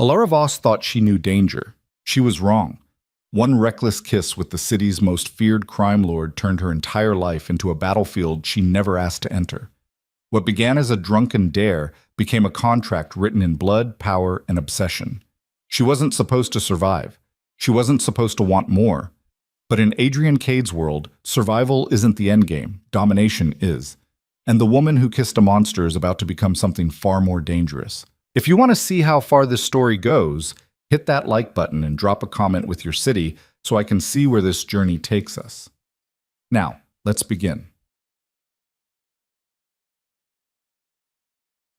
Alora Voss thought she knew danger. She was wrong. One reckless kiss with the city's most feared crime lord turned her entire life into a battlefield she never asked to enter. What began as a drunken dare became a contract written in blood, power, and obsession. She wasn't supposed to survive. She wasn't supposed to want more. But in Adrian Cade's world, survival isn't the endgame, domination is. And the woman who kissed a monster is about to become something far more dangerous. If you want to see how far this story goes, hit that like button and drop a comment with your city so I can see where this journey takes us. Now, let's begin.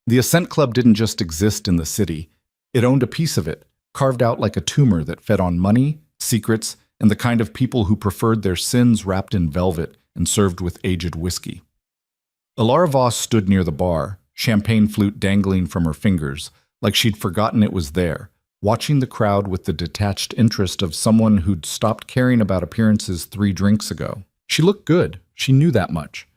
The Ascent Club didn't just exist in the city. It owned a piece of it, carved out like a tumor that fed on money, secrets, and the kind of people who preferred their sins wrapped in velvet and served with aged whiskey. Alora Voss stood near the bar, champagne flute dangling from her fingers, like she'd forgotten it was there, watching the crowd with the detached interest of someone who'd stopped caring about appearances 3 drinks ago. She looked good, she knew that much.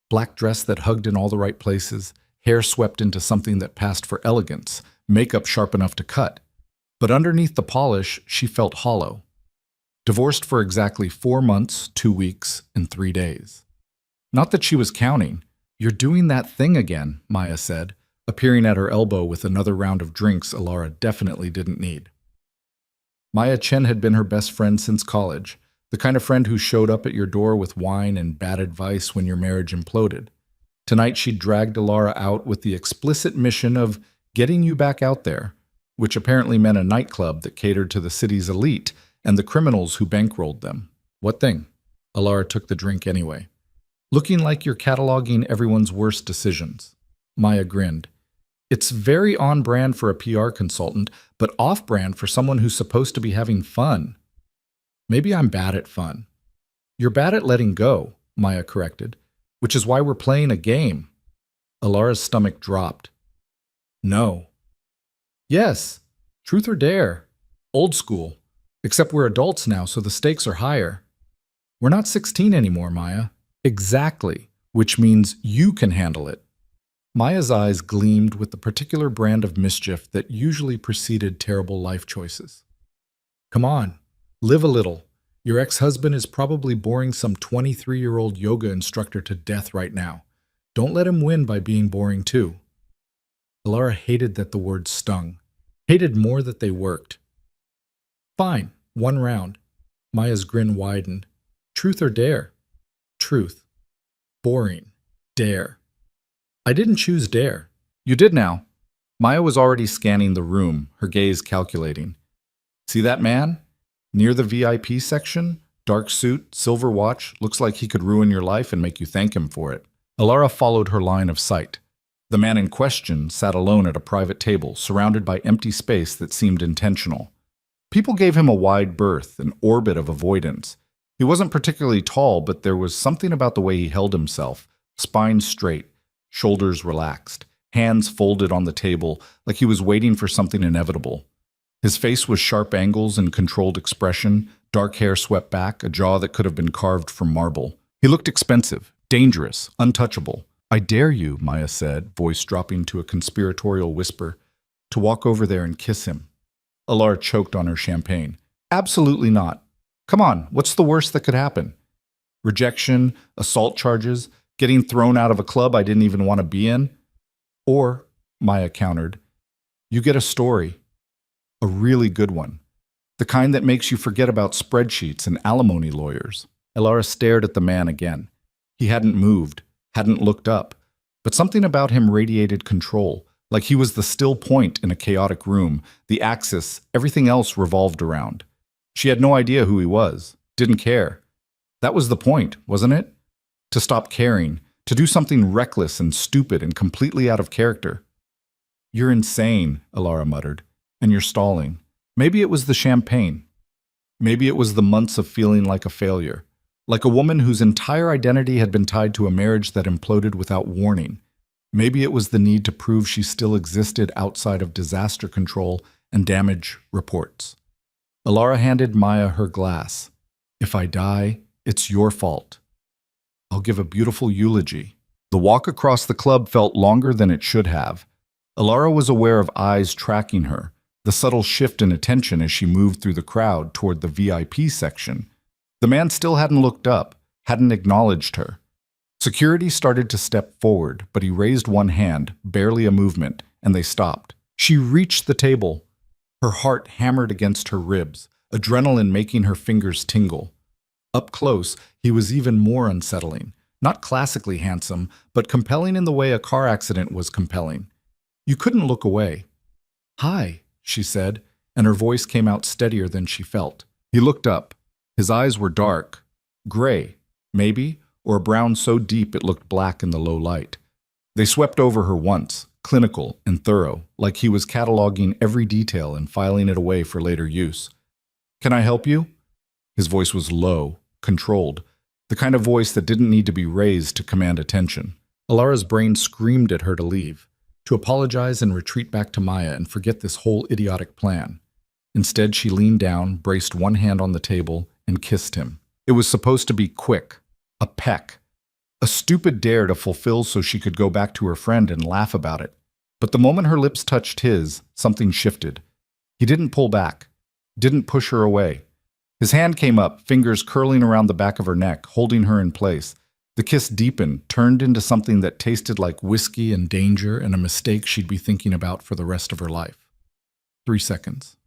Black dress that hugged in all the right places, hair swept into something that passed for elegance, makeup sharp enough to cut. But underneath the polish, she felt hollow. Divorced for exactly 4 months, 2 weeks, and 3 days. Not that she was counting. "You're doing that thing again," Maya said, appearing at her elbow with another round of drinks Alora definitely didn't need. Maya Chen had been her best friend since college, the kind of friend who showed up at your door with wine and bad advice when your marriage imploded. Tonight she'd dragged Alora out with the explicit mission of getting you back out there, which apparently meant a nightclub that catered to the city's elite and the criminals who bankrolled them. What thing? Alora took the drink anyway. "Looking like you're cataloging everyone's worst decisions." Maya grinned. "It's very on-brand for a PR consultant, but off-brand for someone who's supposed to be having fun." "Maybe I'm bad at fun." "You're bad at letting go," Maya corrected, "which is why we're playing a game." Alora's stomach dropped. "No." "Yes. Truth or dare. Old school. Except we're adults now, so the stakes are higher." "We're not 16 anymore, Maya." "Exactly, which means you can handle it." Maya's eyes gleamed with the particular brand of mischief that usually preceded terrible life choices. "Come on, live a little. Your ex-husband is probably boring some 23-year-old yoga instructor to death right now. Don't let him win by being boring too." Alora hated that the words stung, hated more that they worked. "Fine, 1 round." Maya's grin widened. "Truth or dare?" "Truth." "Boring. Dare." "I didn't choose dare." "You did now." Maya was already scanning the room, her gaze calculating. "See that man? Near the VIP section? Dark suit, silver watch, looks like he could ruin your life and make you thank him for it." Alora followed her line of sight. The man in question sat alone at a private table, surrounded by empty space that seemed intentional. People gave him a wide berth, an orbit of avoidance. He wasn't particularly tall, but there was something about the way he held himself, spine straight, shoulders relaxed, hands folded on the table like he was waiting for something inevitable. His face was sharp angles and controlled expression, dark hair swept back, a jaw that could have been carved from marble. He looked expensive, dangerous, untouchable. "I dare you," Maya said, voice dropping to a conspiratorial whisper, "to walk over there and kiss him." Alora choked on her champagne. "Absolutely not. Come on, what's the worst that could happen? Rejection, assault charges, getting thrown out of a club I didn't even want to be in? Or," Maya countered, "you get a story. A really good one. The kind that makes you forget about spreadsheets and alimony lawyers." Alora stared at the man again. He hadn't moved, hadn't looked up, but something about him radiated control, like he was the still point in a chaotic room, the axis everything else revolved around. She had no idea who he was, didn't care. That was the point, wasn't it? To stop caring, to do something reckless and stupid and completely out of character. "You're insane," Alora muttered, "and you're stalling." Maybe it was the champagne. Maybe it was the months of feeling like a failure, like a woman whose entire identity had been tied to a marriage that imploded without warning. Maybe it was the need to prove she still existed outside of disaster control and damage reports. Alora handed Maya her glass. "If I die, it's your fault. I'll give a beautiful eulogy." The walk across the club felt longer than it should have. Alora was aware of eyes tracking her, the subtle shift in attention as she moved through the crowd toward the VIP section. The man still hadn't looked up, hadn't acknowledged her. Security started to step forward, but he raised one hand, barely a movement, and they stopped. She reached the table. Her heart hammered against her ribs, adrenaline making her fingers tingle. Up close, he was even more unsettling. Not classically handsome, but compelling in the way a car accident was compelling. You couldn't look away. "Hi," she said, and her voice came out steadier than she felt. He looked up. His eyes were dark, gray, maybe, or a brown so deep it looked black in the low light. They swept over her once, clinical and thorough, like he was cataloging every detail and filing it away for later use. "Can I help you?" His voice was low, controlled, the kind of voice that didn't need to be raised to command attention. Alora's brain screamed at her to leave, to apologize and retreat back to Maya and forget this whole idiotic plan. Instead, she leaned down, braced one hand on the table, and kissed him. It was supposed to be quick, a peck, a stupid dare to fulfill so she could go back to her friend and laugh about it. But the moment her lips touched his, something shifted. He didn't pull back, didn't push her away. His hand came up, fingers curling around the back of her neck, holding her in place. The kiss deepened, turned into something that tasted like whiskey and danger and a mistake she'd be thinking about for the rest of her life. 3 seconds,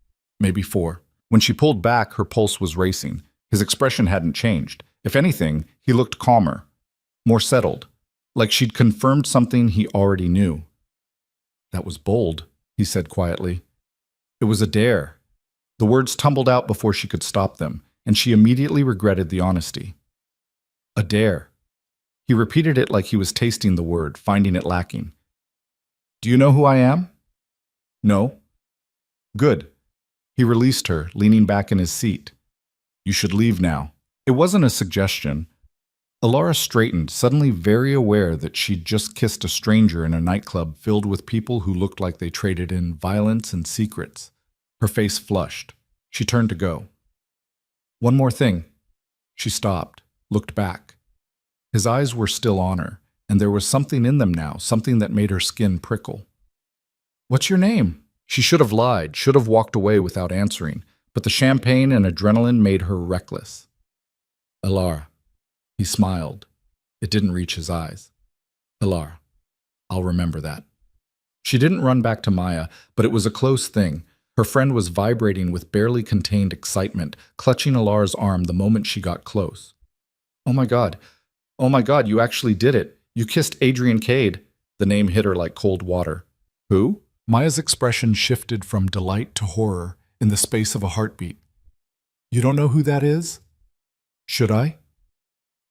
maybe 4. When she pulled back, her pulse was racing. His expression hadn't changed. If anything, he looked calmer, more settled, like she'd confirmed something he already knew. "That was bold," he said quietly. It was a dare. The words tumbled out before she could stop them, and she immediately regretted the honesty. A dare. He repeated it like he was tasting the word, finding it lacking. "Do you know who I am?" "No." "Good." He released her, leaning back in his seat. "You should leave now." It wasn't a suggestion. Alora straightened, suddenly very aware that she'd just kissed a stranger in a nightclub filled with people who looked like they traded in violence and secrets. Her face flushed. She turned to go. "One more thing." She stopped, looked back. His eyes were still on her, and there was something in them now, something that made her skin prickle. "What's your name?" She should have lied, should have walked away without answering, but the champagne and adrenaline made her reckless. "Alora." He smiled. It didn't reach his eyes. "Alora, I'll remember that." She didn't run back to Maya, but it was a close thing. Her friend was vibrating with barely contained excitement, clutching Alora's arm the moment she got close. Oh my God, you actually did it. You kissed Adrian Cade." The name hit her like cold water. "Who?" Maya's expression shifted from delight to horror in the space of a heartbeat. "You don't know who that is?" "Should I?"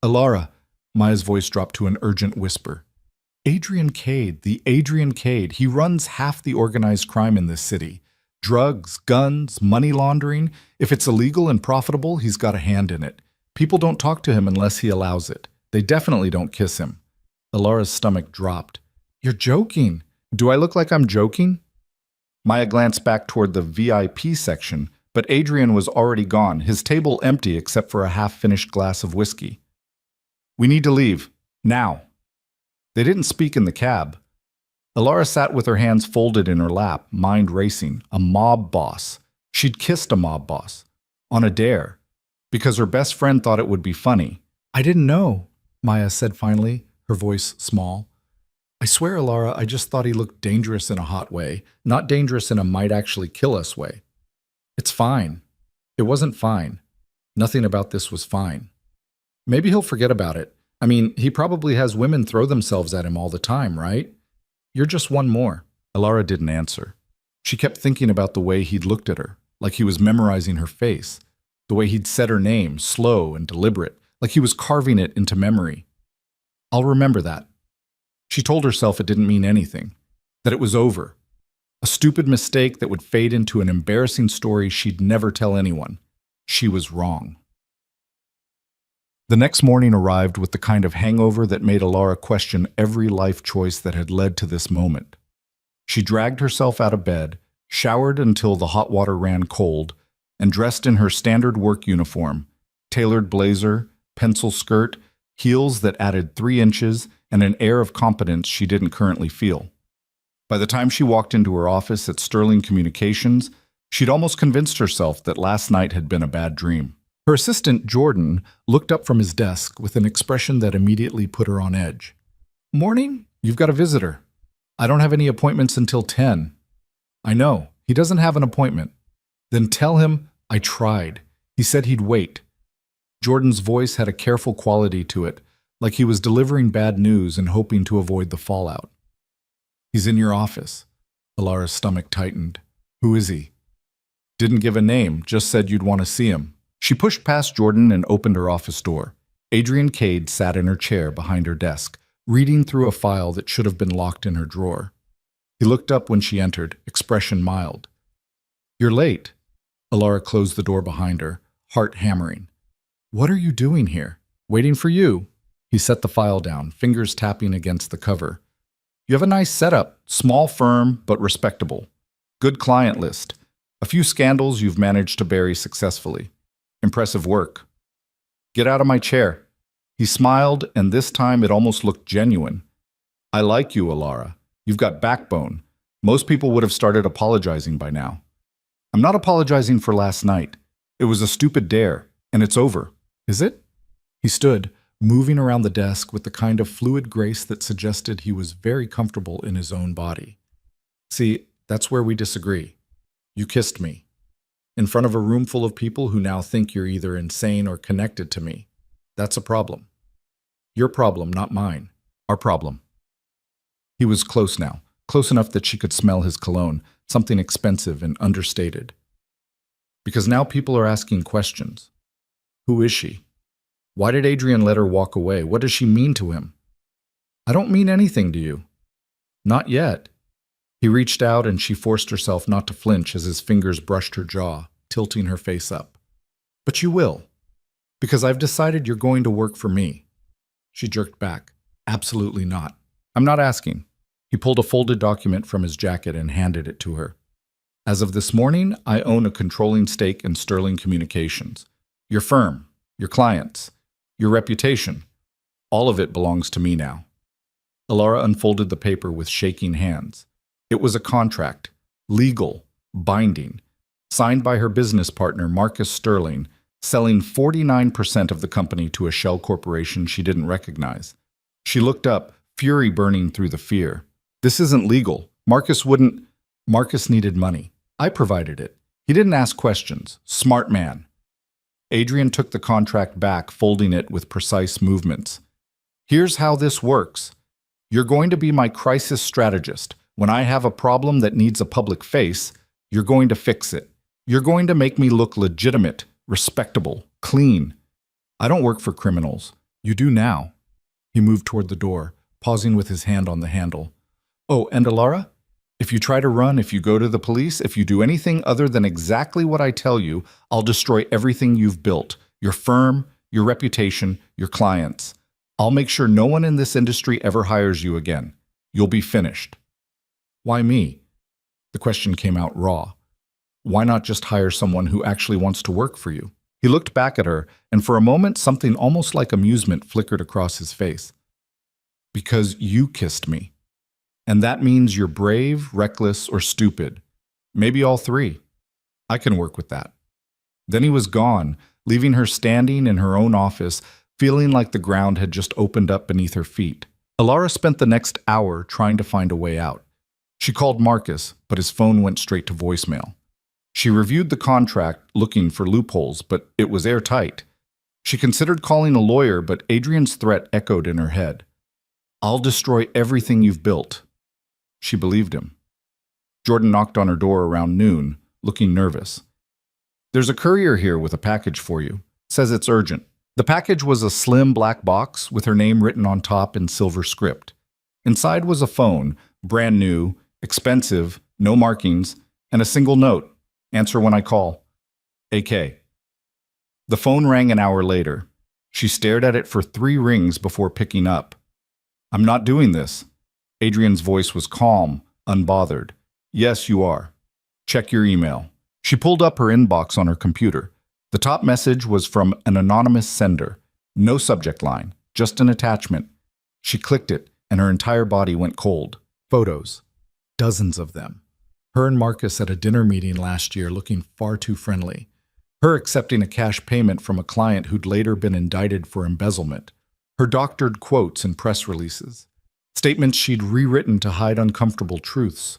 "Alora," Maya's voice dropped to an urgent whisper. "Adrian Cade, the Adrian Cade. He runs half the organized crime in this city. Drugs, guns, money laundering. If it's illegal and profitable, he's got a hand in it. People don't talk to him unless he allows it. They definitely don't kiss him." Alora's stomach dropped. "You're joking. Do I look like I'm joking?" Maya glanced back toward the VIP section, but Adrian was already gone, his table empty except for a half-finished glass of whiskey. "We need to leave. Now." They didn't speak in the cab. Alora sat with her hands folded in her lap, mind racing. A mob boss. She'd kissed a mob boss. On a dare. Because her best friend thought it would be funny. "I didn't know," Maya said finally, her voice small. "I swear, Alora, I just thought he looked dangerous in a hot way, not dangerous in a might-actually-kill-us way." "It's fine." It wasn't fine. Nothing about this was fine. Maybe he'll forget about it. I mean, he probably has women throw themselves at him all the time, right? "You're just one more." Alora didn't answer. She kept thinking about the way he'd looked at her, like he was memorizing her face, the way he'd said her name, slow and deliberate, like he was carving it into memory. "I'll remember that." She told herself it didn't mean anything, that it was over. A stupid mistake that would fade into an embarrassing story she'd never tell anyone. She was wrong. The next morning arrived with the kind of hangover that made Alora question every life choice that had led to this moment. She dragged herself out of bed, showered until the hot water ran cold, and dressed in her standard work uniform, tailored blazer, pencil skirt, heels that added 3 inches, and an air of competence she didn't currently feel. By the time she walked into her office at Sterling Communications, she'd almost convinced herself that last night had been a bad dream. Her assistant, Jordan, looked up from his desk with an expression that immediately put her on edge. "Morning, you've got a visitor. I don't have any appointments until 10. "I know, he doesn't have an appointment." "Then tell him I tried. He said he'd wait." Jordan's voice had a careful quality to it, like he was delivering bad news and hoping to avoid the fallout. "He's in your office." Alara's stomach tightened. "Who is he?" "Didn't give a name, just said you'd want to see him." She pushed past Jordan and opened her office door. Adrian Cade sat in her chair behind her desk, reading through a file that should have been locked in her drawer. He looked up when she entered, expression mild. "You're late." Alora closed the door behind her, heart hammering. "What are you doing here?" "Waiting for you." He set the file down, fingers tapping against the cover. "You have a nice setup, small firm, but respectable. Good client list. A few scandals you've managed to bury successfully. Impressive work." "Get out of my chair." He smiled, and this time it almost looked genuine. "I like you, Alora. You've got backbone. Most people would have started apologizing by now." "I'm not apologizing for last night. It was a stupid dare, and it's over." "Is it?" He stood, moving around the desk with the kind of fluid grace that suggested he was very comfortable in his own body. "See, that's where we disagree. You kissed me. In front of a room full of people who now think you're either insane or connected to me. That's a problem. Your problem, not mine. Our problem." He was close now, close enough that she could smell his cologne, something expensive and understated. Because now people are asking questions. Who is she? Why did Adrian let her walk away? What does she mean to him? "I don't mean anything to you." "Not yet." He reached out and she forced herself not to flinch as his fingers brushed her jaw, tilting her face up. "But you will. Because I've decided you're going to work for me." She jerked back. "Absolutely not. I'm not asking." He pulled a folded document from his jacket and handed it to her. "As of this morning, I own a controlling stake in Sterling Communications. Your firm, your clients, your reputation, all of it belongs to me now." Alora unfolded the paper with shaking hands. It was a contract, legal, binding, signed by her business partner, Marcus Sterling, selling 49% of the company to a shell corporation she didn't recognize. She looked up, fury burning through the fear. "This isn't legal. Marcus wouldn't—" "Marcus needed money. I provided it. He didn't ask questions. Smart man." Adrian took the contract back, folding it with precise movements. "Here's how this works. You're going to be my crisis strategist. When I have a problem that needs a public face, you're going to fix it. You're going to make me look legitimate, respectable, clean. I don't work for criminals. You do now." He moved toward the door, pausing with his hand on the handle. "Oh, and Alora, if you try to run, if you go to the police, if you do anything other than exactly what I tell you, I'll destroy everything you've built, your firm, your reputation, your clients. I'll make sure no one in this industry ever hires you again. You'll be finished." "Why me?" The question came out raw. Why not just hire someone who actually wants to work for you? He looked back at her, and for a moment something almost like amusement flickered across his face. "Because you kissed me. And that means you're brave, reckless, or stupid. Maybe all three. I can work with that." Then he was gone, leaving her standing in her own office, feeling like the ground had just opened up beneath her feet. Alora spent the next hour trying to find a way out. She called Marcus, but his phone went straight to voicemail. She reviewed the contract, looking for loopholes, but it was airtight. She considered calling a lawyer, but Adrian's threat echoed in her head. "I'll destroy everything you've built." She believed him. Jordan knocked on her door around noon, looking nervous. "There's a courier here with a package for you. Says it's urgent." The package was a slim black box with her name written on top in silver script. Inside was a phone, brand new, expensive, no markings, and a single note. "Answer when I call. AK." The phone rang an hour later. She stared at it for 3 rings before picking up. "I'm not doing this." Adrian's voice was calm, unbothered. "Yes, you are. Check your email." She pulled up her inbox on her computer. The top message was from an anonymous sender. No subject line, just an attachment. She clicked it, and her entire body went cold. Photos. Dozens of them. Her and Marcus at a dinner meeting last year looking far too friendly. Her accepting a cash payment from a client who'd later been indicted for embezzlement. Her doctored quotes in press releases. Statements she'd rewritten to hide uncomfortable truths.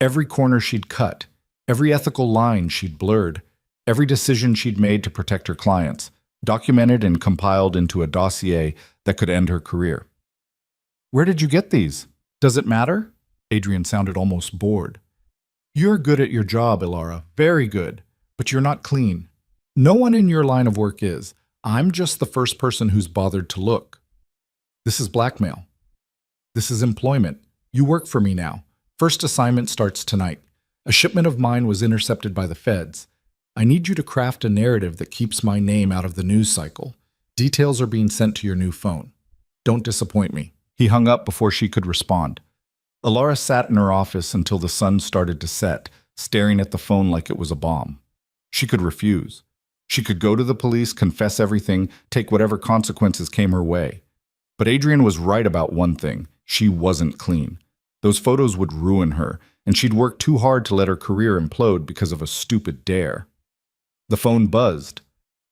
Every corner she'd cut. Every ethical line she'd blurred. Every decision she'd made to protect her clients. Documented and compiled into a dossier that could end her career. Where did you get these? Does it matter? Adrian sounded almost bored. You're good at your job, Alora. Very good. But you're not clean. No one in your line of work is. I'm just the first person who's bothered to look. This is blackmail. This is employment. You work for me now. First assignment starts tonight. A shipment of mine was intercepted by the feds. I need you to craft a narrative that keeps my name out of the news cycle. Details are being sent to your new phone. Don't disappoint me. He hung up before she could respond. Alora sat in her office until the sun started to set, staring at the phone like it was a bomb. She could refuse. She could go to the police, confess everything, take whatever consequences came her way. But Adrian was right about one thing. She wasn't clean. Those photos would ruin her, and she'd worked too hard to let her career implode because of a stupid dare. The phone buzzed.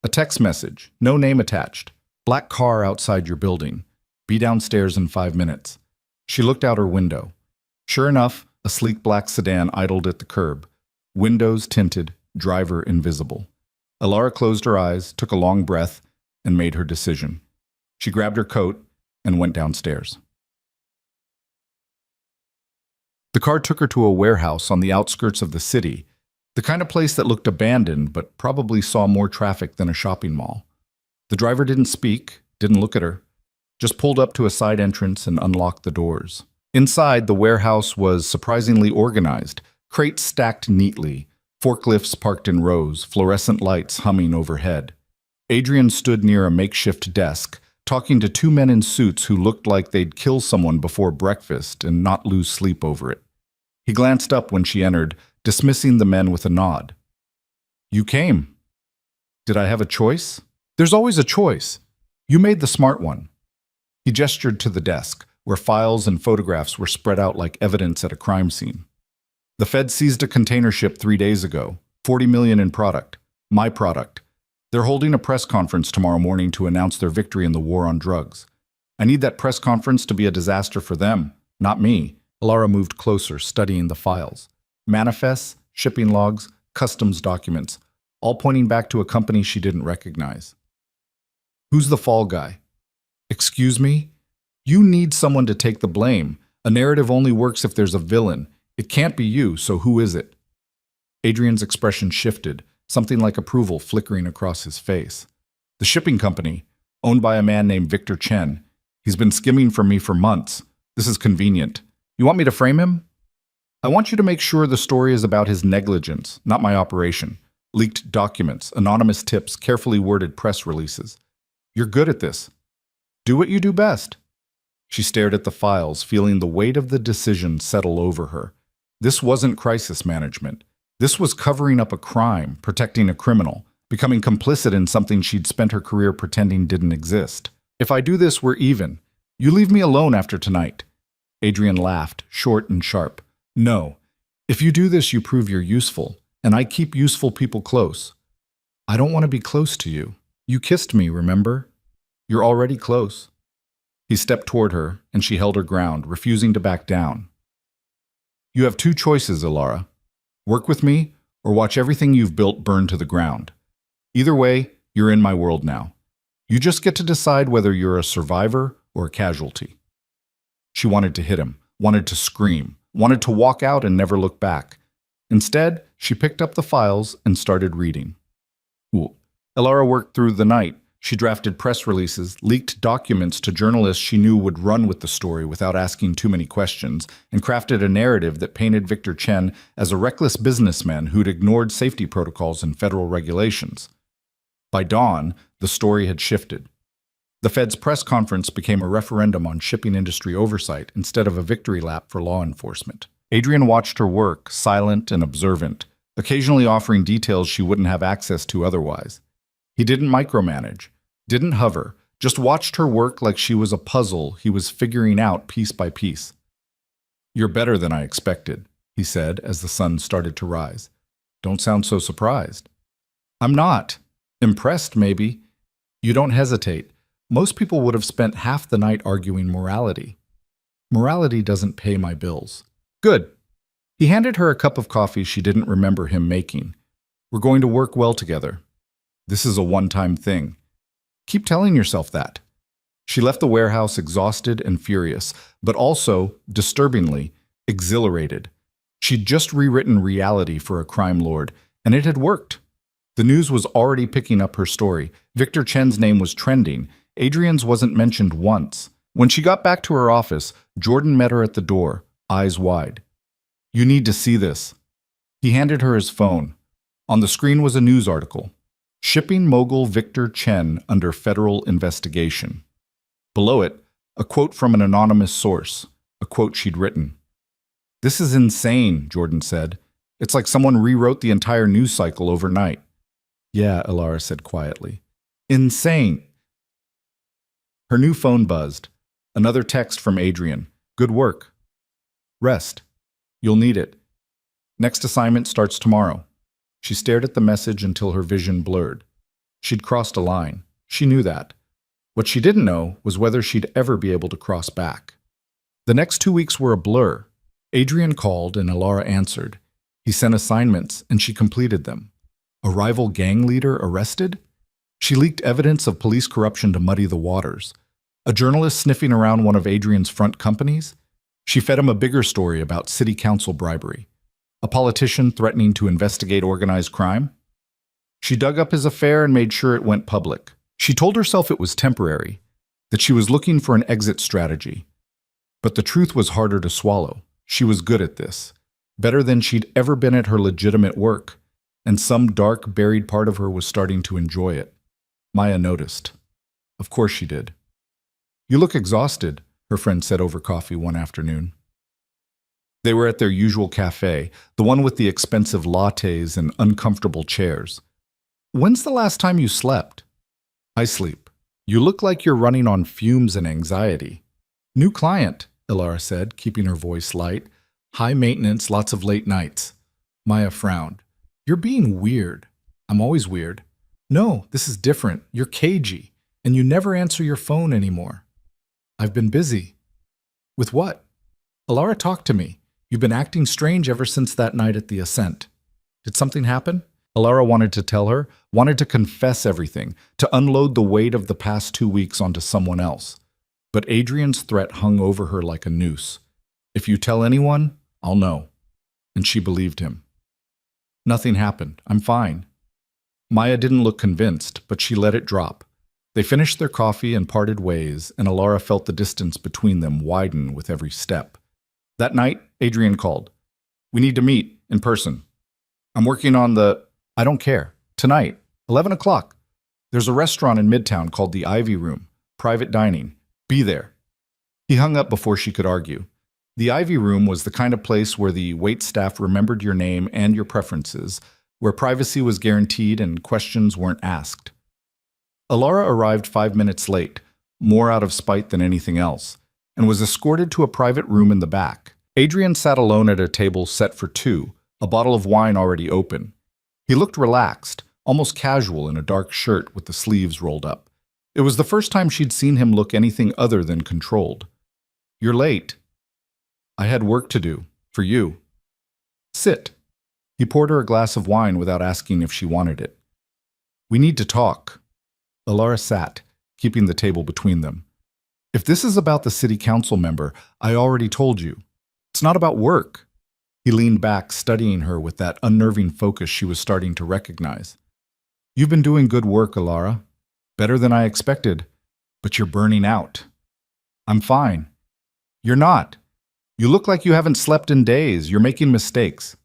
A text message, no name attached. Black car outside your building. Be downstairs in 5 minutes. She looked out her window. Sure enough, a sleek black sedan idled at the curb. Windows tinted, driver invisible. Alora closed her eyes, took a long breath, and made her decision. She grabbed her coat and went downstairs. The car took her to a warehouse on the outskirts of the city, the kind of place that looked abandoned but probably saw more traffic than a shopping mall. The driver didn't speak, didn't look at her, just pulled up to a side entrance and unlocked the doors. Inside, the warehouse was surprisingly organized, crates stacked neatly, forklifts parked in rows, fluorescent lights humming overhead. Adrian stood near a makeshift desk, talking to 2 men in suits who looked like they'd kill someone before breakfast and not lose sleep over it. He glanced up when she entered, dismissing the men with a nod. You came. Did I have a choice? There's always a choice. You made the smart one. He gestured to the desk, where files and photographs were spread out like evidence at a crime scene. The Fed seized a container ship 3 days ago, $40 million in product. My product. They're holding a press conference tomorrow morning to announce their victory in the war on drugs. I need that press conference to be a disaster for them, not me. Alora moved closer, studying the files. Manifests, shipping logs, customs documents, all pointing back to a company she didn't recognize. Who's the fall guy? Excuse me? You need someone to take the blame. A narrative only works if there's a villain. It can't be you, so who is it? Adrian's expression shifted, something like approval flickering across his face. The shipping company, owned by a man named Victor Chen. He's been skimming from me for months. This is convenient. You want me to frame him? I want you to make sure the story is about his negligence, not my operation. Leaked documents, anonymous tips, carefully worded press releases. You're good at this. Do what you do best. She stared at the files, feeling the weight of the decision settle over her. This wasn't crisis management. This was covering up a crime, protecting a criminal, becoming complicit in something she'd spent her career pretending didn't exist. If I do this, we're even. You leave me alone after tonight. Adrian laughed, short and sharp. No. If you do this, you prove you're useful, and I keep useful people close. I don't want to be close to you. You kissed me, remember? You're already close. He stepped toward her, and she held her ground, refusing to back down. You have 2 choices, Alora. Work with me, or watch everything you've built burn to the ground. Either way, you're in my world now. You just get to decide whether you're a survivor or a casualty. She wanted to hit him, wanted to scream, wanted to walk out and never look back. Instead, she picked up the files and started reading. Alora worked through the night. She drafted press releases, leaked documents to journalists she knew would run with the story without asking too many questions, and crafted a narrative that painted Victor Chen as a reckless businessman who'd ignored safety protocols and federal regulations. By dawn, the story had shifted. The Fed's press conference became a referendum on shipping industry oversight instead of a victory lap for law enforcement. Adrian watched her work, silent and observant, occasionally offering details she wouldn't have access to otherwise. He didn't micromanage, didn't hover, just watched her work like she was a puzzle he was figuring out piece by piece. You're better than I expected, he said as the sun started to rise. Don't sound so surprised. I'm not. Impressed, maybe. You don't hesitate. Most people would have spent half the night arguing morality. Morality doesn't pay my bills. Good. He handed her a cup of coffee she didn't remember him making. We're going to work well together. This is a one-time thing. Keep telling yourself that. She left the warehouse exhausted and furious, but also, disturbingly, exhilarated. She'd just rewritten reality for a crime lord, and it had worked. The news was already picking up her story. Victor Chen's name was trending. Adrian's wasn't mentioned once. When she got back to her office, Jordan met her at the door, eyes wide. You need to see this. He handed her his phone. On the screen was a news article. Shipping mogul Victor Chen under federal investigation. Below it, a quote from an anonymous source, a quote she'd written. This is insane, Jordan said. It's like someone rewrote the entire news cycle overnight. Yeah, Alora said quietly. Insane. Her new phone buzzed. Another text from Adrian. Good work. Rest. You'll need it. Next assignment starts tomorrow. She stared at the message until her vision blurred. She'd crossed a line. She knew that. What she didn't know was whether she'd ever be able to cross back. The next 2 weeks were a blur. Adrian called and Alora answered. He sent assignments and she completed them. A rival gang leader arrested? She leaked evidence of police corruption to muddy the waters. A journalist sniffing around one of Adrian's front companies? She fed him a bigger story about city council bribery. A politician threatening to investigate organized crime? She dug up his affair and made sure it went public. She told herself it was temporary, that she was looking for an exit strategy. But the truth was harder to swallow. She was good at this, better than she'd ever been at her legitimate work, and some dark, buried part of her was starting to enjoy it. Maya noticed. Of course she did. You look exhausted, her friend said over coffee one afternoon. They were at their usual cafe, the one with the expensive lattes and uncomfortable chairs. When's the last time you slept? I sleep. You look like you're running on fumes and anxiety. New client, Alora said, keeping her voice light. High maintenance, lots of late nights. Maya frowned. You're being weird. I'm always weird. No, this is different. You're cagey, and you never answer your phone anymore. I've been busy. With what? Alora talked to me. You've been acting strange ever since that night at the Ascent. Did something happen? Alora wanted to tell her, wanted to confess everything, to unload the weight of the past 2 weeks onto someone else. But Adrian's threat hung over her like a noose. If you tell anyone, I'll know. And she believed him. Nothing happened. I'm fine. Maya didn't look convinced, but she let it drop. They finished their coffee and parted ways, and Alora felt the distance between them widen with every step. That night, Adrian called. We need to meet, in person. I'm working on the... I don't care. Tonight, 11 o'clock. There's a restaurant in Midtown called the Ivy Room. Private dining. Be there. He hung up before she could argue. The Ivy Room was the kind of place where the waitstaff remembered your name and your preferences, where privacy was guaranteed and questions weren't asked. Alora arrived 5 minutes late, more out of spite than anything else, and was escorted to a private room in the back. Adrian sat alone at a table set for two, a bottle of wine already open. He looked relaxed, almost casual in a dark shirt with the sleeves rolled up. It was the first time she'd seen him look anything other than controlled. You're late. I had work to do. For you. Sit. He poured her a glass of wine without asking if she wanted it. We need to talk. Alora sat, keeping the table between them. If this is about the city council member, I already told you. It's not about work. He leaned back, studying her with that unnerving focus she was starting to recognize. You've been doing good work, Alora. Better than I expected, but you're burning out. I'm fine. You're not. You look like you haven't slept in days. You're making mistakes.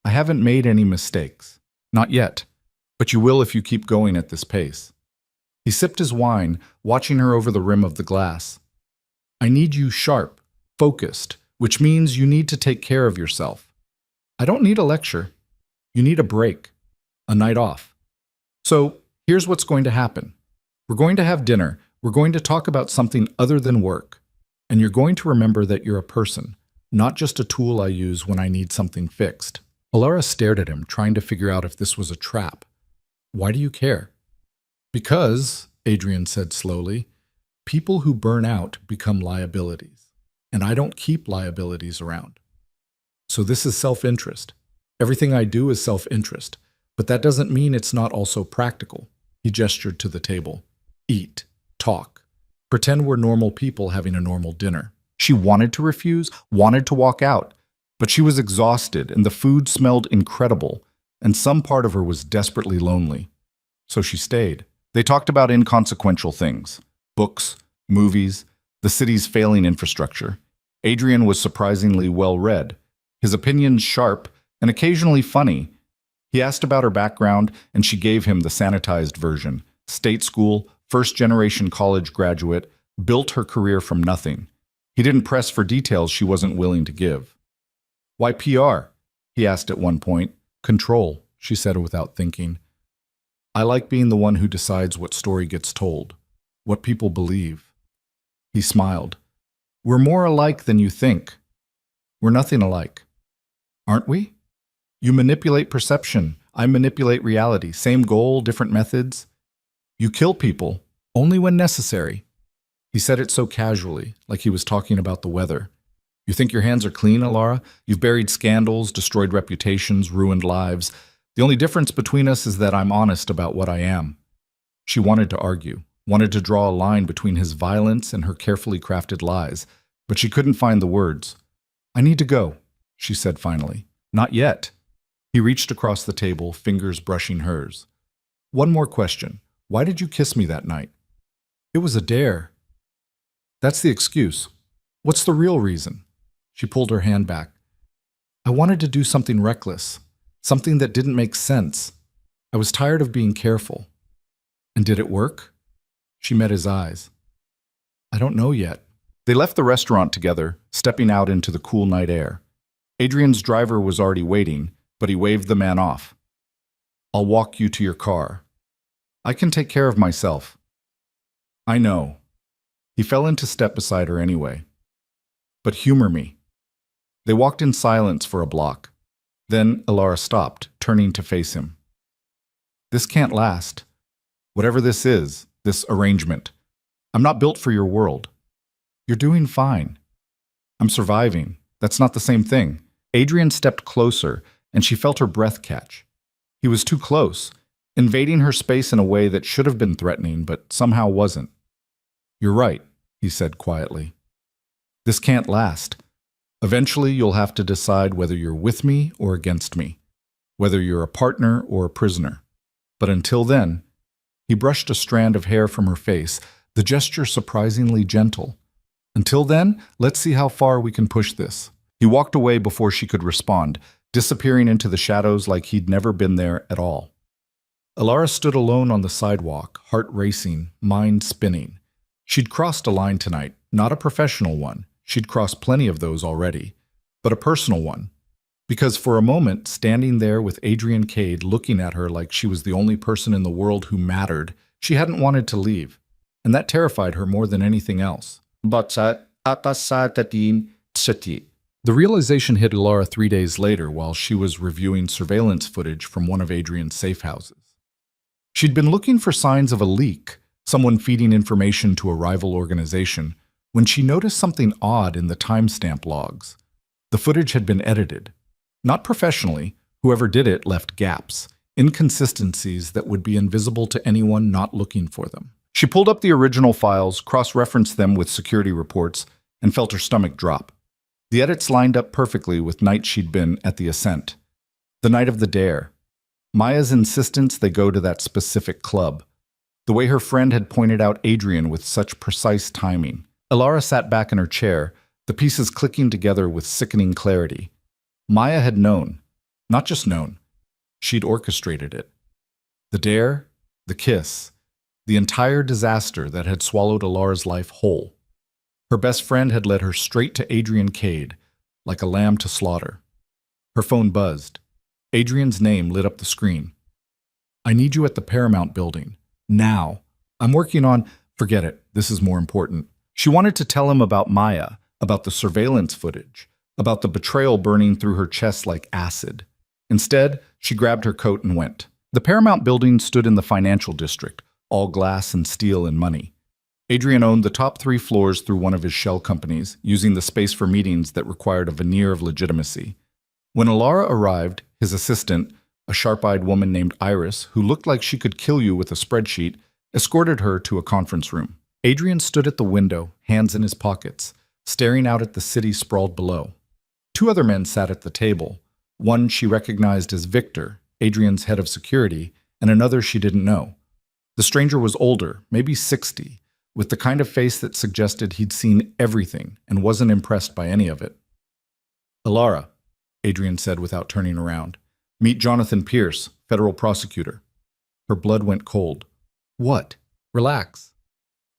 I haven't made any mistakes. Not yet. But you will if you keep going at this pace. He sipped his wine, watching her over the rim of the glass. I need you sharp, focused, which means you need to take care of yourself. I don't need a lecture. You need a break, a night off. So here's what's going to happen. We're going to have dinner. We're going to talk about something other than work. And you're going to remember that you're a person, not just a tool I use when I need something fixed. Alora stared at him, trying to figure out if this was a trap. Why do you care? Because, Adrian said slowly, people who burn out become liabilities, and I don't keep liabilities around. So this is self-interest. Everything I do is self-interest, but that doesn't mean it's not also practical. He gestured to the table. Eat, talk. Pretend we're normal people having a normal dinner. She wanted to refuse, wanted to walk out, but she was exhausted and the food smelled incredible, and some part of her was desperately lonely. So she stayed. They talked about inconsequential things. Books, movies, the city's failing infrastructure. Adrian was surprisingly well-read, his opinions sharp and occasionally funny. He asked about her background, and she gave him the sanitized version. State school, first-generation college graduate, built her career from nothing. He didn't press for details she wasn't willing to give. Why PR? He asked at one point. Control, she said without thinking. I like being the one who decides what story gets told, what people believe. He smiled. We're more alike than you think. We're nothing alike. Aren't we? You manipulate perception. I manipulate reality. Same goal, different methods. You kill people, only when necessary. He said it so casually, like he was talking about the weather. You think your hands are clean, Alora? You've buried scandals, destroyed reputations, ruined lives. The only difference between us is that I'm honest about what I am. She wanted to argue, wanted to draw a line between his violence and her carefully crafted lies, but she couldn't find the words. I need to go, she said finally. Not yet. He reached across the table, fingers brushing hers. One more question. Why did you kiss me that night? It was a dare. That's the excuse. What's the real reason? She pulled her hand back. I wanted to do something reckless, something that didn't make sense. I was tired of being careful. And did it work? She met his eyes. I don't know yet. They left the restaurant together, stepping out into the cool night air. Adrian's driver was already waiting, but he waved the man off. I'll walk you to your car. I can take care of myself. I know. He fell into step beside her anyway. But humor me. They walked in silence for a block. Then Alora stopped, turning to face him. This can't last. Whatever this is, this arrangement. I'm not built for your world. You're doing fine. I'm surviving. That's not the same thing. Adrian stepped closer, and she felt her breath catch. He was too close, invading her space in a way that should have been threatening, but somehow wasn't. You're right, he said quietly. This can't last. Eventually, you'll have to decide whether you're with me or against me, whether you're a partner or a prisoner. But until then, he brushed a strand of hair from her face, the gesture surprisingly gentle. Until then, let's see how far we can push this. He walked away before she could respond, disappearing into the shadows like he'd never been there at all. Alora stood alone on the sidewalk, heart racing, mind spinning. She'd crossed a line tonight, not a professional one. She'd crossed plenty of those already, but a personal one. Because for a moment, standing there with Adrian Cade looking at her like she was the only person in the world who mattered, she hadn't wanted to leave, and that terrified her more than anything else. The realization hit Alora 3 days later while she was reviewing surveillance footage from one of Adrian's safe houses. She'd been looking for signs of a leak, someone feeding information to a rival organization, when she noticed something odd in the timestamp logs. The footage had been edited. Not professionally, whoever did it left gaps, inconsistencies that would be invisible to anyone not looking for them. She pulled up the original files, cross-referenced them with security reports, and felt her stomach drop. The edits lined up perfectly with nights she'd been at the Ascent. The night of the dare. Maya's insistence they go to that specific club. The way her friend had pointed out Adrian with such precise timing. Alora sat back in her chair, the pieces clicking together with sickening clarity. Maya had known. Not just known. She'd orchestrated it. The dare, the kiss, the entire disaster that had swallowed Alora's life whole. Her best friend had led her straight to Adrian Cade, like a lamb to slaughter. Her phone buzzed. Adrian's name lit up the screen. I need you at the Paramount building. Now. I'm working on... Forget it. This is more important. She wanted to tell him about Maya, about the surveillance footage, about the betrayal burning through her chest like acid. Instead, she grabbed her coat and went. The Paramount building stood in the financial district, all glass and steel and money. Adrian owned the top 3 floors through one of his shell companies, using the space for meetings that required a veneer of legitimacy. When Alora arrived, his assistant, a sharp-eyed woman named Iris, who looked like she could kill you with a spreadsheet, escorted her to a conference room. Adrian stood at the window, hands in his pockets, staring out at the city sprawled below. 2 other men sat at the table. One she recognized as Victor, Adrian's head of security, and another she didn't know. The stranger was older, maybe 60, with the kind of face that suggested he'd seen everything and wasn't impressed by any of it. "Alora," Adrian said without turning around. "Meet Jonathan Pierce, federal prosecutor." Her blood went cold. "What?" "Relax."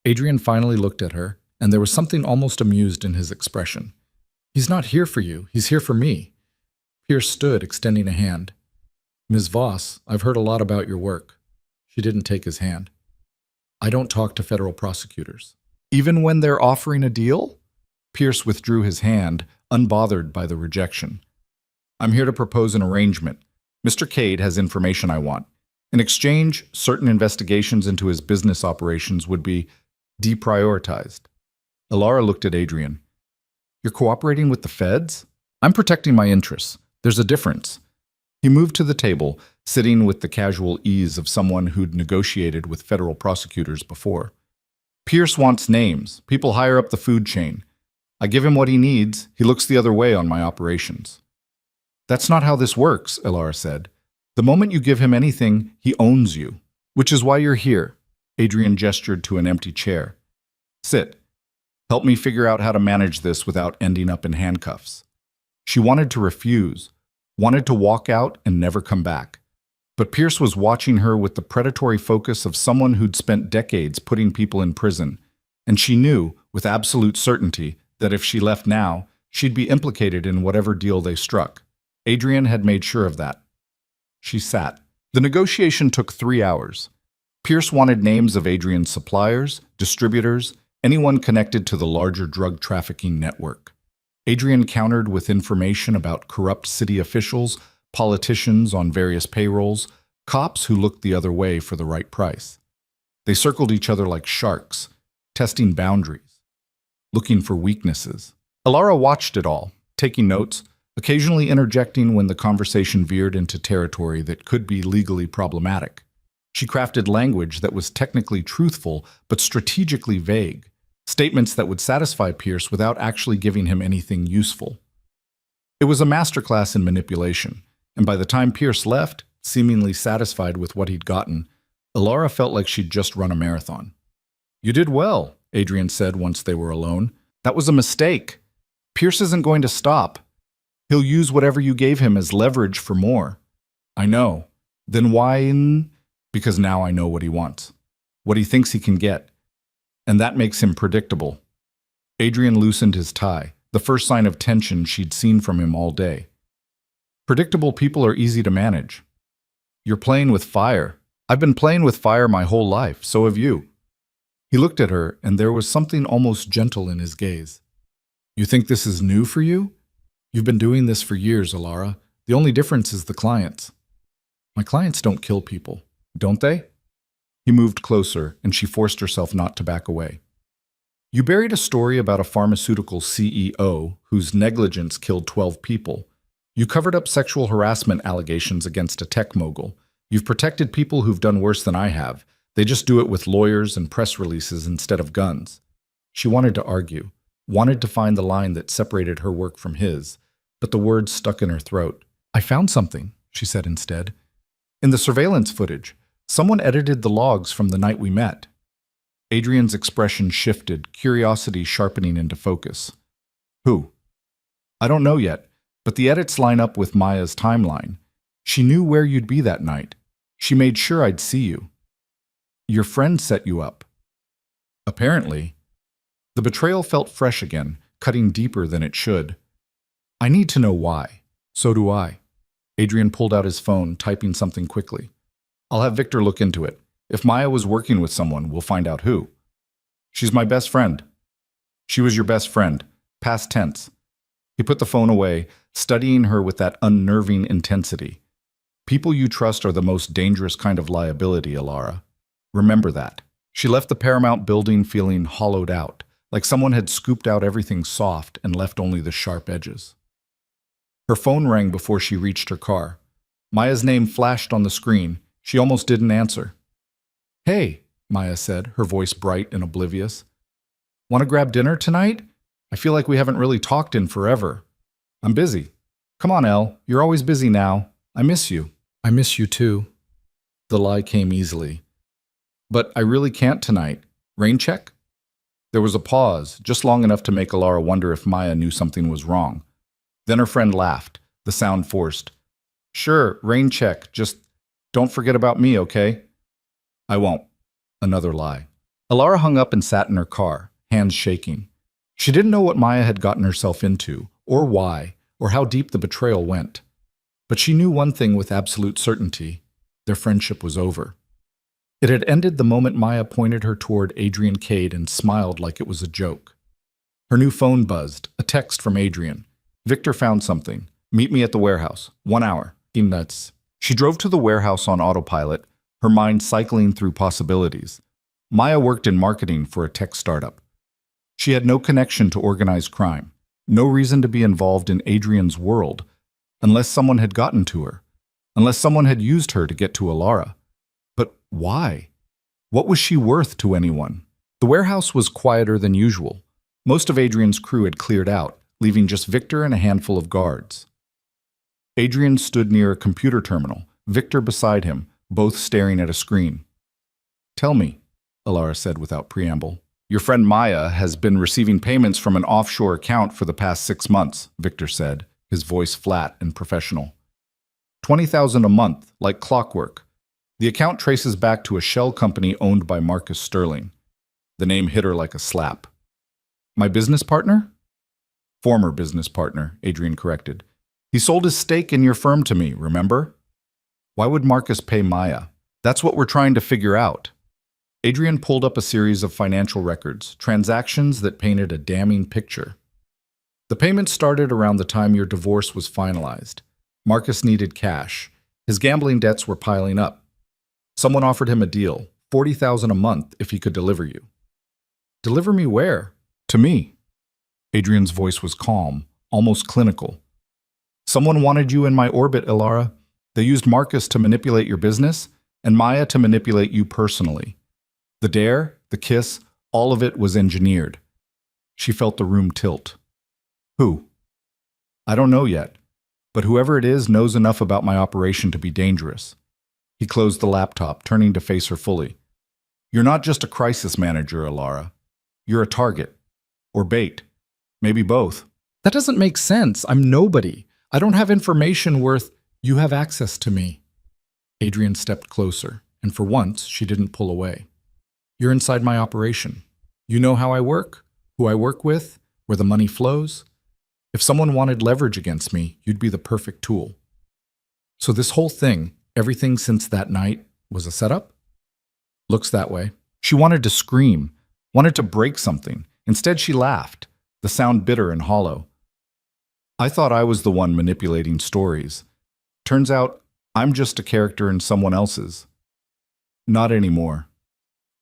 Adrian finally looked at her, and there was something almost amused in his expression. "He's not here for you, he's here for me." Pierce stood, extending a hand. "Ms. Voss, I've heard a lot about your work." She didn't take his hand. "I don't talk to federal prosecutors." "Even when they're offering a deal?" Pierce withdrew his hand, unbothered by the rejection. "I'm here to propose an arrangement. Mr. Cade has information I want. In exchange, certain investigations into his business operations would be deprioritized." Alora looked at Adrian. "You're cooperating with the feds?" "I'm protecting my interests. There's a difference." He moved to the table, sitting with the casual ease of someone who'd negotiated with federal prosecutors before. "Pierce wants names, people higher up the food chain. I give him what he needs, he looks the other way on my operations." "That's not how this works," Alora said. "The moment you give him anything, he owns you. Which is why you're here." Adrian gestured to an empty chair. "Sit. Help me figure out how to manage this without ending up in handcuffs." She wanted to refuse, wanted to walk out and never come back. But Pierce was watching her with the predatory focus of someone who'd spent decades putting people in prison, and she knew, with absolute certainty, that if she left now, she'd be implicated in whatever deal they struck. Adrian had made sure of that. She sat. The negotiation took 3 hours. Pierce wanted names of Adrian's suppliers, distributors, anyone connected to the larger drug trafficking network. Adrian countered with information about corrupt city officials, politicians on various payrolls, cops who looked the other way for the right price. They circled each other like sharks, testing boundaries, looking for weaknesses. Alora watched it all, taking notes, occasionally interjecting when the conversation veered into territory that could be legally problematic. She crafted language that was technically truthful but strategically vague, statements that would satisfy Pierce without actually giving him anything useful. It was a masterclass in manipulation, and by the time Pierce left, seemingly satisfied with what he'd gotten, Alora felt like she'd just run a marathon. "You did well," Adrian said once they were alone. "That was a mistake. Pierce isn't going to stop. He'll use whatever you gave him as leverage for more." "I know. Then why? Because now I know what he wants, what he thinks he can get. And that makes him predictable." Adrian loosened his tie, the first sign of tension she'd seen from him all day. "Predictable people are easy to manage." "You're playing with fire." "I've been playing with fire my whole life, so have you." He looked at her, and there was something almost gentle in his gaze. "You think this is new for you? You've been doing this for years, Alora. The only difference is the clients." "My clients don't kill people, don't they?" He moved closer, and she forced herself not to back away. "You buried a story about a pharmaceutical CEO whose negligence killed 12 people. You covered up sexual harassment allegations against a tech mogul. You've protected people who've done worse than I have. They just do it with lawyers and press releases instead of guns." She wanted to argue, wanted to find the line that separated her work from his, but the words stuck in her throat. "I found something," she said instead. "In the surveillance footage, someone edited the logs from the night we met." Adrian's expression shifted, curiosity sharpening into focus. "Who?" "I don't know yet, but the edits line up with Maya's timeline. She knew where you'd be that night. She made sure I'd see you. Your friend set you up." "Apparently." The betrayal felt fresh again, cutting deeper than it should. "I need to know why." "So do I." Adrian pulled out his phone, typing something quickly. "I'll have Victor look into it. If Maya was working with someone, we'll find out who." "She's my best friend." "She was your best friend. Past tense." He put the phone away, studying her with that unnerving intensity. People you trust are the most dangerous kind of liability, Alora. Remember that. She left the Paramount building feeling hollowed out, like someone had scooped out everything soft and left only the sharp edges. Her phone rang before she reached her car. Maya's name flashed on the screen. She almost didn't answer. "Hey," Maya said, her voice bright and oblivious. "Want to grab dinner tonight? I feel like we haven't really talked in forever." "I'm busy." "Come on, Elle. You're always busy now. I miss you." "I miss you too." The lie came easily. "But I really can't tonight. Rain check?" There was a pause, just long enough to make Alora wonder if Maya knew something was wrong. Then her friend laughed, the sound forced. "Sure, rain check. Just don't forget about me, okay?" "I won't." Another lie. Alora hung up and sat in her car, hands shaking. She didn't know what Maya had gotten herself into, or why, or how deep the betrayal went. But she knew one thing with absolute certainty. Their friendship was over. It had ended the moment Maya pointed her toward Adrian Cade and smiled like it was a joke. Her new phone buzzed, a text from Adrian. "Victor found something. Meet me at the warehouse. 1 hour. Nuts." She drove to the warehouse on autopilot, her mind cycling through possibilities. Maya worked in marketing for a tech startup. She had no connection to organized crime, no reason to be involved in Adrian's world, unless someone had gotten to her, unless someone had used her to get to Alora. But why? What was she worth to anyone? The warehouse was quieter than usual. Most of Adrian's crew had cleared out, leaving just Victor and a handful of guards. Adrian stood near a computer terminal, Victor beside him, both staring at a screen. "Tell me," Alora said without preamble. "Your friend Maya has been receiving payments from an offshore account for the past 6 months, Victor said, his voice flat and professional. 20,000 a month, like clockwork. The account traces back to a shell company owned by Marcus Sterling." The name hit her like a slap. "My business partner?" "Former business partner," Adrian corrected. "He sold his stake in your firm to me, remember?" "Why would Marcus pay Maya?" "That's what we're trying to figure out." Adrian pulled up a series of financial records, transactions that painted a damning picture. The payment started around the time your divorce was finalized. Marcus needed cash. His gambling debts were piling up. Someone offered him a deal, 40,000 a month if he could deliver you. "Deliver me where?" "To me." Adrian's voice was calm, almost clinical. "Someone wanted you in my orbit, Alora. They used Marcus to manipulate your business, and Maya to manipulate you personally. The dare, the kiss, all of it was engineered." She felt the room tilt. "Who?" "I don't know yet, but whoever it is knows enough about my operation to be dangerous." He closed the laptop, turning to face her fully. "You're not just a crisis manager, Alora. You're a target. Or bait. Maybe both." "That doesn't make sense. I'm nobody. I don't have information worth—" "You have access to me." Adrian stepped closer, and for once, she didn't pull away. "You're inside my operation. You know how I work, who I work with, where the money flows. If someone wanted leverage against me, you'd be the perfect tool." "So this whole thing, everything since that night, was a setup?" "Looks that way." She wanted to scream, wanted to break something. Instead, she laughed, the sound bitter and hollow. "I thought I was the one manipulating stories. Turns out, I'm just a character in someone else's." "Not anymore."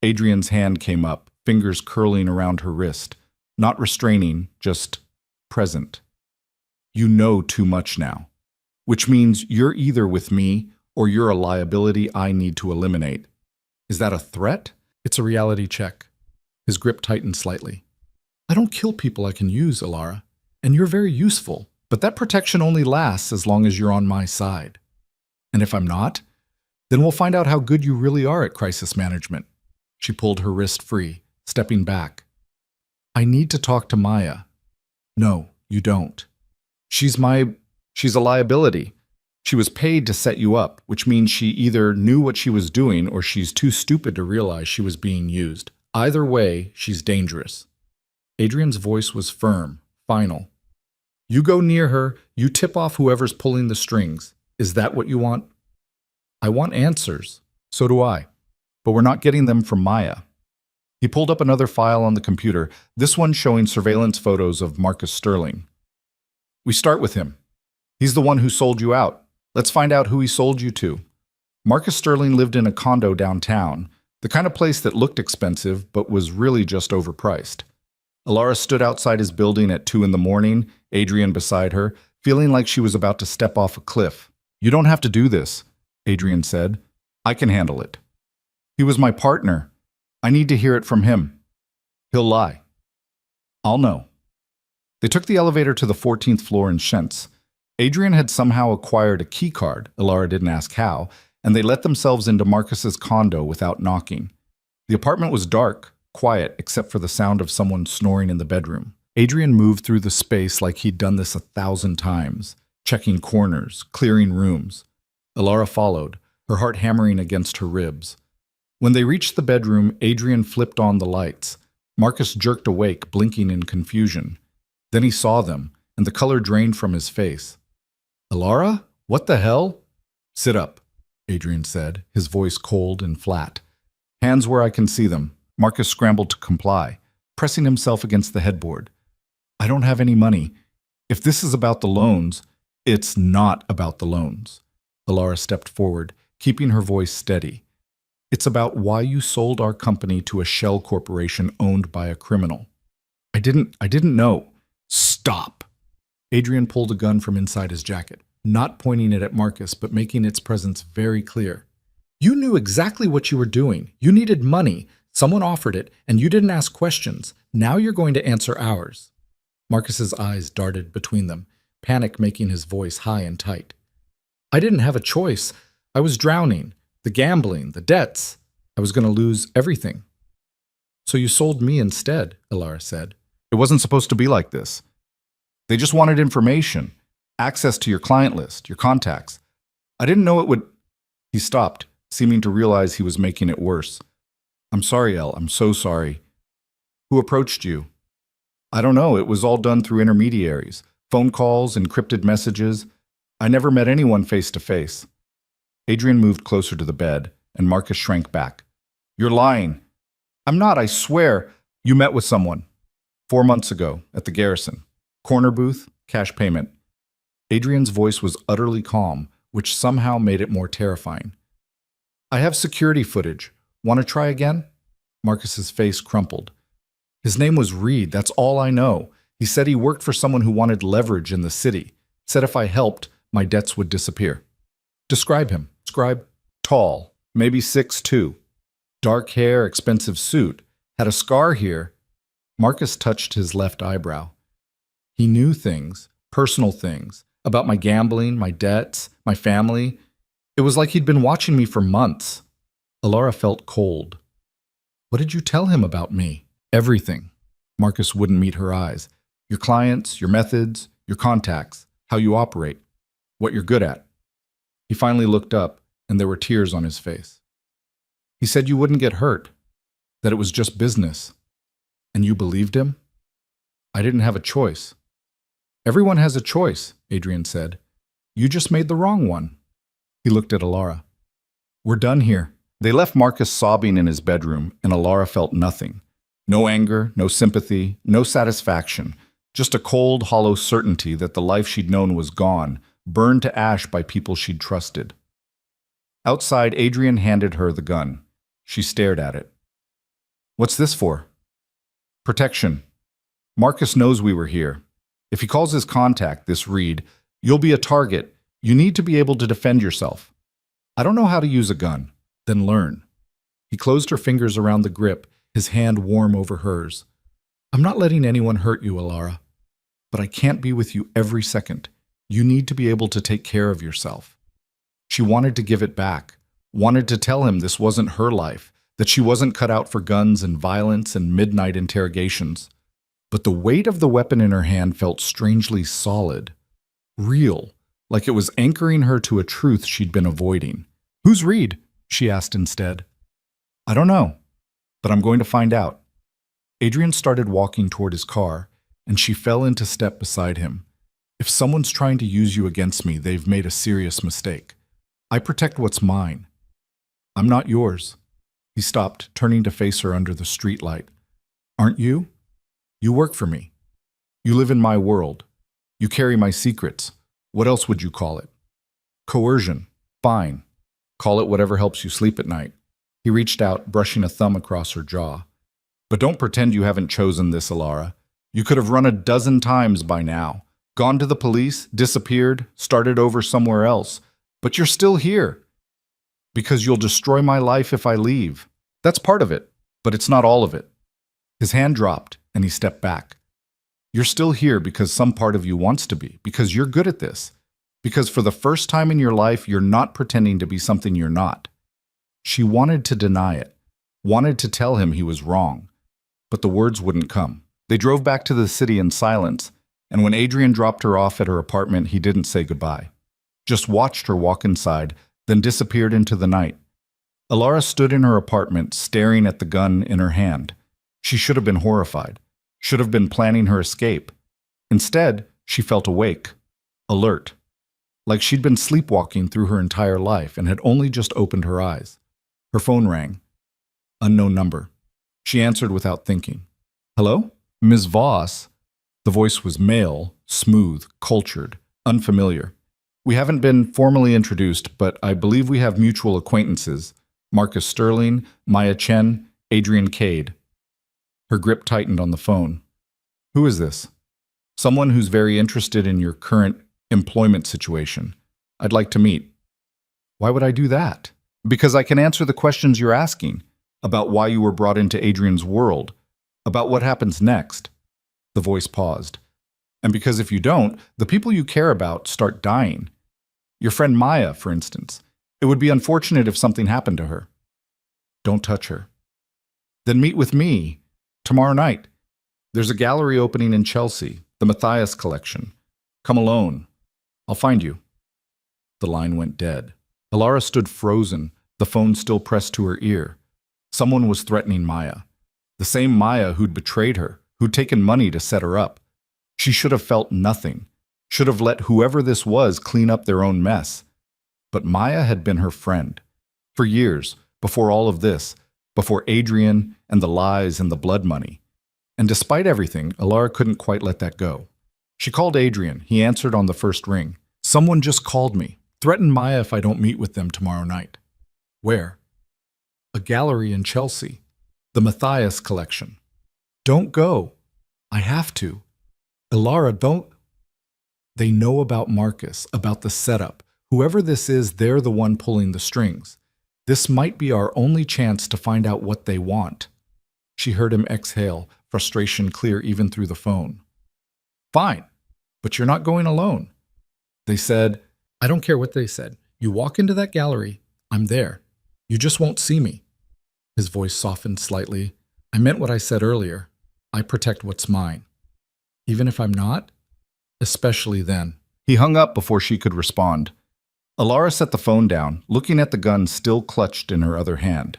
Adrian's hand came up, fingers curling around her wrist, not restraining, just present. "You know too much now. Which means you're either with me or you're a liability I need to eliminate." "Is that a threat?" "It's a reality check." His grip tightened slightly. "I don't kill people I can use, Alora. And you're very useful, but that protection only lasts as long as you're on my side. And if I'm not, then we'll find out how good you really are at crisis management." She pulled her wrist free, stepping back. "I need to talk to Maya." "No, you don't. She's a liability. She was paid to set you up, which means she either knew what she was doing or she's too stupid to realize she was being used. Either way, she's dangerous." Adrian's voice was firm, final. "You go near her, you tip off whoever's pulling the strings. Is that what you want?" "I want answers." "So do I. But we're not getting them from Maya." He pulled up another file on the computer, this one showing surveillance photos of Marcus Sterling. We start with him. He's the one who sold you out. Let's find out who he sold you to. Marcus Sterling lived in a condo downtown, the kind of place that looked expensive but was really just overpriced. Alora stood outside his building at 2 in the morning, Adrian beside her, feeling like she was about to step off a cliff. You don't have to do this, Adrian said. I can handle it. He was my partner. I need to hear it from him. He'll lie. I'll know. They took the elevator to the 14th floor in Shentz. Adrian had somehow acquired a key card, Alora didn't ask how, and they let themselves into Marcus's condo without knocking. The apartment was dark, quiet except for the sound of someone snoring in the bedroom. Adrian moved through the space like he'd done this 1,000 times, checking corners, clearing rooms. Alora followed, her heart hammering against her ribs. When they reached the bedroom, Adrian flipped on the lights. Marcus jerked awake, blinking in confusion. Then he saw them, and the color drained from his face. Alora? What the hell? Sit up, Adrian said, his voice cold and flat. Hands where I can see them. Marcus scrambled to comply, pressing himself against the headboard. I don't have any money. If this is about the loans, it's not about the loans. Alora stepped forward, keeping her voice steady. It's about why you sold our company to a shell corporation owned by a criminal. I didn't know. Stop! Adrian pulled a gun from inside his jacket, not pointing it at Marcus, but making its presence very clear. You knew exactly what you were doing. You needed money. Someone offered it, and you didn't ask questions. Now you're going to answer ours. Marcus's eyes darted between them, panic making his voice high and tight. I didn't have a choice. I was drowning. The gambling, the debts. I was going to lose everything. So you sold me instead, Alora said. It wasn't supposed to be like this. They just wanted information, access to your client list, your contacts. I didn't know it would... He stopped, seeming to realize he was making it worse. I'm sorry, Elle. I'm so sorry. Who approached you? I don't know. It was all done through intermediaries. Phone calls, encrypted messages. I never met anyone face to face. Adrian moved closer to the bed, and Marcus shrank back. You're lying. I'm not, I swear. You met with someone. 4 months ago, at the Garrison. Corner booth, cash payment. Adrian's voice was utterly calm, which somehow made it more terrifying. I have security footage. Want to try again? Marcus's face crumpled. His name was Reed, that's all I know. He said he worked for someone who wanted leverage in the city. Said if I helped, my debts would disappear. Describe him. Describe tall, maybe 6'2". Dark hair, expensive suit. Had a scar here. Marcus touched his left eyebrow. He knew things, personal things, about my gambling, my debts, my family. It was like he'd been watching me for months. Alora felt cold. What did you tell him about me? Everything. Marcus wouldn't meet her eyes. Your clients, your methods, your contacts, how you operate, what you're good at. He finally looked up, and there were tears on his face. He said you wouldn't get hurt, that it was just business. And you believed him? I didn't have a choice. Everyone has a choice, Adrian said. You just made the wrong one. He looked at Alora. We're done here. They left Marcus sobbing in his bedroom, and Alora felt nothing. No anger, no sympathy, no satisfaction. Just a cold, hollow certainty that the life she'd known was gone, burned to ash by people she'd trusted. Outside, Adrian handed her the gun. She stared at it. What's this for? Protection. Marcus knows we were here. If he calls his contact, this Reed, you'll be a target. You need to be able to defend yourself. I don't know how to use a gun. Then learn. He closed her fingers around the grip, his hand warm over hers. I'm not letting anyone hurt you, Alora. But I can't be with you every second. You need to be able to take care of yourself. She wanted to give it back, wanted to tell him this wasn't her life, that she wasn't cut out for guns and violence and midnight interrogations. But the weight of the weapon in her hand felt strangely solid, real, like it was anchoring her to a truth she'd been avoiding. Who's Reed? She asked instead. I don't know, but I'm going to find out. Adrian started walking toward his car, and she fell into step beside him. If someone's trying to use you against me, they've made a serious mistake. I protect what's mine. I'm not yours. He stopped, turning to face her under the streetlight. Aren't you? You work for me. You live in my world. You carry my secrets. What else would you call it? Coercion. Fine. Call it whatever helps you sleep at night. He reached out, brushing a thumb across her jaw. But don't pretend you haven't chosen this, Alora. You could have run a dozen times by now. Gone to the police, disappeared, started over somewhere else. But you're still here. Because you'll destroy my life if I leave. That's part of it, but it's not all of it. His hand dropped, and he stepped back. You're still here because some part of you wants to be, because you're good at this. Because for the first time in your life, you're not pretending to be something you're not. She wanted to deny it, wanted to tell him he was wrong. But the words wouldn't come. They drove back to the city in silence, and when Adrian dropped her off at her apartment, he didn't say goodbye. Just watched her walk inside, then disappeared into the night. Alora stood in her apartment, staring at the gun in her hand. She should have been horrified, should have been planning her escape. Instead, she felt awake, alert, like she'd been sleepwalking through her entire life and had only just opened her eyes. Her phone rang. Unknown number. She answered without thinking. Hello? Ms. Voss? The voice was male, smooth, cultured, unfamiliar. We haven't been formally introduced, but I believe we have mutual acquaintances. Marcus Sterling, Maya Chen, Adrian Cade. Her grip tightened on the phone. Who is this? Someone who's very interested in your current employment situation. I'd like to meet. Why would I do that? Because I can answer the questions you're asking about why you were brought into Adrian's world, about what happens next. The voice paused. And because if you don't, the people you care about start dying. Your friend Maya, for instance. It would be unfortunate if something happened to her. Don't touch her. Then meet with me tomorrow night. There's a gallery opening in Chelsea, the Matthias collection. Come alone. I'll find you. The line went dead. Alora stood frozen, the phone still pressed to her ear. Someone was threatening Maya. The same Maya who'd betrayed her, who'd taken money to set her up. She should have felt nothing, should have let whoever this was clean up their own mess. But Maya had been her friend. For years, before all of this, before Adrian and the lies and the blood money. And despite everything, Alora couldn't quite let that go. She called Adrian. He answered on the first ring. Someone just called me. Threatened Maya if I don't meet with them tomorrow night. Where? A gallery in Chelsea. The Matthias collection. Don't go. I have to. Alora, don't. They know about Marcus, about the setup. Whoever this is, they're the one pulling the strings. This might be our only chance to find out what they want. She heard him exhale, frustration clear even through the phone. Fine, but you're not going alone. They said, I don't care what they said. You walk into that gallery, I'm there. You just won't see me. His voice softened slightly. I meant what I said earlier. I protect what's mine. Even if I'm not? Especially then. He hung up before she could respond. Alora set the phone down, looking at the gun still clutched in her other hand.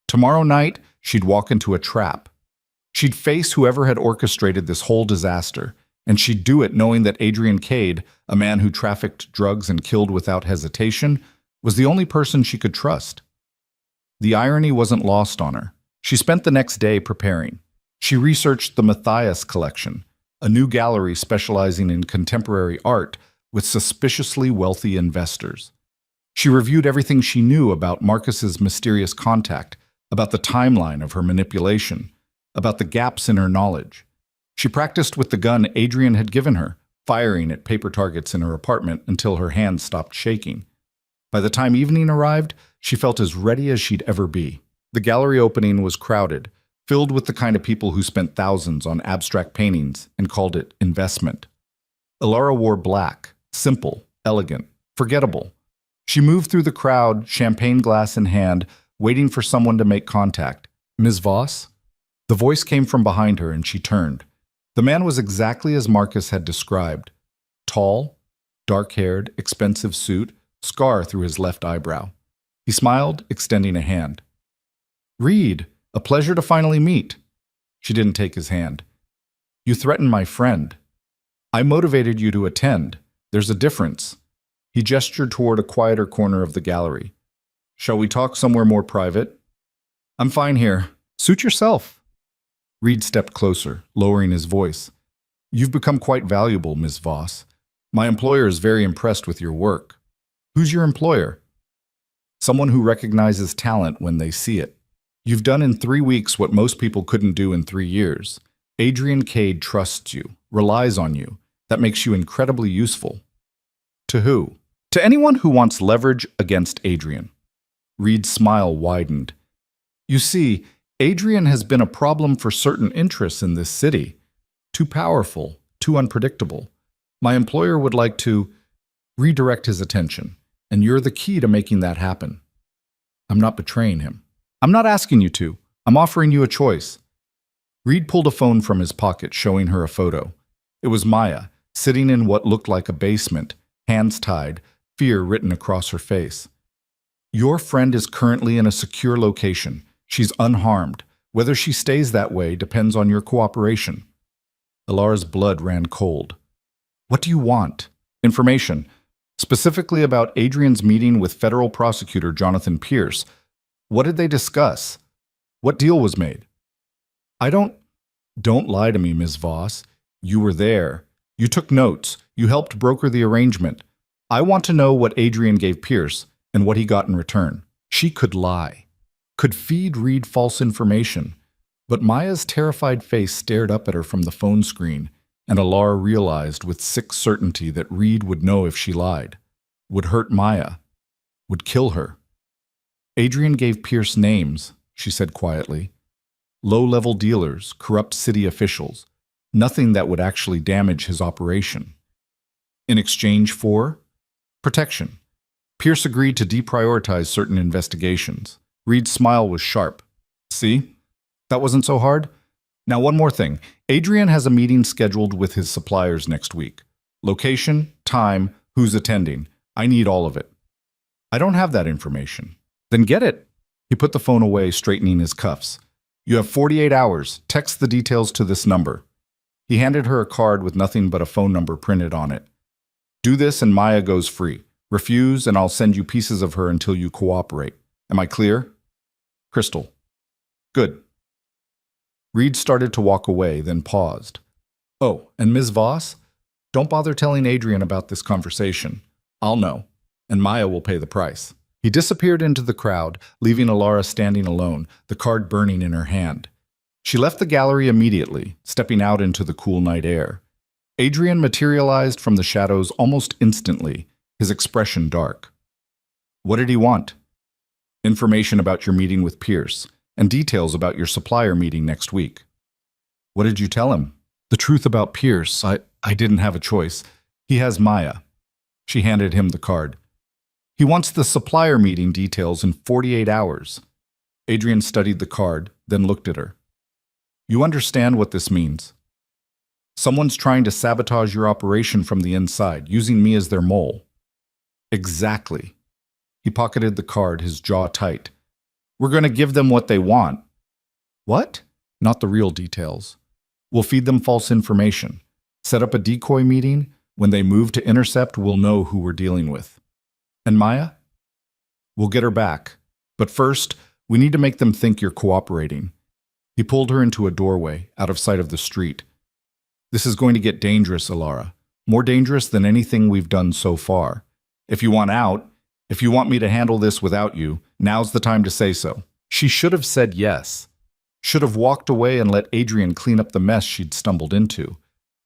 Tomorrow night, she'd walk into a trap. She'd face whoever had orchestrated this whole disaster, and she'd do it knowing that Adrian Cade, a man who trafficked drugs and killed without hesitation, was the only person she could trust. The irony wasn't lost on her. She spent the next day preparing. She researched the Matthias collection, a new gallery specializing in contemporary art with suspiciously wealthy investors. She reviewed everything she knew about Marcus's mysterious contact, about the timeline of her manipulation, about the gaps in her knowledge. She practiced with the gun Adrian had given her, firing at paper targets in her apartment until her hands stopped shaking. By the time evening arrived, she felt as ready as she'd ever be. The gallery opening was crowded, filled with the kind of people who spent thousands on abstract paintings and called it investment. Alora wore black, simple, elegant, forgettable. She moved through the crowd, champagne glass in hand, waiting for someone to make contact. Ms. Voss? The voice came from behind her and she turned. The man was exactly as Marcus had described. Tall, dark-haired, expensive suit, scar through his left eyebrow. He smiled, extending a hand. Reed, a pleasure to finally meet. She didn't take his hand. You threatened my friend. I motivated you to attend. There's a difference. He gestured toward a quieter corner of the gallery. Shall we talk somewhere more private? I'm fine here. Suit yourself. Reed stepped closer, lowering his voice. You've become quite valuable, Ms. Voss. My employer is very impressed with your work. Who's your employer? Someone who recognizes talent when they see it. You've done in 3 weeks what most people couldn't do in 3 years. Adrian Cade trusts you, relies on you. That makes you incredibly useful. To who? To anyone who wants leverage against Adrian. Reed's smile widened. You see, Adrian has been a problem for certain interests in this city. Too powerful, too unpredictable. My employer would like to redirect his attention, and you're the key to making that happen. I'm not betraying him. I'm not asking you to. I'm offering you a choice. Reed pulled a phone from his pocket, showing her a photo. It was Maya, sitting in what looked like a basement, hands tied, fear written across her face. Your friend is currently in a secure location. She's unharmed. Whether she stays that way depends on your cooperation. Alora's blood ran cold. What do you want? Information, specifically about Adrian's meeting with federal prosecutor Jonathan Pierce. What did they discuss? What deal was made? Don't lie to me, Ms. Voss. You were there. You took notes. You helped broker the arrangement. I want to know what Adrian gave Pierce and what he got in return. She could lie, could feed Reed false information. But Maya's terrified face stared up at her from the phone screen, and Alora realized with sick certainty that Reed would know if she lied, would hurt Maya, would kill her. Adrian gave Pierce names, she said quietly. Low-level dealers, corrupt city officials, nothing that would actually damage his operation. In exchange for protection. Pierce agreed to deprioritize certain investigations. Reed's smile was sharp. See? That wasn't so hard? Now one more thing. Adrian has a meeting scheduled with his suppliers next week. Location, time, who's attending. I need all of it. I don't have that information. Then get it. He put the phone away, straightening his cuffs. You have 48 hours. Text the details to this number. He handed her a card with nothing but a phone number printed on it. Do this and Maya goes free. Refuse and I'll send you pieces of her until you cooperate. Am I clear? Crystal. Good. Reed started to walk away, then paused. Oh, and Ms. Voss? Don't bother telling Adrian about this conversation. I'll know, and Maya will pay the price. He disappeared into the crowd, leaving Alora standing alone, the card burning in her hand. She left the gallery immediately, stepping out into the cool night air. Adrian materialized from the shadows almost instantly, his expression dark. What did he want? Information about your meeting with Pierce, and details about your supplier meeting next week. What did you tell him? The truth about Pierce. I didn't have a choice. He has Maya. She handed him the card. He wants the supplier meeting details in 48 hours. Adrian studied the card, then looked at her. You understand what this means. Someone's trying to sabotage your operation from the inside, using me as their mole. Exactly. He pocketed the card, his jaw tight. We're going to give them what they want. What? Not the real details. We'll feed them false information. Set up a decoy meeting. When they move to intercept, we'll know who we're dealing with. And Maya? We'll get her back. But first, we need to make them think you're cooperating. He pulled her into a doorway, out of sight of the street. This is going to get dangerous, Alora. More dangerous than anything we've done so far. If you want out, if you want me to handle this without you, now's the time to say so. She should have said yes. Should have walked away and let Adrian clean up the mess she'd stumbled into.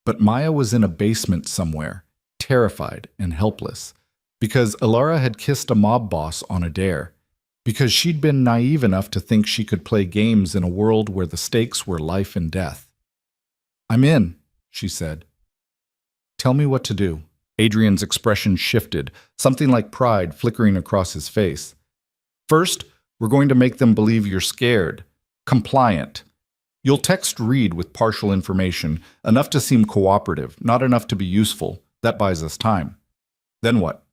But Maya was in a basement somewhere, terrified and helpless. Because Alora had kissed a mob boss on a dare. Because she'd been naive enough to think she could play games in a world where the stakes were life and death. I'm in, she said. Tell me what to do. Adrian's expression shifted, something like pride flickering across his face. First, we're going to make them believe you're scared, compliant. You'll text Reed with partial information, enough to seem cooperative, not enough to be useful. That buys us time. Then what?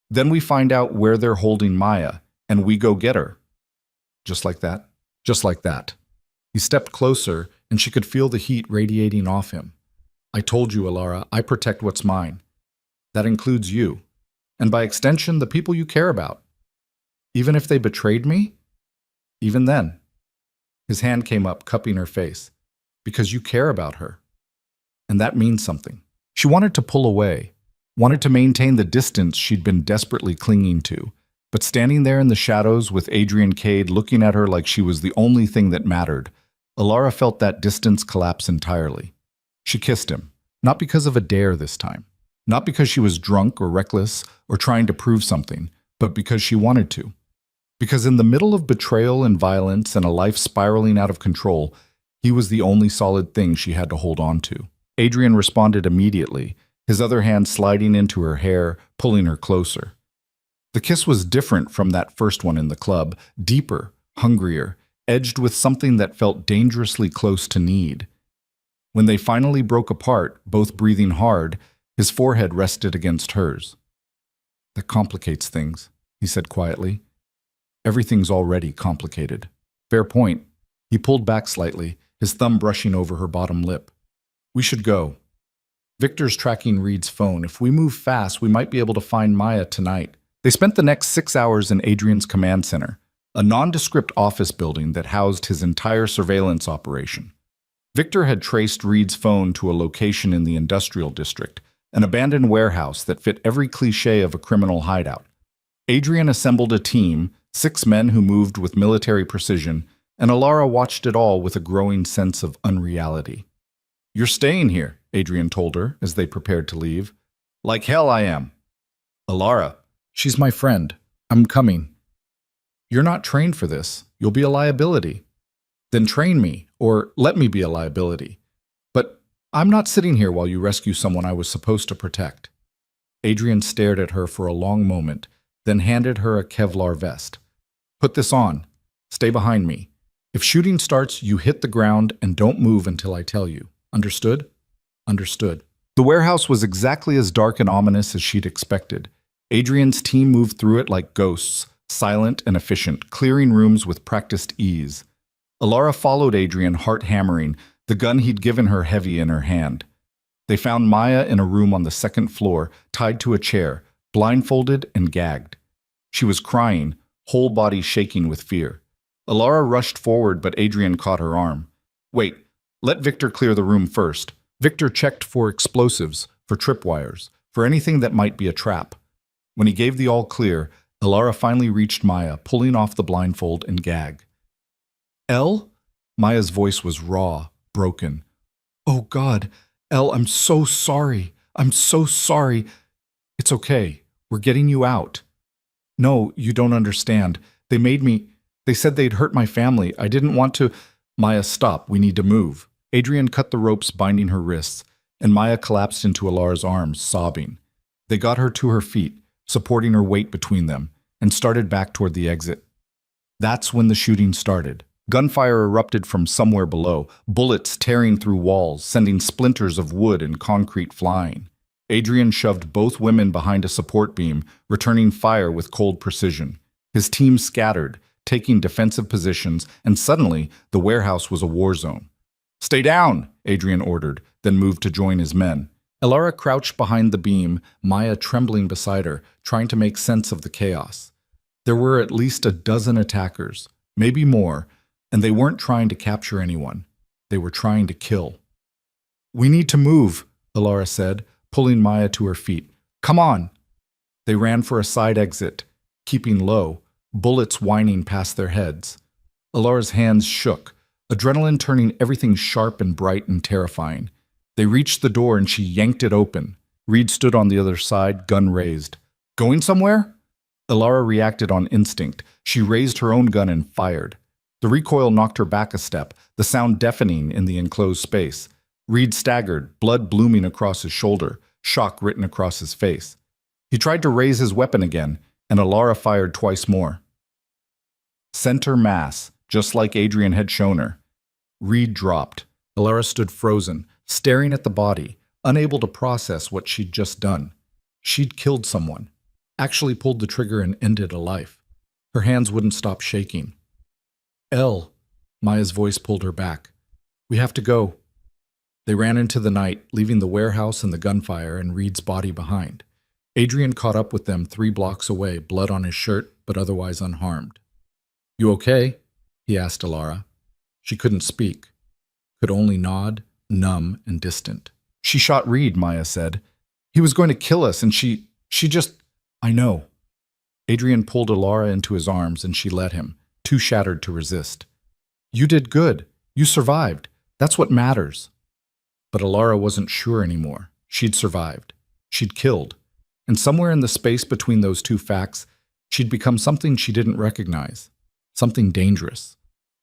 Then we find out where they're holding Maya, and we go get her. Just like that? Just like that. He stepped closer, and she could feel the heat radiating off him. I told you, Alora, I protect what's mine. That includes you, and by extension, the people you care about. Even if they betrayed me? Even then. His hand came up, cupping her face. Because you care about her. And that means something. She wanted to pull away, wanted to maintain the distance she'd been desperately clinging to. But standing there in the shadows with Adrian Cade looking at her like she was the only thing that mattered, Alora felt that distance collapse entirely. She kissed him, not because of a dare this time, not because she was drunk or reckless or trying to prove something, but because she wanted to. Because in the middle of betrayal and violence and a life spiraling out of control, he was the only solid thing she had to hold on to. Adrian responded immediately, his other hand sliding into her hair, pulling her closer. The kiss was different from that first one in the club, deeper, hungrier, edged with something that felt dangerously close to need. When they finally broke apart, both breathing hard, his forehead rested against hers. "That complicates things," he said quietly. "Everything's already complicated." "Fair point." He pulled back slightly, his thumb brushing over her bottom lip. "We should go. Victor's tracking Reed's phone. If we move fast, we might be able to find Maya tonight." They spent the next 6 hours in Adrian's command center, a nondescript office building that housed his entire surveillance operation. Victor had traced Reed's phone to a location in the industrial district, an abandoned warehouse that fit every cliché of a criminal hideout. Adrian assembled a team, 6 men who moved with military precision, and Alora watched it all with a growing sense of unreality. "You're staying here," Adrian told her as they prepared to leave. "Like hell I am." "Alora, she's my friend. I'm coming." "You're not trained for this. You'll be a liability." "Then train me, or let me be a liability. But I'm not sitting here while you rescue someone I was supposed to protect." Adrian stared at her for a long moment, then handed her a Kevlar vest. "Put this on. Stay behind me. If shooting starts, you hit the ground and don't move until I tell you. Understood?" "Understood." The warehouse was exactly as dark and ominous as she'd expected. Adrian's team moved through it like ghosts, silent and efficient, clearing rooms with practiced ease. Alora followed Adrian, heart hammering, the gun he'd given her heavy in her hand. They found Maya in a room on the second floor, tied to a chair, blindfolded and gagged. She was crying, whole body shaking with fear. Alora rushed forward, but Adrian caught her arm. "Wait, let Victor clear the room first." Victor checked for explosives, for tripwires, for anything that might be a trap. When he gave the all clear, Alora finally reached Maya, pulling off the blindfold and gag. "Elle?" Maya's voice was raw, broken. "Oh God, Elle, I'm so sorry. I'm so sorry." "It's okay. We're getting you out." "No, you don't understand. They made me. They said they'd hurt my family. I didn't want to." "Maya, stop. We need to move." Adrian cut the ropes binding her wrists, and Maya collapsed into Alora's arms, sobbing. They got her to her feet, supporting her weight between them, and started back toward the exit. That's when the shooting started. Gunfire erupted from somewhere below, bullets tearing through walls, sending splinters of wood and concrete flying. Adrian shoved both women behind a support beam, returning fire with cold precision. His team scattered, taking defensive positions, and suddenly the warehouse was a war zone. "Stay down," Adrian ordered, then moved to join his men. Alora crouched behind the beam, Maya trembling beside her, trying to make sense of the chaos. There were at least a dozen attackers, maybe more, and they weren't trying to capture anyone. They were trying to kill. "We need to move," Alora said, pulling Maya to her feet. "Come on." They ran for a side exit, keeping low, bullets whining past their heads. Alora's hands shook, adrenaline turning everything sharp and bright and terrifying. They reached the door and she yanked it open. Reed stood on the other side, gun raised. "Going somewhere?" Alora reacted on instinct. She raised her own gun and fired. The recoil knocked her back a step, the sound deafening in the enclosed space. Reed staggered, blood blooming across his shoulder, shock written across his face. He tried to raise his weapon again, and Alora fired twice more. Center mass, just like Adrian had shown her. Reed dropped. Alora stood frozen, staring at the body, unable to process what she'd just done. She'd killed someone, actually pulled the trigger and ended a life. Her hands wouldn't stop shaking. "Elle," Maya's voice pulled her back. "We have to go." They ran into the night, leaving the warehouse and the gunfire and Reed's body behind. Adrian caught up with them 3 blocks away, blood on his shirt, but otherwise unharmed. "You okay?" he asked Alora. She couldn't speak, could only nod, numb and distant. She shot Reed, Maya said. He was going to kill us, and she just... I know. Adrian pulled Alora into his arms, and she let him, too shattered to resist. You did good. You survived. That's what matters. But Alora wasn't sure anymore. She'd survived. She'd killed. And somewhere in the space between those two facts, she'd become something she didn't recognize. Something dangerous.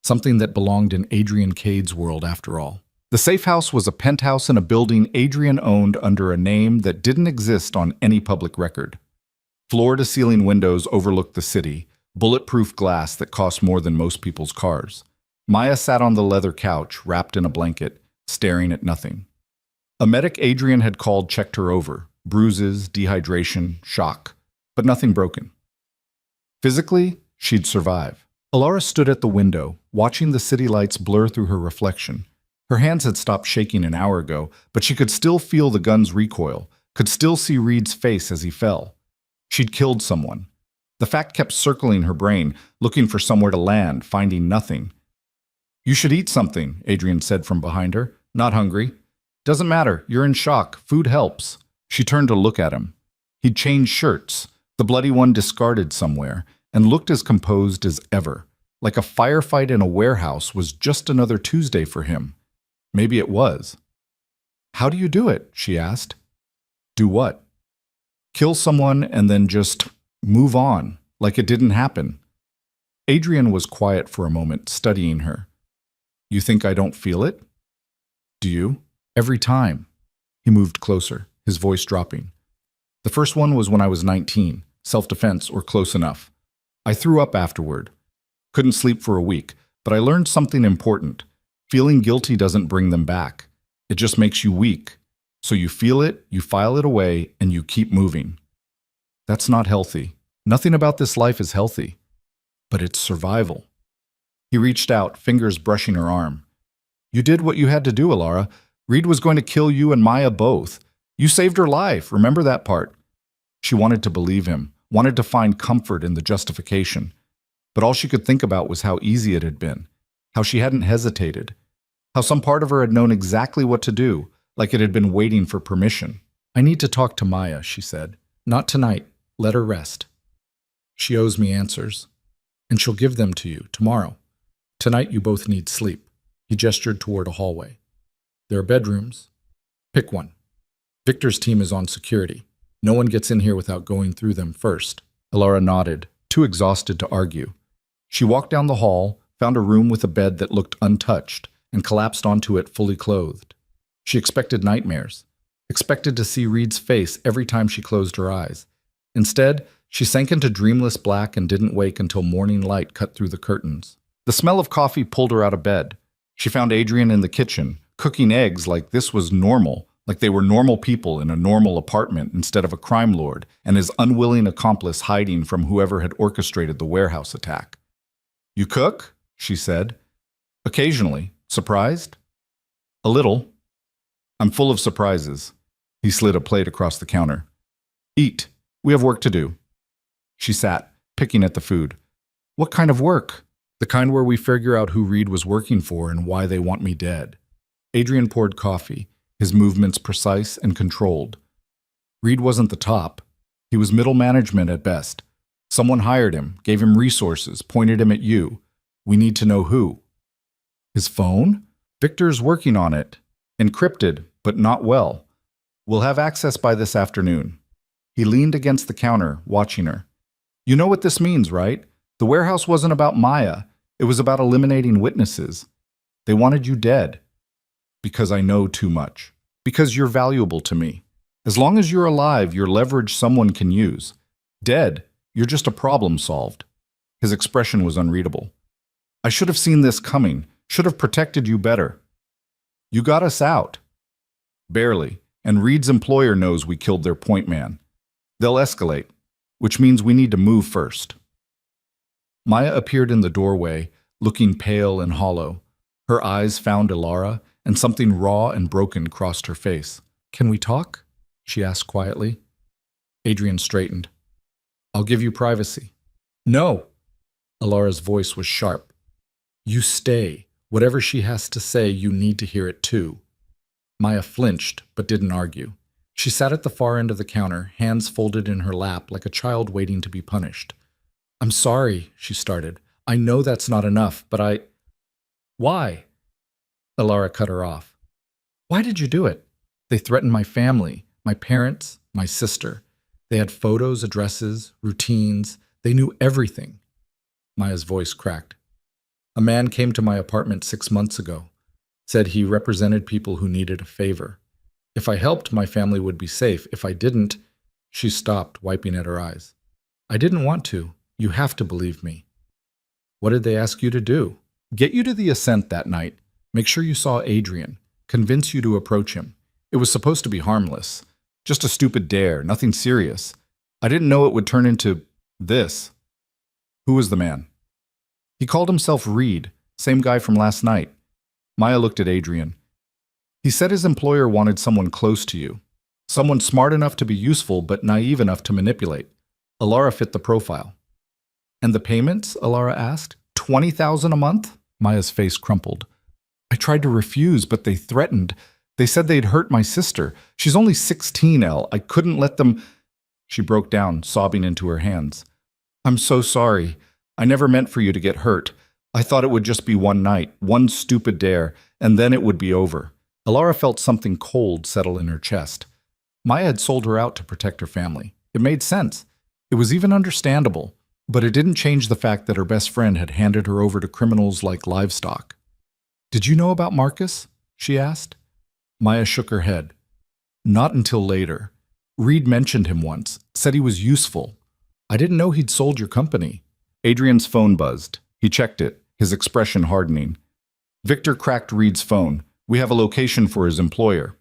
Something that belonged in Adrian Cade's world after all. The safe house was a penthouse in a building Adrian owned under a name that didn't exist on any public record. Floor-to-ceiling windows overlooked the city, bulletproof glass that cost more than most people's cars. Maya sat on the leather couch, wrapped in a blanket, staring at nothing. A medic Adrian had called checked her over. Bruises, dehydration, shock, but nothing broken. Physically, she'd survive. Alora stood at the window, watching the city lights blur through her reflection. Her hands had stopped shaking an hour ago, but she could still feel the gun's recoil, could still see Reed's face as he fell. She'd killed someone. The fact kept circling her brain, looking for somewhere to land, finding nothing. You should eat something, Adrian said from behind her. Not hungry. Doesn't matter, you're in shock. Food helps. She turned to look at him. He'd changed shirts, the bloody one discarded somewhere, and looked as composed as ever. Like a firefight in a warehouse was just another Tuesday for him. Maybe it was. How do you do it? She asked. Do what? Kill someone and then just move on, like it didn't happen. Adrian was quiet for a moment, studying her. You think I don't feel it? Do you? Every time. He moved closer, his voice dropping. The first one was when I was 19, self-defense or close enough. I threw up afterward. Couldn't sleep for a week, but I learned something important. Feeling guilty doesn't bring them back. It just makes you weak. So you feel it, you file it away, and you keep moving. That's not healthy. Nothing about this life is healthy. But it's survival. He reached out, fingers brushing her arm. You did what you had to do, Alora. Reed was going to kill you and Maya both. You saved her life, remember that part. She wanted to believe him, wanted to find comfort in the justification. But all she could think about was how easy it had been, how she hadn't hesitated, how some part of her had known exactly what to do, like it had been waiting for permission. I need to talk to Maya, she said. Not tonight. Let her rest. She owes me answers, and she'll give them to you tomorrow. Tonight you both need sleep. He gestured toward a hallway. There are bedrooms. Pick one. Victor's team is on security. No one gets in here without going through them first. Alora nodded, too exhausted to argue. She walked down the hall, found a room with a bed that looked untouched, and collapsed onto it fully clothed. She expected nightmares, expected to see Reed's face every time she closed her eyes. Instead, she sank into dreamless black and didn't wake until morning light cut through the curtains. The smell of coffee pulled her out of bed. She found Adrian in the kitchen, cooking eggs like this was normal, like they were normal people in a normal apartment instead of a crime lord and his unwilling accomplice hiding from whoever had orchestrated the warehouse attack. You cook? She said. Occasionally. Surprised? A little. I'm full of surprises. He slid a plate across the counter. Eat. We have work to do. She sat, picking at the food. What kind of work? The kind where we figure out who Reed was working for and why they want me dead. Adrian poured coffee, his movements precise and controlled. Reed wasn't the top. He was middle management at best. Someone hired him, gave him resources, pointed him at you. We need to know who. His phone? Victor's working on it. Encrypted, but not well. We'll have access by this afternoon. He leaned against the counter, watching her. You know what this means, right? The warehouse wasn't about Maya. It was about eliminating witnesses. They wanted you dead. Because I know too much. Because you're valuable to me. As long as you're alive, you're leverage someone can use. Dead, you're just a problem solved. His expression was unreadable. I should have seen this coming, should have protected you better. You got us out. Barely, and Reed's employer knows we killed their point man. They'll escalate, which means we need to move first. Maya appeared in the doorway, looking pale and hollow. Her eyes found Alora, and something raw and broken crossed her face. Can we talk? She asked quietly. Adrian straightened. I'll give you privacy. No. Alora's voice was sharp. You stay. Whatever she has to say, you need to hear it too. Maya flinched, but didn't argue. She sat at the far end of the counter, hands folded in her lap like a child waiting to be punished. "I'm sorry," she started. "I know that's not enough, but I—" "Why?" Alora cut her off. "Why did you do it? They threatened my family, my parents, my sister. They had photos, addresses, routines. They knew everything." Maya's voice cracked. "A man came to my apartment 6 months ago. Said he represented people who needed a favor. If I helped, my family would be safe. If I didn't—" She stopped, wiping at her eyes. "I didn't want to. You have to believe me." "What did they ask you to do?" "Get you to the Ascent that night. Make sure you saw Adrian. Convince you to approach him. It was supposed to be harmless. Just a stupid dare, nothing serious. I didn't know it would turn into this." "Who was the man?" "He called himself Reed, same guy from last night." Maya looked at Adrian. "He said his employer wanted someone close to you. Someone smart enough to be useful, but naive enough to manipulate. Alora fit the profile." "And the payments?" Alora asked. "$20,000 a month?" Maya's face crumpled. "I tried to refuse, but they threatened. They said they'd hurt my sister. She's only 16, Elle. I couldn't let them—" She broke down, sobbing into her hands. "I'm so sorry. I never meant for you to get hurt. I thought it would just be one night, one stupid dare, and then it would be over." Alora felt something cold settle in her chest. Maya had sold her out to protect her family. It made sense. It was even understandable, but it didn't change the fact that her best friend had handed her over to criminals like livestock. "Did you know about Marcus?" she asked. Maya shook her head. "Not until later. Reed mentioned him once, said he was useful. I didn't know he'd sold your company." Adrian's phone buzzed. He checked it, his expression hardening. Victor cracked Reed's phone. "We have a location for his employer."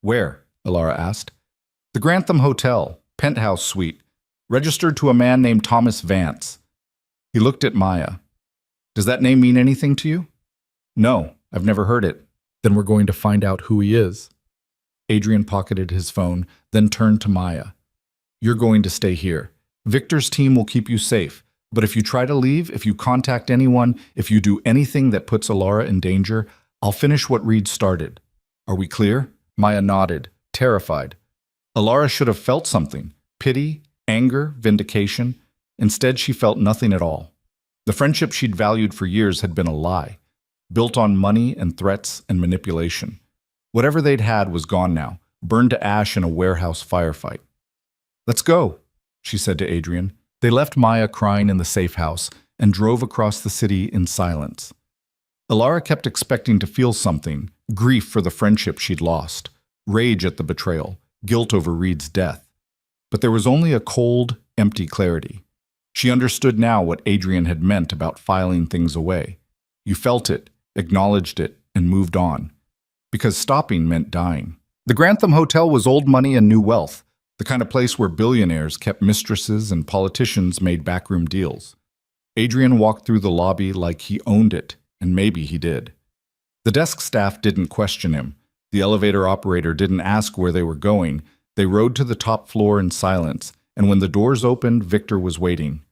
"Where?" Alora asked. "The Grantham Hotel, penthouse suite, registered to a man named Thomas Vance." He looked at Maya. "Does that name mean anything to you?" "No, I've never heard it." "Then we're going to find out who he is." Adrian pocketed his phone, then turned to Maya. "You're going to stay here. Victor's team will keep you safe. But if you try to leave, if you contact anyone, if you do anything that puts Alora in danger, I'll finish what Reed started. Are we clear?" Maya nodded, terrified. Alora should have felt something. Pity, anger, vindication. Instead, she felt nothing at all. The friendship she'd valued for years had been a lie, built on money and threats and manipulation. Whatever they'd had was gone now, burned to ash in a warehouse firefight. "Let's go," she said to Adrian. They left Maya crying in the safe house and drove across the city in silence. Alora kept expecting to feel something, grief for the friendship she'd lost, rage at the betrayal, guilt over Reed's death. But there was only a cold, empty clarity. She understood now what Adrian had meant about filing things away. You felt it, acknowledged it, and moved on. Because stopping meant dying. The Grantham Hotel was old money and new wealth, the kind of place where billionaires kept mistresses and politicians made backroom deals. Adrian walked through the lobby like he owned it, and maybe he did. The desk staff didn't question him. The elevator operator didn't ask where they were going. They rode to the top floor in silence, and when the doors opened, Victor was waiting.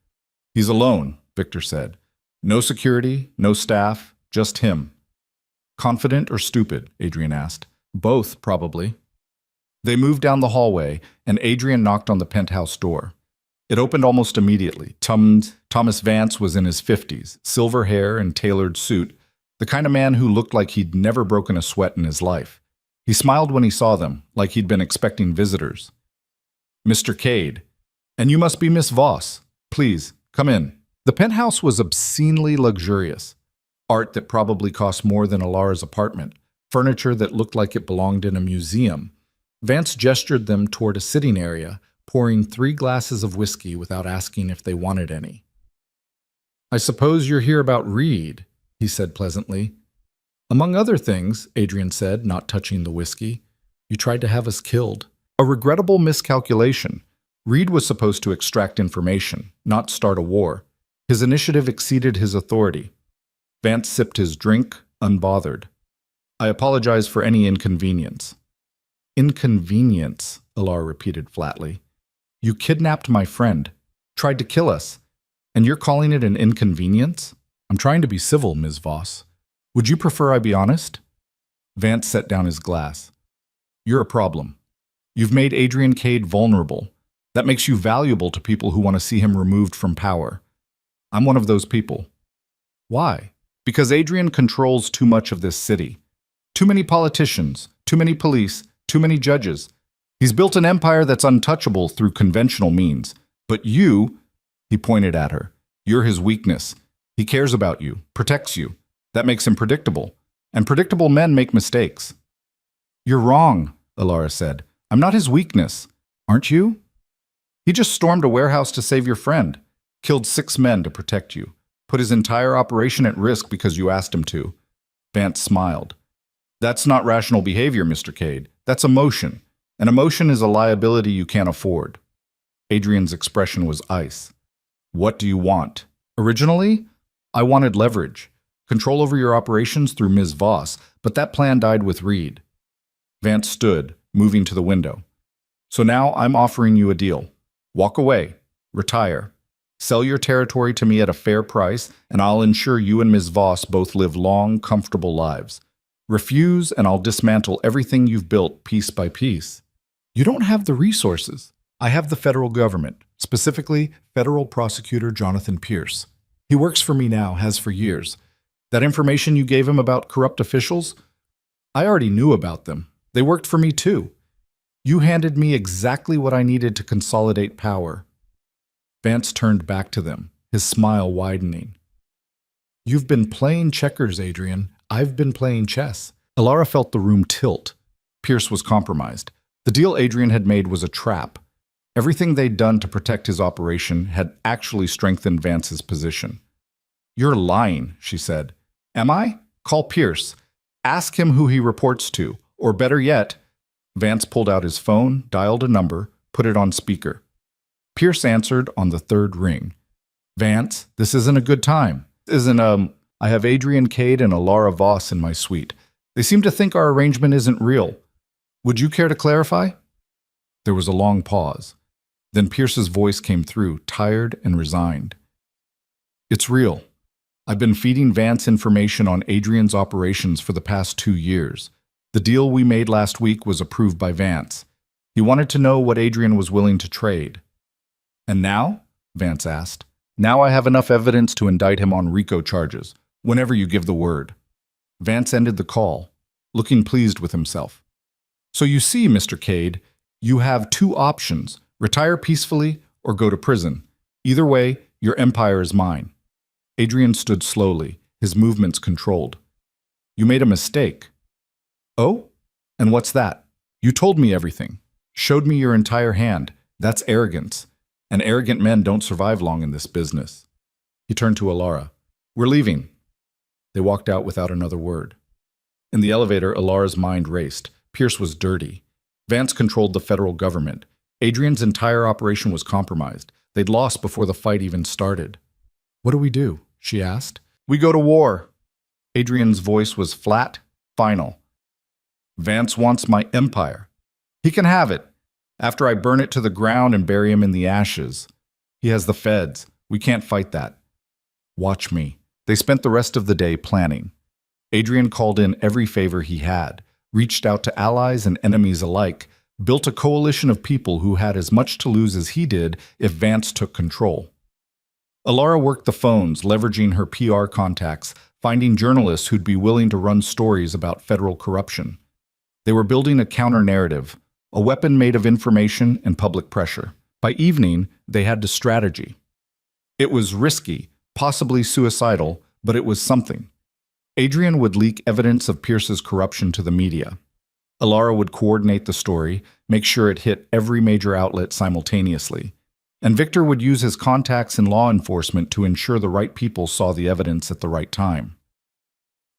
"He's alone," Victor said. "No security, no staff, just him." "Confident or stupid?" Adrian asked. "Both, probably." They moved down the hallway, and Adrian knocked on the penthouse door. It opened almost immediately. Thomas Vance was in his 50s, silver hair and tailored suit, the kind of man who looked like he'd never broken a sweat in his life. He smiled when he saw them, like he'd been expecting visitors. "Mr. Cade, and you must be Miss Voss. Please, come in." The penthouse was obscenely luxurious. Art that probably cost more than Alora's apartment, furniture that looked like it belonged in a museum. Vance gestured them toward a sitting area, pouring 3 glasses of whiskey without asking if they wanted any. "I suppose you're here about Reed," he said pleasantly. "Among other things," Adrian said, not touching the whiskey. "You tried to have us killed. A regrettable miscalculation. Reed was supposed to extract information, not start a war. His initiative exceeded his authority." Vance sipped his drink, unbothered. "I apologize for any inconvenience." "Inconvenience," Alora repeated flatly. "You kidnapped my friend, tried to kill us, and you're calling it an inconvenience? I'm trying to be civil, Ms. Voss. Would you prefer I be honest?" Vance set down his glass. You're a problem. You've made Adrian Cade vulnerable. That makes you valuable to people who want to see him removed from power. I'm one of those people. Why? Because Adrian controls too much of this city. Too many politicians, too many police, too many judges. He's built an empire that's untouchable through conventional means. But you, he pointed at her, you're his weakness. He cares about you, protects you. That makes him predictable. And predictable men make mistakes. You're wrong, Alora said. I'm not his weakness. Aren't you? He just stormed a warehouse to save your friend, killed 6 men to protect you, put his entire operation at risk because you asked him to. Vance smiled. That's not rational behavior, Mr. Cade. That's emotion. And emotion is a liability you can't afford. Adrian's expression was ice. What do you want? Originally, I wanted leverage, control over your operations through Ms. Voss, but that plan died with Reed. Vance stood, moving to the window. So now I'm offering you a deal. Walk away, retire, sell your territory to me at a fair price, and I'll ensure you and Ms. Voss both live long, comfortable lives. Refuse, and I'll dismantle everything you've built piece by piece. You don't have the resources. I have the federal government, specifically Federal Prosecutor Jonathan Pierce. He works for me now, has for years. That information you gave him about corrupt officials, I already knew about them. They worked for me too. You handed me exactly what I needed to consolidate power. Vance turned back to them, his smile widening. You've been playing checkers, Adrian. I've been playing chess. Alora felt the room tilt. Pierce was compromised. The deal Adrian had made was a trap. Everything they'd done to protect his operation had actually strengthened Vance's position. You're lying, she said. Am I? Call Pierce. Ask him who he reports to. Or better yet, Vance pulled out his phone, dialed a number, put it on speaker. Pierce answered on the 3rd ring. Vance, this isn't a good time. I have Adrian Cade and Alora Voss in my suite. They seem to think our arrangement isn't real. Would you care to clarify? There was a long pause. Then Pierce's voice came through, tired and resigned. It's real. I've been feeding Vance information on Adrian's operations for the past 2 years. The deal we made last week was approved by Vance. He wanted to know what Adrian was willing to trade. And now? Vance asked. Now I have enough evidence to indict him on RICO charges, whenever you give the word. Vance ended the call, looking pleased with himself. So you see, Mr. Cade, you have 2 options, retire peacefully or go to prison. Either way, your empire is mine. Adrian stood slowly, his movements controlled. You made a mistake. Oh? And what's that? You told me everything. Showed me your entire hand. That's arrogance. And arrogant men don't survive long in this business. He turned to Alora. We're leaving. They walked out without another word. In the elevator, Alora's mind raced. Pierce was dirty. Vance controlled the federal government. Adrian's entire operation was compromised. They'd lost before the fight even started. What do we do? She asked. We go to war. Adrian's voice was flat, final. Vance wants my empire. He can have it, after I burn it to the ground and bury him in the ashes. He has the feds. We can't fight that. Watch me. They spent the rest of the day planning. Adrian called in every favor he had, reached out to allies and enemies alike, built a coalition of people who had as much to lose as he did if Vance took control. Alora worked the phones, leveraging her PR contacts, finding journalists who'd be willing to run stories about federal corruption. They were building a counter-narrative, a weapon made of information and public pressure. By evening, they had the strategy. It was risky, possibly suicidal, but it was something. Adrian would leak evidence of Pierce's corruption to the media. Alora would coordinate the story, make sure it hit every major outlet simultaneously. And Victor would use his contacts in law enforcement to ensure the right people saw the evidence at the right time.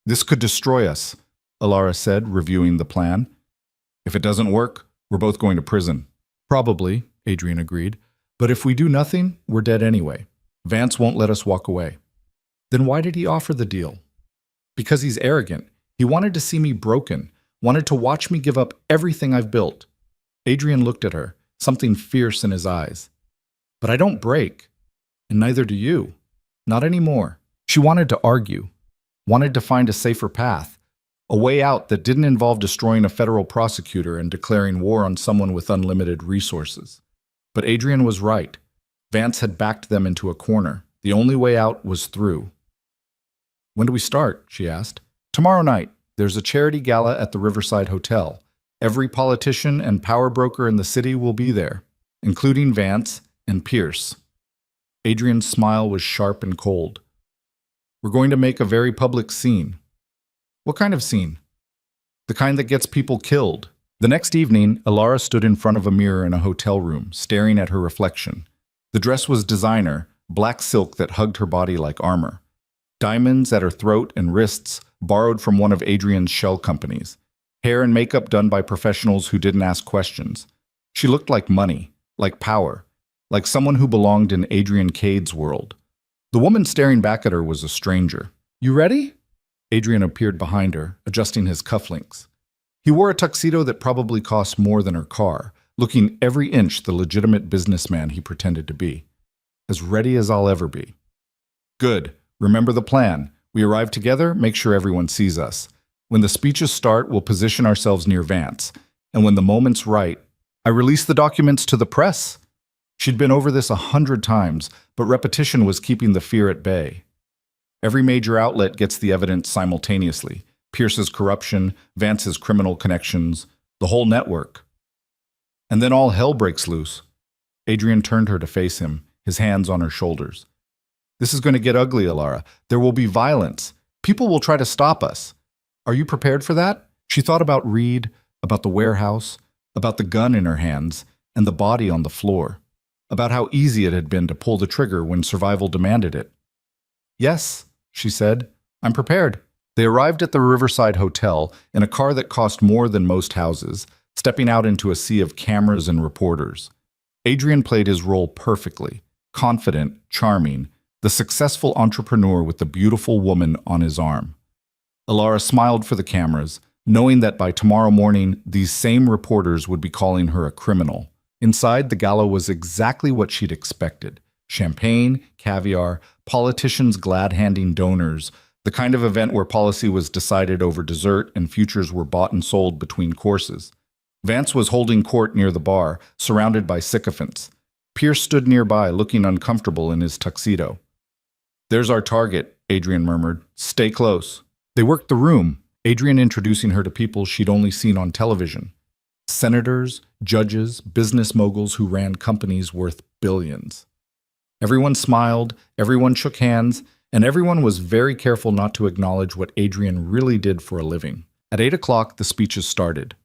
This could destroy us, Alora said, reviewing the plan. If it doesn't work, we're both going to prison. Probably, Adrian agreed. But if we do nothing, we're dead anyway. Vance won't let us walk away. Then why did he offer the deal? Because he's arrogant. He wanted to see me broken, wanted to watch me give up everything I've built. Adrian looked at her, something fierce in his eyes. But I don't break, and neither do you. Not anymore. She wanted to argue, wanted to find a safer path, A way out that didn't involve destroying a federal prosecutor and declaring war on someone with unlimited resources. But Adrian was right. Vance had backed them into a corner. The only way out was through. "When do we start?" she asked. "Tomorrow night. There's a charity gala at the Riverside Hotel. Every politician and power broker in the city will be there, including Vance and Pierce." Adrian's smile was sharp and cold. "We're going to make a very public scene." "What kind of scene?" "The kind that gets people killed." The next evening, Alora stood in front of a mirror in a hotel room, staring at her reflection. The dress was designer, black silk that hugged her body like armor. Diamonds at her throat and wrists, borrowed from one of Adrian's shell companies. Hair and makeup done by professionals who didn't ask questions. She looked like money, like power, like someone who belonged in Adrian Cade's world. The woman staring back at her was a stranger. "You ready?" Adrian appeared behind her, adjusting his cufflinks. He wore a tuxedo that probably cost more than her car, looking every inch the legitimate businessman he pretended to be. "As ready as I'll ever be." "Good. Remember the plan. We arrive together, make sure everyone sees us. When the speeches start, we'll position ourselves near Vance. And when the moment's right, I release the documents to the press." She'd been over this 100 times, but repetition was keeping the fear at bay. Every major outlet gets the evidence simultaneously. Pierce's corruption, Vance's criminal connections, the whole network. And then all hell breaks loose. Adrian turned her to face him, his hands on her shoulders. "This is going to get ugly, Alora. There will be violence. People will try to stop us. Are you prepared for that?" She thought about Reed, about the warehouse, about the gun in her hands, and the body on the floor, about how easy it had been to pull the trigger when survival demanded it. "Yes," she said, "I'm prepared." They arrived at the Riverside Hotel in a car that cost more than most houses, stepping out into a sea of cameras and reporters. Adrian played his role perfectly, confident, charming, the successful entrepreneur with the beautiful woman on his arm. Alora smiled for the cameras, knowing that by tomorrow morning, these same reporters would be calling her a criminal. Inside, the gala was exactly what she'd expected. Champagne, caviar, politicians glad-handing donors, the kind of event where policy was decided over dessert and futures were bought and sold between courses. Vance was holding court near the bar, surrounded by sycophants. Pierce stood nearby, looking uncomfortable in his tuxedo. "There's our target," Adrian murmured. "Stay close." They worked the room, Adrian introducing her to people she'd only seen on television. Senators, judges, business moguls who ran companies worth billions. Everyone smiled, everyone shook hands, and everyone was very careful not to acknowledge what Adrian really did for a living. At 8 o'clock, the speeches started.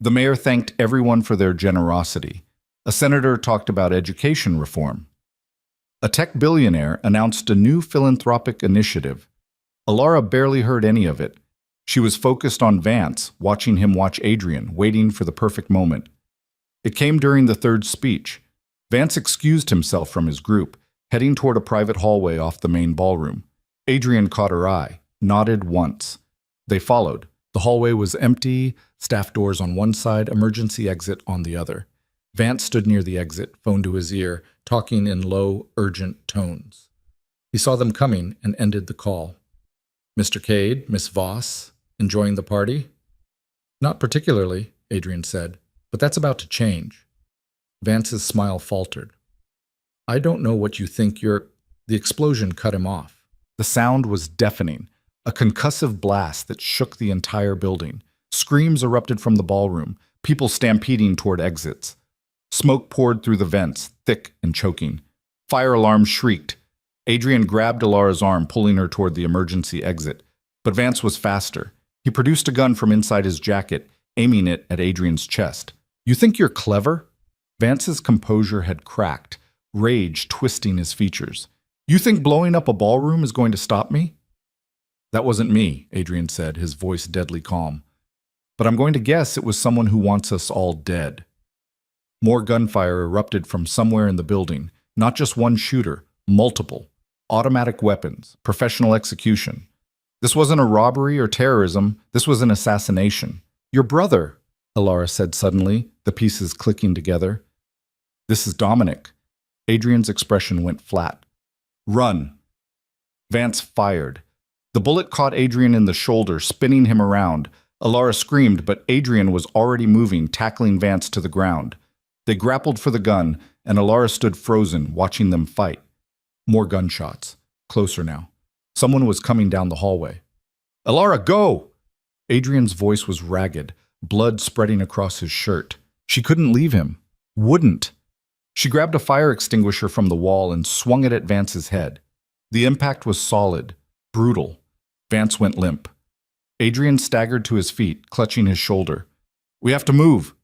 The mayor thanked everyone for their generosity. A senator talked about education reform. A tech billionaire announced a new philanthropic initiative. Alora barely heard any of it. She was focused on Vance, watching him watch Adrian, waiting for the perfect moment. It came during the third speech. Vance excused himself from his group, heading toward a private hallway off the main ballroom. Adrian caught her eye, nodded once. They followed. The hallway was empty, staff doors on one side, emergency exit on the other. Vance stood near the exit, phone to his ear, talking in low, urgent tones. He saw them coming and ended the call. "Mr. Cade, Miss Voss, enjoying the party?" "Not particularly," Adrian said, "but that's about to change." Vance's smile faltered. "I don't know what you think you're—" The explosion cut him off. The sound was deafening, a concussive blast that shook the entire building. Screams erupted from the ballroom, people stampeding toward exits. Smoke poured through the vents, thick and choking. Fire alarms shrieked. Adrian grabbed Alora's arm, pulling her toward the emergency exit. But Vance was faster. He produced a gun from inside his jacket, aiming it at Adrian's chest. "You think you're clever?" Vance's composure had cracked, rage twisting his features. "You think blowing up a ballroom is going to stop me?" "That wasn't me," Adrian said, his voice deadly calm. "But I'm going to guess it was someone who wants us all dead." More gunfire erupted from somewhere in the building. Not just one shooter, multiple. Automatic weapons, professional execution. This wasn't a robbery or terrorism, this was an assassination. "Your brother," Alora said suddenly, the pieces clicking together. "This is Dominic." Adrian's expression went flat. "Run." Vance fired. The bullet caught Adrian in the shoulder, spinning him around. Alora screamed, but Adrian was already moving, tackling Vance to the ground. They grappled for the gun, and Alora stood frozen, watching them fight. More gunshots. Closer now. Someone was coming down the hallway. "Alora, go!" Adrian's voice was ragged, blood spreading across his shirt. She couldn't leave him. Wouldn't. She grabbed a fire extinguisher from the wall and swung it at Vance's head. The impact was solid, brutal. Vance went limp. Adrian staggered to his feet, clutching his shoulder. "We have to move."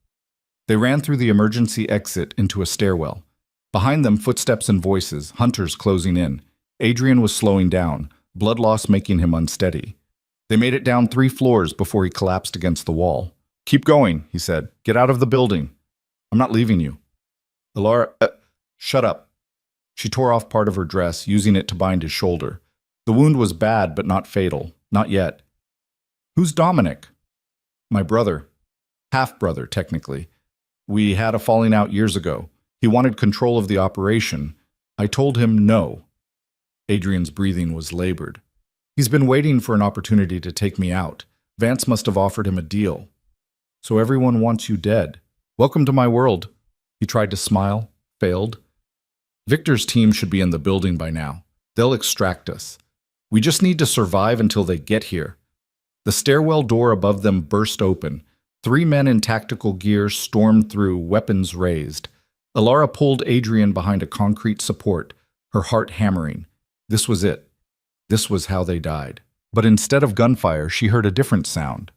They ran through the emergency exit into a stairwell. Behind them, footsteps and voices, hunters closing in. Adrian was slowing down, blood loss making him unsteady. They made it down 3 floors before he collapsed against the wall. "Keep going," he said. "Get out of the building. I'm not leaving you." Alora, shut up. She tore off part of her dress, using it to bind his shoulder. The wound was bad, but not fatal. Not yet. "Who's Dominic?" "My brother. Half-brother, technically. We had a falling out years ago. He wanted control of the operation. I told him no." Adrian's breathing was labored. "He's been waiting for an opportunity to take me out. Vance must have offered him a deal. So everyone wants you dead. Welcome to my world." He tried to smile, failed. "Victor's team should be in the building by now. They'll extract us. We just need to survive until they get here." The stairwell door above them burst open. 3 men in tactical gear stormed through, weapons raised. Alora pulled Adrian behind a concrete support, her heart hammering. This was it. This was how they died. But instead of gunfire, she heard a different sound.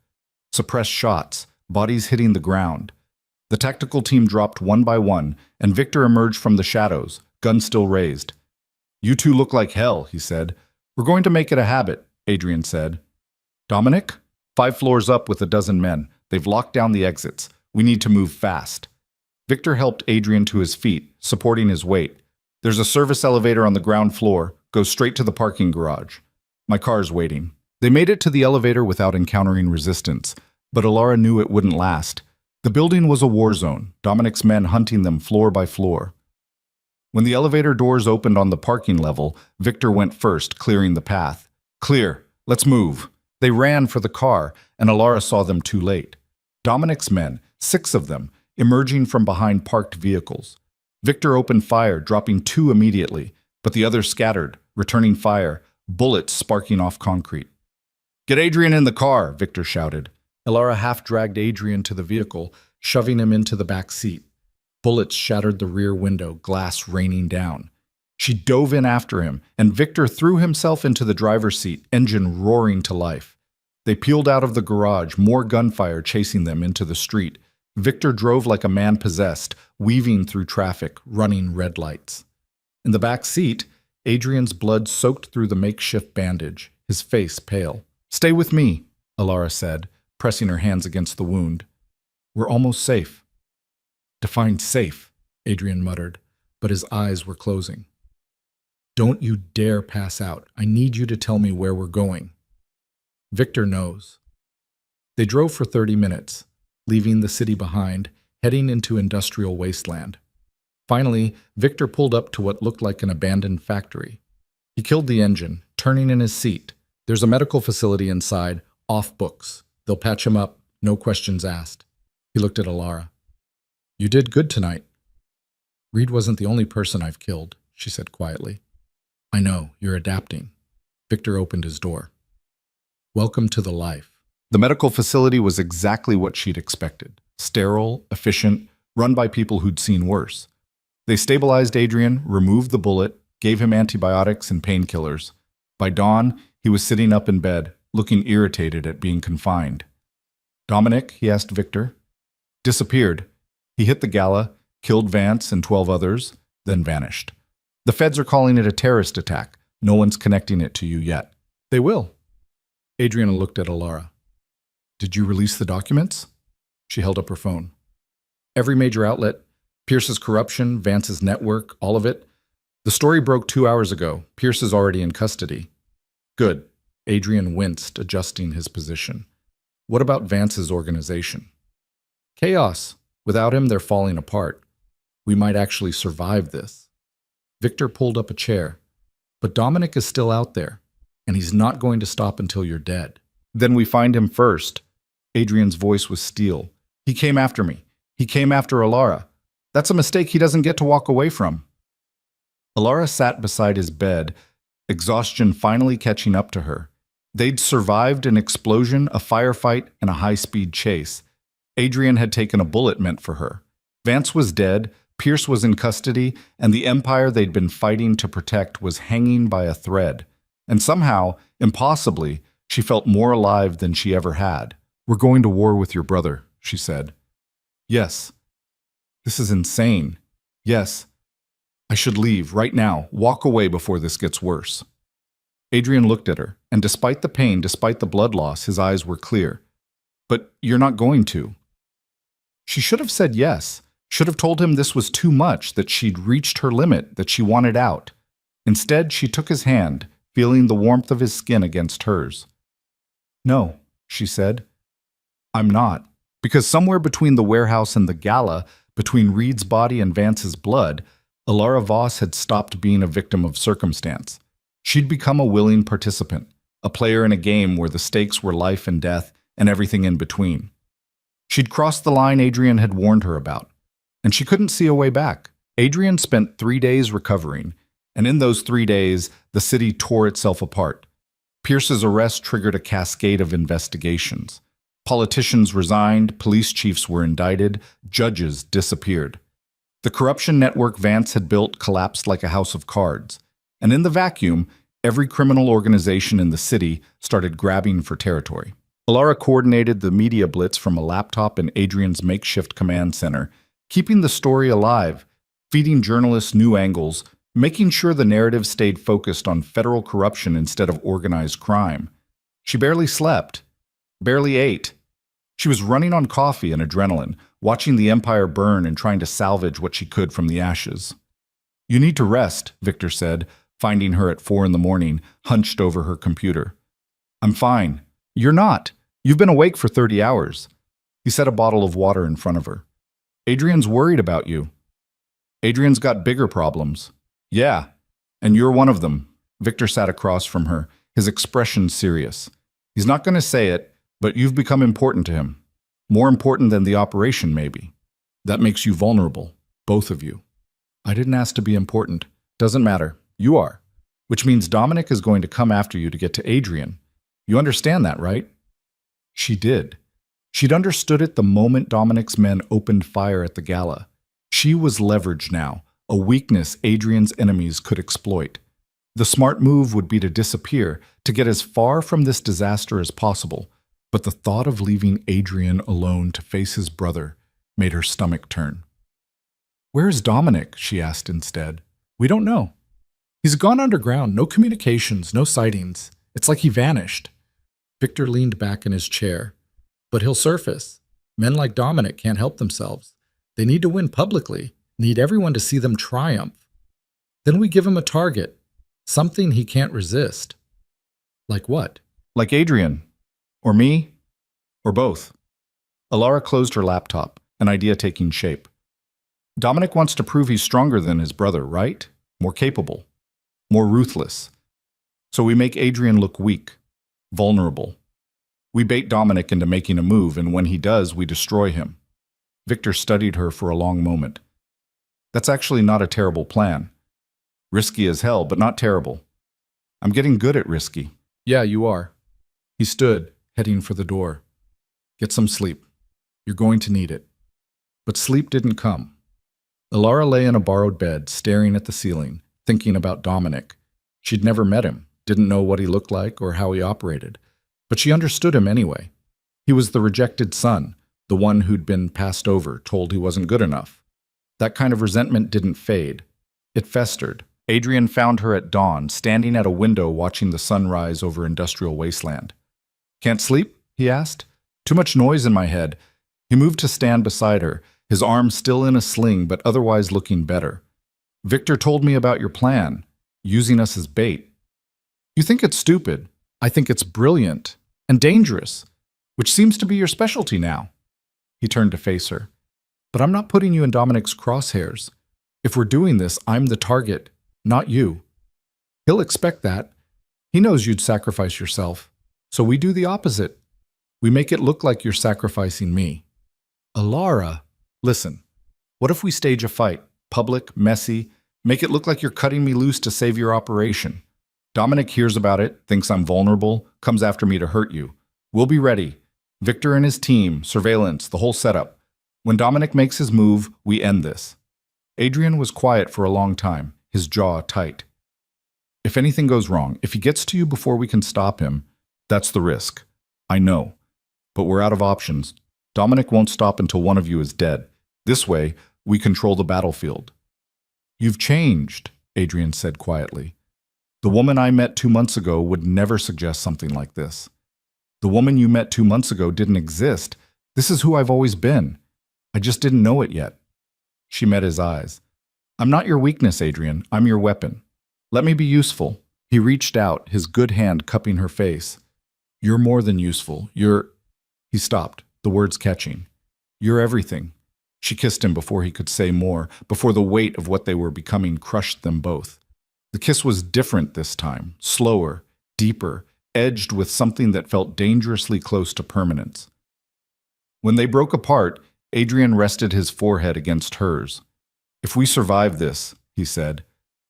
Suppressed shots, bodies hitting the ground. The tactical team dropped one by one, and Victor emerged from the shadows, gun still raised. "You two look like hell," he said. "We're going to make it a habit," Adrian said. "Dominic?" 5 floors up with a dozen men. They've locked down the exits. We need to move fast. Victor helped Adrian to his feet, supporting his weight. "There's a service elevator on the ground floor. Go straight to the parking garage. My car's waiting." They made it to the elevator without encountering resistance, but Alora knew it wouldn't last. The building was a war zone, Dominic's men hunting them floor by floor. When the elevator doors opened on the parking level, Victor went first, clearing the path. "Clear. Let's move." They ran for the car, and Alora saw them too late. Dominic's men, 6 of them, emerging from behind parked vehicles. Victor opened fire, dropping 2 immediately, but the others scattered, returning fire, bullets sparking off concrete. "Get Adrian in the car," Victor shouted. Alora half-dragged Adrian to the vehicle, shoving him into the back seat. Bullets shattered the rear window, glass raining down. She dove in after him, and Victor threw himself into the driver's seat, engine roaring to life. They peeled out of the garage, more gunfire chasing them into the street. Victor drove like a man possessed, weaving through traffic, running red lights. In the back seat, Adrian's blood soaked through the makeshift bandage, his face pale. "Stay with me," Alora said, pressing her hands against the wound. "We're almost safe." "Define safe," Adrian muttered, but his eyes were closing. "Don't you dare pass out. I need you to tell me where we're going." Victor knows. They drove for 30 minutes, leaving the city behind, heading into industrial wasteland. Finally, Victor pulled up to what looked like an abandoned factory. He killed the engine, turning in his seat. "There's a medical facility inside, off books. They'll patch him up, no questions asked." He looked at Alora. "You did good tonight." "Reed wasn't the only person I've killed," she said quietly. "I know, you're adapting." Victor opened his door. "Welcome to the life." The medical facility was exactly what she'd expected. Sterile, efficient, run by people who'd seen worse. They stabilized Adrian, removed the bullet, gave him antibiotics and painkillers. By dawn, he was sitting up in bed, looking irritated at being confined. "Dominic?" he asked Victor. "Disappeared. He hit the gala, killed Vance and 12 others, then vanished. The feds are calling it a terrorist attack. No one's connecting it to you yet." "They will." Adrian looked at Alora. "Did you release the documents?" She held up her phone. "Every major outlet, Pierce's corruption, Vance's network, all of it. The story broke 2 hours ago. Pierce is already in custody." "Good." Adrian winced, adjusting his position. "What about Vance's organization?" "Chaos. Without him, they're falling apart. We might actually survive this." Victor pulled up a chair. "But Dominic is still out there. and he's not going to stop until you're dead. Then we find him first. Adrian's voice was steel. He came after me. He came after Alora. That's a mistake he doesn't get to walk away from. Alora sat beside his bed, exhaustion finally catching up to her. They'd survived an explosion, a firefight, and a high-speed chase. Adrian had taken a bullet meant for her. Vance was dead, Pierce was in custody, and the empire they'd been fighting to protect was hanging by a thread. And somehow, impossibly, she felt more alive than she ever had. "We're going to war with your brother," she said. "Yes." "This is insane." "Yes." "I should leave right now, walk away before this gets worse." Adrian looked at her, and despite the pain, despite the blood loss, his eyes were clear. "But you're not going to." She should have said yes, should have told him this was too much, that she'd reached her limit, that she wanted out. Instead, she took his hand, feeling the warmth of his skin against hers. "No," she said. "I'm not." Because somewhere between the warehouse and the gala, between Reed's body and Vance's blood, Alora Voss had stopped being a victim of circumstance. She'd become a willing participant, a player in a game where the stakes were life and death and everything in between. She'd crossed the line Adrian had warned her about, and she couldn't see a way back. Adrian spent 3 days recovering, and in those 3 days, the city tore itself apart. Pierce's arrest triggered a cascade of investigations. Politicians resigned, police chiefs were indicted, judges disappeared. The corruption network Vance had built collapsed like a house of cards. And in the vacuum, every criminal organization in the city started grabbing for territory. Alora coordinated the media blitz from a laptop in Adrian's makeshift command center, keeping the story alive, feeding journalists new angles, making sure the narrative stayed focused on federal corruption instead of organized crime. She barely slept, barely ate. She was running on coffee and adrenaline, watching the empire burn and trying to salvage what she could from the ashes. "You need to rest," Victor said, finding her at 4 a.m, hunched over her computer. "I'm fine." "You're not. You've been awake for 30 hours. He set a bottle of water in front of her. "Adrian's worried about you." "Adrian's got bigger problems." "Yeah, and you're one of them." Victor sat across from her, his expression serious. "He's not going to say it, but you've become important to him. More important than the operation, maybe. That makes you vulnerable, both of you." "I didn't ask to be important." "Doesn't matter. You are. Which means Dominic is going to come after you to get to Adrian. You understand that, right?" She did. She'd understood it the moment Dominic's men opened fire at the gala. She was leverage now, a weakness Adrian's enemies could exploit. The smart move would be to disappear, to get as far from this disaster as possible. But the thought of leaving Adrian alone to face his brother made her stomach turn. "Where is Dominic?" she asked instead. "We don't know. He's gone underground, no communications, no sightings. It's like he vanished." Victor leaned back in his chair. "But he'll surface. Men like Dominic can't help themselves. They need to win publicly, need everyone to see them triumph. Then we give him a target, something he can't resist." "Like what?" "Like Adrian. Or me. Or both." Alora closed her laptop, an idea taking shape. "Dominic wants to prove he's stronger than his brother, right? More capable. More ruthless. So we make Adrian look weak, vulnerable. We bait Dominic into making a move, and when he does, we destroy him." Victor studied her for a long moment. "That's actually not a terrible plan. Risky as hell, but not terrible. I'm getting good at risky." "Yeah, you are." He stood, heading for the door. "Get some sleep. You're going to need it." But sleep didn't come. Alora lay in a borrowed bed, staring at the ceiling, thinking about Dominic. She'd never met him, didn't know what he looked like or how he operated. But she understood him anyway. He was the rejected son, the one who'd been passed over, told he wasn't good enough. That kind of resentment didn't fade. It festered. Adrian found her at dawn, standing at a window watching the sun rise over industrial wasteland. "Can't sleep?" he asked. "Too much noise in my head." He moved to stand beside her, his arm still in a sling but otherwise looking better. "Victor told me about your plan, using us as bait. You think it's stupid. I think it's brilliant and dangerous, which seems to be your specialty now." He turned to face her. "But I'm not putting you in Dominic's crosshairs. If we're doing this, I'm the target, not you. He'll expect that. He knows you'd sacrifice yourself. So we do the opposite. We make it look like you're sacrificing me. Alora, listen, what if we stage a fight? Public, messy, make it look like you're cutting me loose to save your operation. Dominic hears about it, thinks I'm vulnerable, comes after me to hurt you. We'll be ready. Victor and his team, surveillance, the whole setup. When Dominic makes his move, we end this. Adrian was quiet for a long time, his jaw tight. If anything goes wrong, if he gets to you before we can stop him, that's the risk. I know. But we're out of options. Dominic won't stop until one of you is dead. This way, we control the battlefield. You've changed, Adrian said quietly. The woman I met 2 months ago would never suggest something like this. The woman you met 2 months ago didn't exist. This is who I've always been. I just didn't know it yet. She met his eyes. I'm not your weakness, Adrian. I'm your weapon. Let me be useful. He reached out, his good hand cupping her face. You're more than useful. He stopped, the words catching. You're everything. She kissed him before he could say more, before the weight of what they were becoming crushed them both. The kiss was different this time, slower, deeper, edged with something that felt dangerously close to permanence. When they broke apart, Adrian rested his forehead against hers. If we survive this, he said,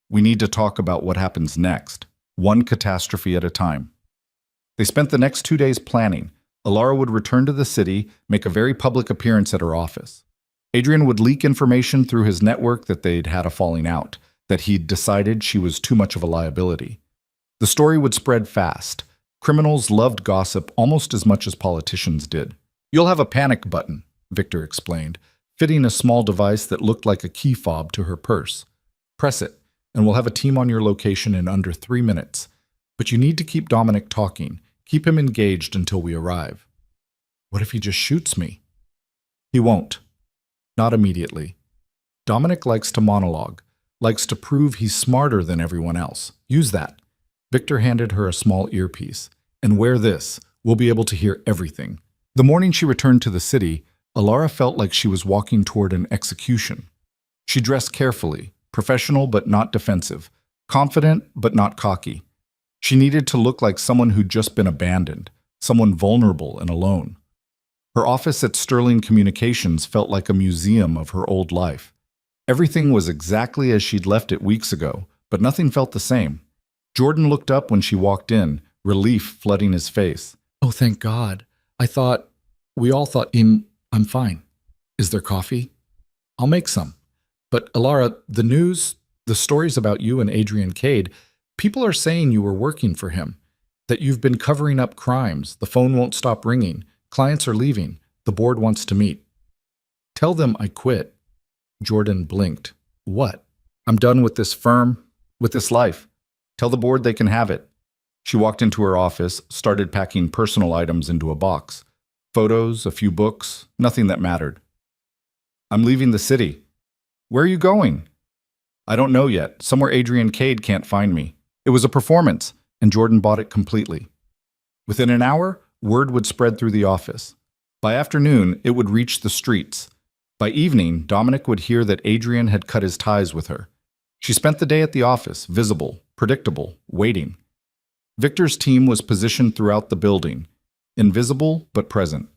we need to talk about what happens next, one catastrophe at a time. They spent the next 2 days planning. Alora would return to the city, make a very public appearance at her office. Adrian would leak information through his network that they'd had a falling out, that he'd decided she was too much of a liability. The story would spread fast. Criminals loved gossip almost as much as politicians did. You'll have a panic button, Victor explained, fitting a small device that looked like a key fob to her purse. Press it, and we'll have a team on your location in under 3 minutes. But you need to keep Dominic talking. Keep him engaged until we arrive. What if he just shoots me? He won't. Not immediately. Dominic likes to monologue, likes to prove he's smarter than everyone else. Use that. Victor handed her a small earpiece. And wear this. We'll be able to hear everything. The morning she returned to the city, Alora felt like she was walking toward an execution. She dressed carefully, professional but not defensive, confident but not cocky. She needed to look like someone who'd just been abandoned, someone vulnerable and alone. Her office at Sterling Communications felt like a museum of her old life. Everything was exactly as she'd left it weeks ago, but nothing felt the same. Jordan looked up when she walked in, relief flooding his face. Oh, thank God. We all thought, I'm fine. Is there coffee? I'll make some. But Alora, the news, the stories about you and Adrian Cade, people are saying you were working for him, that you've been covering up crimes, the phone won't stop ringing, clients are leaving, the board wants to meet. Tell them I quit. Jordan blinked. What? I'm done with this firm, with this life. Tell the board they can have it. She walked into her office, started packing personal items into a box. Photos, a few books, nothing that mattered. I'm leaving the city. Where are you going? I don't know yet. Somewhere Adrian Cade can't find me. It was a performance, and Jordan bought it completely. Within an hour, word would spread through the office. By afternoon, it would reach the streets. By evening, Dominic would hear that Adrian had cut his ties with her. She spent the day at the office, visible, predictable, waiting. Victor's team was positioned throughout the building, invisible but present.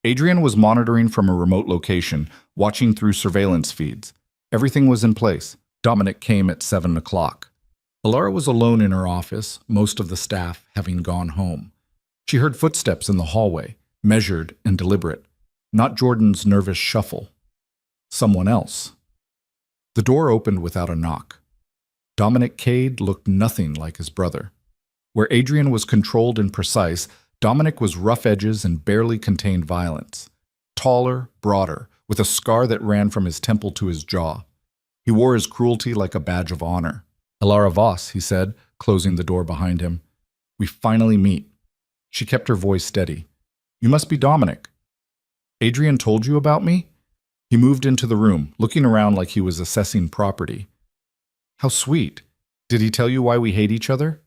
Adrian was monitoring from a remote location, watching through surveillance feeds. Everything was in place. Dominic came at 7 o'clock. Alora was alone in her office, most of the staff having gone home. She heard footsteps in the hallway, measured and deliberate, not Jordan's nervous shuffle. Someone else. The door opened without a knock. Dominic Cade looked nothing like his brother. Where Adrian was controlled and precise, Dominic was rough edges and barely contained violence. Taller, broader, with a scar that ran from his temple to his jaw. He wore his cruelty like a badge of honor. Alora Voss, he said, closing the door behind him. We finally meet. She kept her voice steady. You must be Dominic. Adrian told you about me? He moved into the room, looking around like he was assessing property. How sweet. Did he tell you why we hate each other?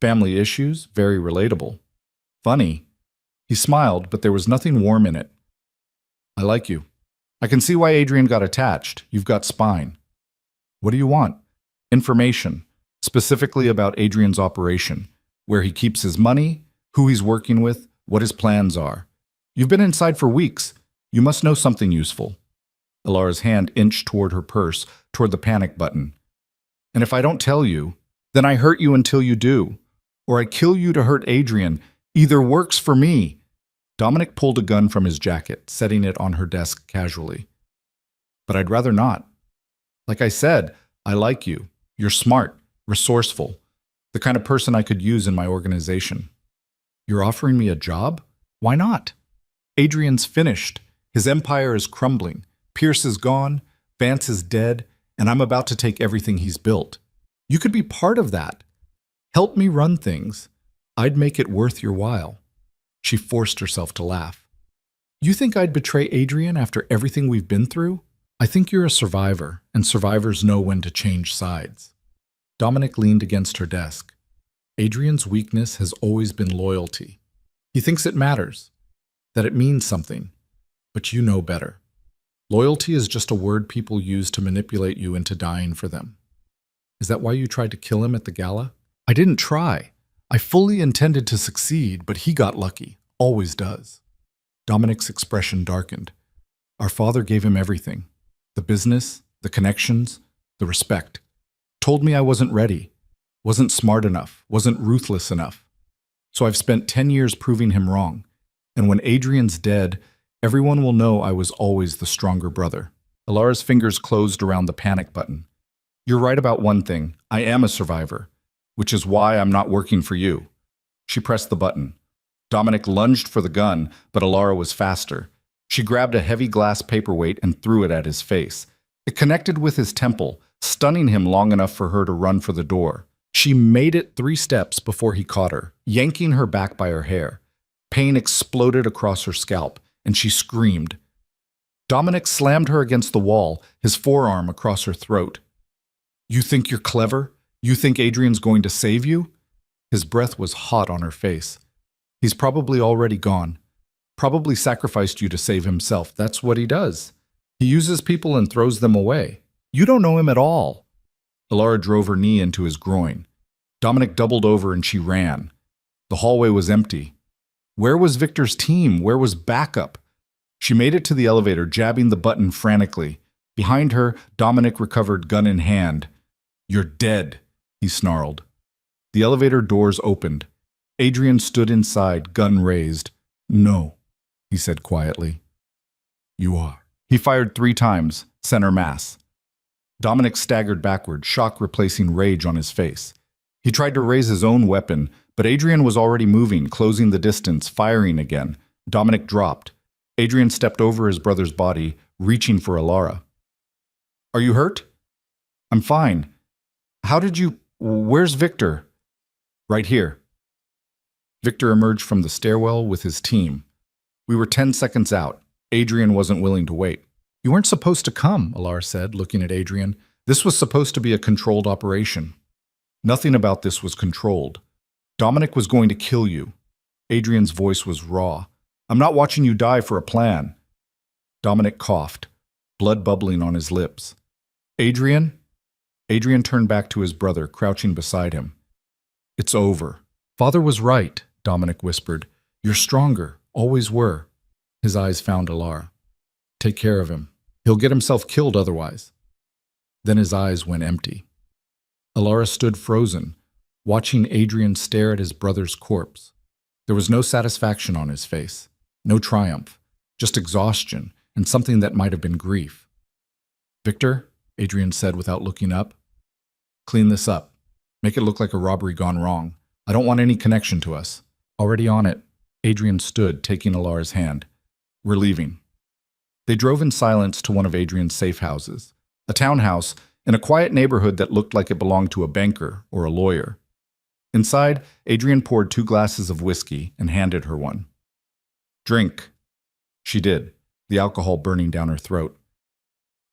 Family issues, very relatable. Funny. He smiled, but there was nothing warm in it. I like you. I can see why Adrian got attached. You've got spine. What do you want? Information, specifically about Adrian's operation. where he keeps his money, who he's working with, what his plans are. You've been inside for weeks. You must know something useful. Alora's hand inched toward her purse, toward the panic button. And if I don't tell you, then I hurt you until you do. Or I kill you to hurt Adrian. Either works for me. Dominic pulled a gun from his jacket, setting it on her desk casually. But I'd rather not. Like I said, I like you. You're smart, resourceful, the kind of person I could use in my organization. You're offering me a job? Why not? Adrian's finished. His empire is crumbling. Pierce is gone. Vance is dead. And I'm about to take everything he's built. You could be part of that. Help me run things. I'd make it worth your while. She forced herself to laugh. You think I'd betray Adrian after everything we've been through? I think you're a survivor, and survivors know when to change sides. Dominic leaned against her desk. Adrian's weakness has always been loyalty. He thinks it matters, that it means something, but you know better. Loyalty is just a word people use to manipulate you into dying for them. Is that why you tried to kill him at the gala? I didn't try. I fully intended to succeed, but he got lucky. Always does. Dominic's expression darkened. Our father gave him everything. The business, the connections, the respect. Told me I wasn't ready, wasn't smart enough, wasn't ruthless enough. So I've spent 10 years proving him wrong. And when Adrian's dead, everyone will know I was always the stronger brother. Alora's fingers closed around the panic button. You're right about one thing. I am a survivor, which is why I'm not working for you. She pressed the button. Dominic lunged for the gun, but Alora was faster. She grabbed a heavy glass paperweight and threw it at his face. It connected with his temple, stunning him long enough for her to run for the door. She made it 3 steps before he caught her, yanking her back by her hair. Pain exploded across her scalp, and she screamed. Dominic slammed her against the wall, his forearm across her throat. You think you're clever? You think Adrian's going to save you? His breath was hot on her face. He's probably already gone. Probably sacrificed you to save himself. That's what he does. He uses people and throws them away. You don't know him at all. Alora drove her knee into his groin. Dominic doubled over and she ran. The hallway was empty. Where was Victor's team? Where was backup? She made it to the elevator, jabbing the button frantically. Behind her, Dominic recovered, gun in hand. You're dead, he snarled. The elevator doors opened. Adrian stood inside, gun raised. No, he said quietly. You are. He fired 3 times, center mass. Dominic staggered backward, shock replacing rage on his face. He tried to raise his own weapon, but Adrian was already moving, closing the distance, firing again. Dominic dropped. Adrian stepped over his brother's body, reaching for Alora. Are you hurt? I'm fine. How did you... Where's Victor? Right here. Victor emerged from the stairwell with his team. We were 10 seconds out. Adrian wasn't willing to wait. You weren't supposed to come, Alora said, looking at Adrian. This was supposed to be a controlled operation. Nothing about this was controlled. Dominic was going to kill you. Adrian's voice was raw. I'm not watching you die for a plan. Dominic coughed, blood bubbling on his lips. Adrian? Adrian turned back to his brother, crouching beside him. It's over. Father was right, Dominic whispered. You're stronger, always were. His eyes found Alora. Take care of him. He'll get himself killed otherwise. Then his eyes went empty. Alora stood frozen, watching Adrian stare at his brother's corpse. There was no satisfaction on his face, no triumph, just exhaustion and something that might have been grief. Victor, Adrian said without looking up, clean this up. Make it look like a robbery gone wrong. I don't want any connection to us. Already on it. Adrian stood, taking Alora's hand. We're leaving. They drove in silence to one of Adrian's safe houses, a townhouse in a quiet neighborhood that looked like it belonged to a banker or a lawyer. Inside, Adrian poured 2 glasses of whiskey and handed her one. Drink. She did, the alcohol burning down her throat.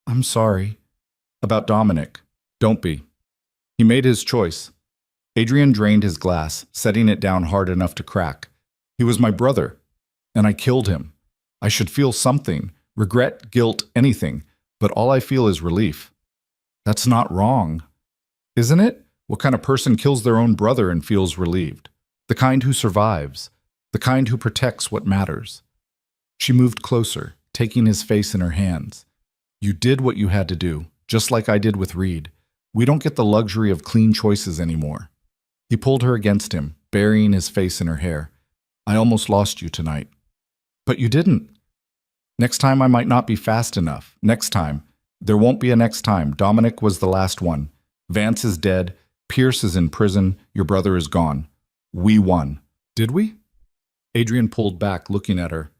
I'm sorry. About Dominic. Don't be. He made his choice. Adrian drained his glass, setting it down hard enough to crack. He was my brother, and I killed him. I should feel something, regret, guilt, anything, but all I feel is relief. That's not wrong. Isn't it? What kind of person kills their own brother and feels relieved? The kind who survives. The kind who protects what matters. She moved closer, taking his face in her hands. You did what you had to do, just like I did with Reed. We don't get the luxury of clean choices anymore. He pulled her against him, burying his face in her hair. I almost lost you tonight. But you didn't. Next time I might not be fast enough. Next time. There won't be a next time. Dominic was the last one. Vance is dead. Pierce is in prison. Your brother is gone. We won. Did we? Adrian pulled back, looking at her.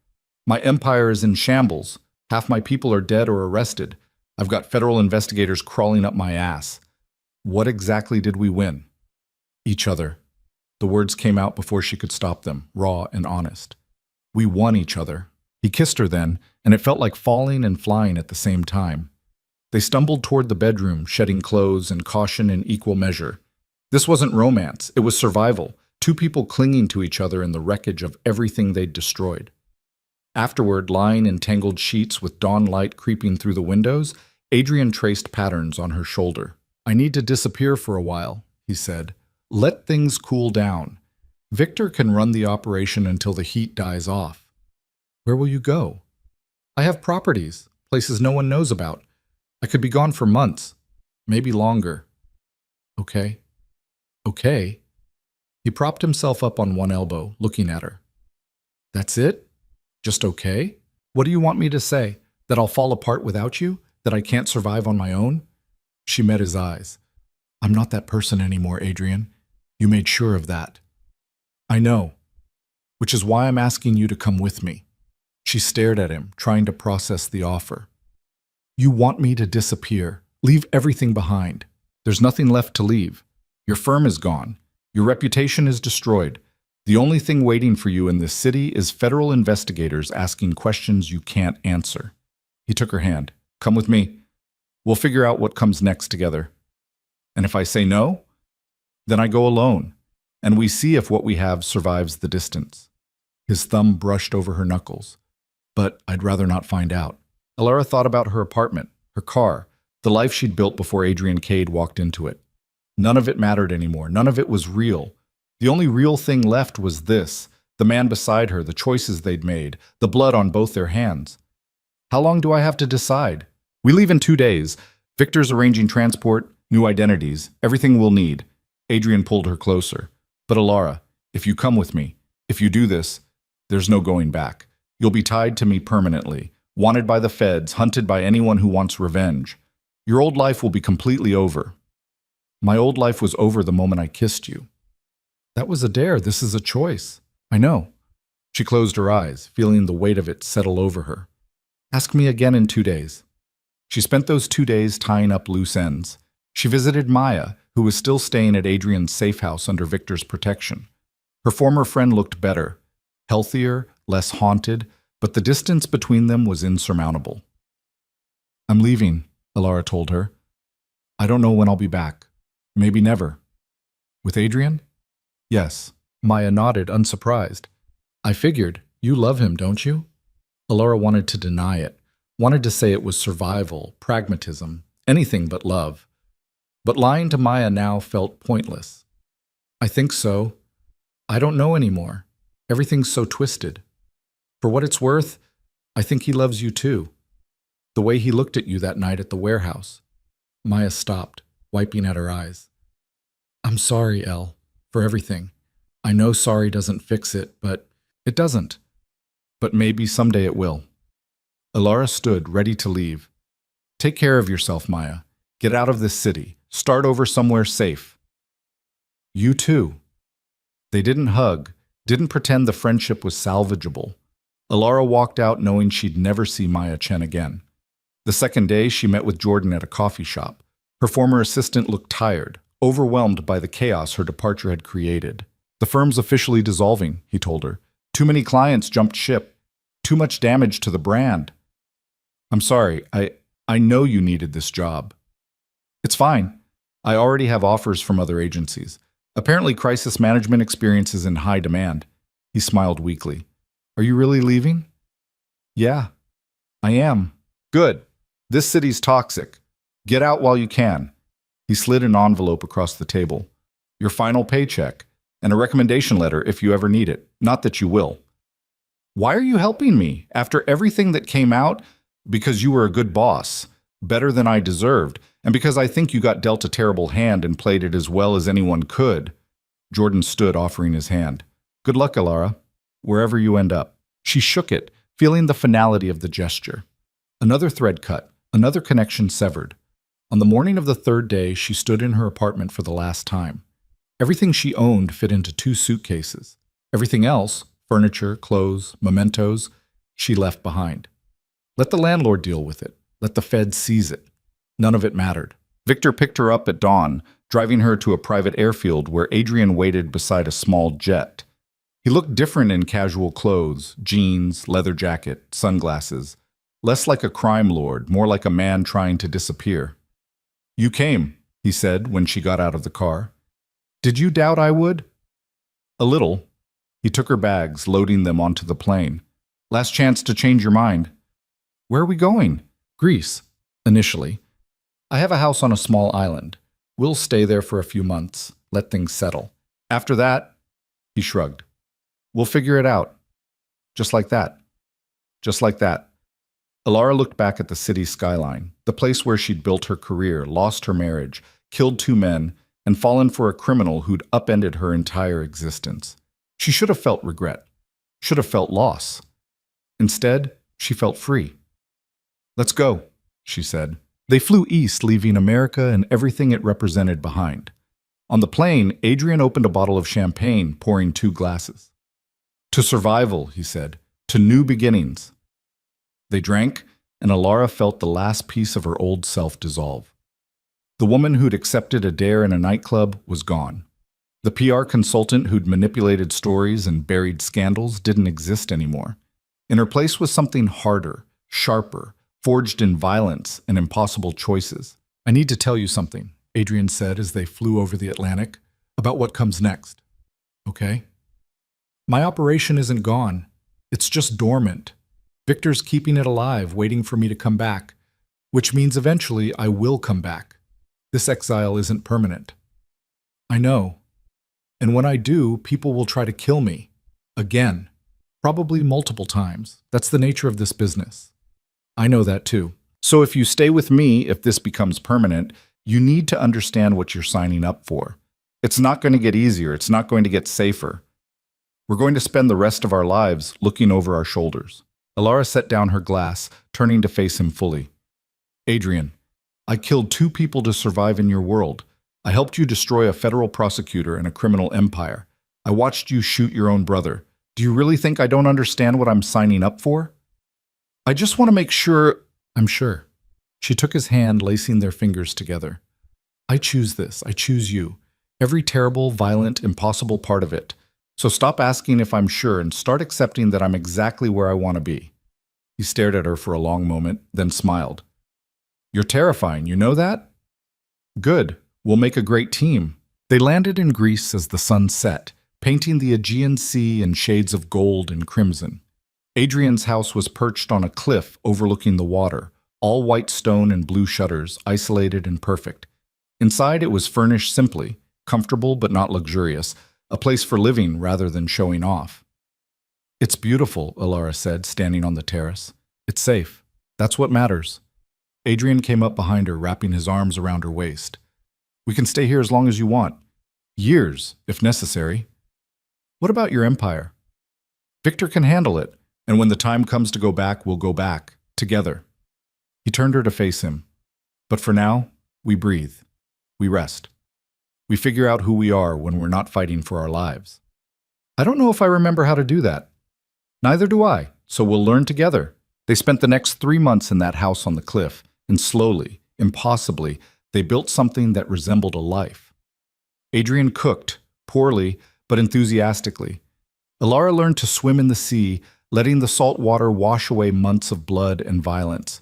My empire is in shambles. Half my people are dead or arrested. I've got federal investigators crawling up my ass. What exactly did we win? Each other. The words came out before she could stop them, raw and honest. We won each other. He kissed her then, and it felt like falling and flying at the same time. They stumbled toward the bedroom, shedding clothes and caution in equal measure. This wasn't romance, it was survival, two people clinging to each other in the wreckage of everything they'd destroyed. Afterward, lying in tangled sheets with dawn light creeping through the windows, Adrian traced patterns on her shoulder. I need to disappear for a while, he said. Let things cool down. Victor can run the operation until the heat dies off. Where will you go? I have properties, places no one knows about. I could be gone for months, maybe longer. Okay. Okay. He propped himself up on one elbow, looking at her. That's it? Just okay? What do you want me to say? That I'll fall apart without you? That I can't survive on my own? She met his eyes. I'm not that person anymore, Adrian. You made sure of that. I know. Which is why I'm asking you to come with me. She stared at him, trying to process the offer. You want me to disappear, leave everything behind. There's nothing left to leave. Your firm is gone. Your reputation is destroyed. The only thing waiting for you in this city is federal investigators asking questions you can't answer. He took her hand. Come with me. We'll figure out what comes next together. And if I say no, then I go alone, and we see if what we have survives the distance. His thumb brushed over her knuckles. But I'd rather not find out. Alora thought about her apartment, her car, the life she'd built before Adrian Cade walked into it. None of it mattered anymore. None of it was real. The only real thing left was this, the man beside her, the choices they'd made, the blood on both their hands. How long do I have to decide? We leave in 2 days. Victor's arranging transport, new identities, everything we'll need. Adrian pulled her closer. But Alora, if you come with me, if you do this, there's no going back. You'll be tied to me permanently, wanted by the feds, hunted by anyone who wants revenge. Your old life will be completely over. My old life was over the moment I kissed you. That was a dare. This is a choice. I know. She closed her eyes, feeling the weight of it settle over her. Ask me again in 2 days. She spent those 2 days tying up loose ends. She visited Maya, who was still staying at Adrian's safe house under Victor's protection. Her former friend looked better, healthier, less haunted, but the distance between them was insurmountable. I'm leaving, Alora told her. I don't know when I'll be back. Maybe never. With Adrian? Yes. Maya nodded, unsurprised. I figured. You love him, don't you? Alora wanted to deny it, wanted to say it was survival, pragmatism, anything but love. But lying to Maya now felt pointless. I think so. I don't know anymore. Everything's so twisted. For what it's worth, I think he loves you too. The way he looked at you that night at the warehouse. Maya stopped, wiping at her eyes. I'm sorry, Elle, for everything. I know sorry doesn't fix it, but it doesn't. But maybe someday it will. Alora stood, ready to leave. Take care of yourself, Maya. Get out of this city. Start over somewhere safe. You too. They didn't hug, didn't pretend the friendship was salvageable. Alora walked out knowing she'd never see Maya Chen again. The second day, she met with Jordan at a coffee shop. Her former assistant looked tired, overwhelmed by the chaos her departure had created. The firm's officially dissolving, he told her. Too many clients jumped ship. Too much damage to the brand. I'm sorry, I know you needed this job. It's fine. I already have offers from other agencies. Apparently crisis management experience is in high demand. He smiled weakly. Are you really leaving? Yeah, I am. Good. This city's toxic. Get out while you can. He slid an envelope across the table. Your final paycheck. and a recommendation letter if you ever need it. Not that you will. Why are you helping me? After everything that came out? Because you were a good boss, better than I deserved, and because I think you got dealt a terrible hand and played it as well as anyone could. Jordan stood, offering his hand. Good luck, Alora, wherever you end up. She shook it, feeling the finality of the gesture. Another thread cut, another connection severed. On the morning of the third day, she stood in her apartment for the last time. Everything she owned fit into 2 suitcases. Everything else, furniture, clothes, mementos, she left behind. Let the landlord deal with it. Let the feds seize it. None of it mattered. Victor picked her up at dawn, driving her to a private airfield where Adrian waited beside a small jet. He looked different in casual clothes, jeans, leather jacket, sunglasses. Less like a crime lord, more like a man trying to disappear. You came, he said when she got out of the car. Did you doubt I would? A little. He took her bags, loading them onto the plane. Last chance to change your mind. Where are we going? Greece, initially. I have a house on a small island. We'll stay there for a few months, let things settle. After that, he shrugged. We'll figure it out. Just like that. Just like that. Alora looked back at the city skyline, the place where she'd built her career, lost her marriage, killed 2 men, and fallen for a criminal who'd upended her entire existence. She should have felt regret, should have felt loss. Instead, she felt free. Let's go, she said. They flew east, leaving America and everything it represented behind. On the plane, Adrian opened a bottle of champagne, pouring 2 glasses. To survival, he said, to new beginnings. They drank, and Alora felt the last piece of her old self dissolve. The woman who'd accepted a dare in a nightclub was gone. The PR consultant who'd manipulated stories and buried scandals didn't exist anymore. In her place was something harder, sharper, forged in violence and impossible choices. I need to tell you something, Adrian said as they flew over the Atlantic, about what comes next. Okay? My operation isn't gone. It's just dormant. Victor's keeping it alive, waiting for me to come back, which means eventually I will come back. This exile isn't permanent. I know. And when I do, people will try to kill me. Again. Probably multiple times. That's the nature of this business. I know that too. So if you stay with me, if this becomes permanent, you need to understand what you're signing up for. It's not going to get easier. It's not going to get safer. We're going to spend the rest of our lives looking over our shoulders. Alora set down her glass, turning to face him fully. Adrian, I killed 2 people to survive in your world. I helped you destroy a federal prosecutor and a criminal empire. I watched you shoot your own brother. Do you really think I don't understand what I'm signing up for? I just want to make sure. I'm sure. She took his hand, lacing their fingers together. I choose this. I choose you. Every terrible, violent, impossible part of it. So stop asking if I'm sure and start accepting that I'm exactly where I want to be. He stared at her for a long moment, then smiled. You're terrifying, you know that? Good. We'll make a great team. They landed in Greece as the sun set, painting the Aegean Sea in shades of gold and crimson. Adrian's house was perched on a cliff overlooking the water, all white stone and blue shutters, isolated and perfect. Inside it was furnished simply, comfortable but not luxurious, a place for living rather than showing off. It's beautiful, Alora said, standing on the terrace. It's safe. That's what matters. Adrian came up behind her, wrapping his arms around her waist. We can stay here as long as you want. Years, if necessary. What about your empire? Victor can handle it, and when the time comes to go back, we'll go back, together. He turned her to face him. But for now, we breathe. We rest. We figure out who we are when we're not fighting for our lives. I don't know if I remember how to do that. Neither do I, so we'll learn together. They spent the next 3 months in that house on the cliff, and slowly, impossibly, they built something that resembled a life. Adrian cooked, poorly, but enthusiastically. Alora learned to swim in the sea, letting the salt water wash away months of blood and violence.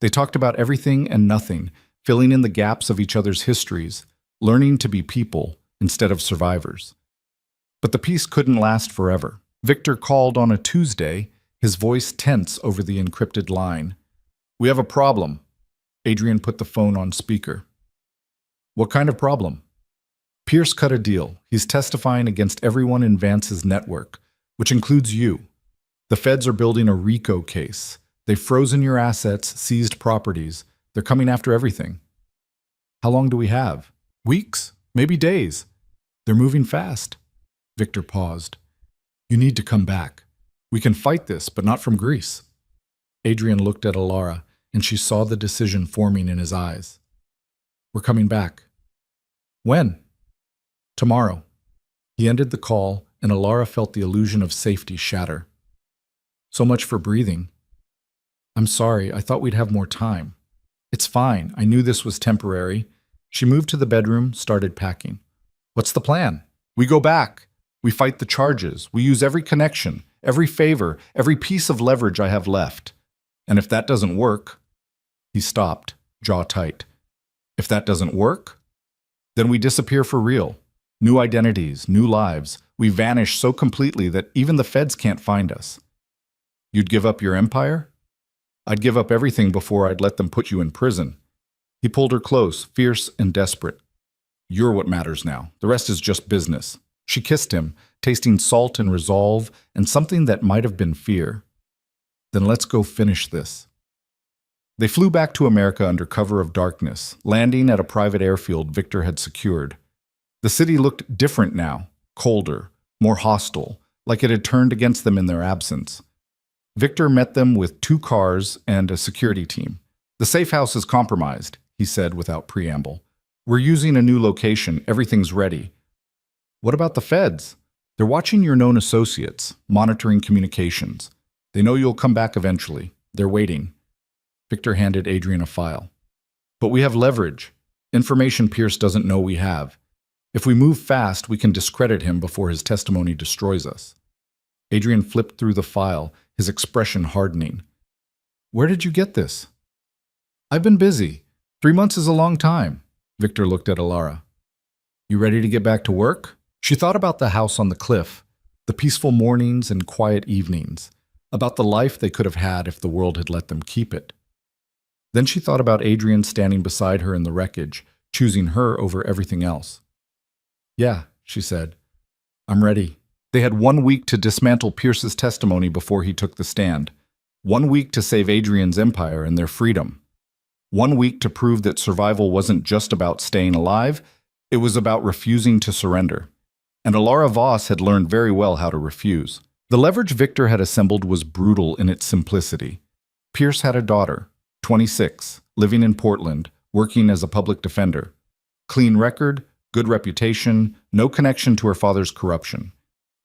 They talked about everything and nothing, filling in the gaps of each other's histories, learning to be people instead of survivors. But the peace couldn't last forever. Victor called on a Tuesday, his voice tense over the encrypted line. We have a problem. Adrian put the phone on speaker. What kind of problem? Pierce cut a deal. He's testifying against everyone in Vance's network, which includes you. The feds are building a RICO case. They've frozen your assets, seized properties. They're coming after everything. How long do we have? Weeks? Maybe days. They're moving fast. Victor paused. You need to come back. We can fight this, but not from Greece. Adrian looked at Alora, and she saw the decision forming in his eyes. We're coming back. When? Tomorrow. He ended the call, and Alora felt the illusion of safety shatter. So much for breathing. I'm sorry, I thought we'd have more time. It's fine, I knew this was temporary. She moved to the bedroom, started packing. What's the plan? We go back. We fight the charges. We use every connection, every favor, every piece of leverage I have left. And if that doesn't work... He stopped, jaw tight. If that doesn't work, then we disappear for real. New identities, new lives. We vanish so completely that even the feds can't find us. You'd give up your empire? I'd give up everything before I'd let them put you in prison. He pulled her close, fierce and desperate. You're what matters now. The rest is just business. She kissed him, tasting salt and resolve and something that might have been fear. Then let's go finish this. They flew back to America under cover of darkness, landing at a private airfield Victor had secured. The city looked different now, colder, more hostile, like it had turned against them in their absence. Victor met them with 2 cars and a security team. The safe house is compromised, he said without preamble. We're using a new location. Everything's ready. What about the feds? They're watching your known associates, monitoring communications. They know you'll come back eventually. They're waiting. Victor handed Adrian a file. But we have leverage. Information Pierce doesn't know we have. If we move fast, we can discredit him before his testimony destroys us. Adrian flipped through the file, his expression hardening. Where did you get this? I've been busy. 3 months is a long time. Victor looked at Alora. You ready to get back to work? She thought about the house on the cliff, the peaceful mornings and quiet evenings, about the life they could have had if the world had let them keep it. Then she thought about Adrian standing beside her in the wreckage, choosing her over everything else. Yeah, she said. I'm ready. They had 1 week to dismantle Pierce's testimony before he took the stand. 1 week to save Adrian's empire and their freedom. 1 week to prove that survival wasn't just about staying alive, it was about refusing to surrender. And Alora Voss had learned very well how to refuse. The leverage Victor had assembled was brutal in its simplicity. Pierce had a daughter, 26, living in Portland, working as a public defender. Clean record, good reputation, no connection to her father's corruption.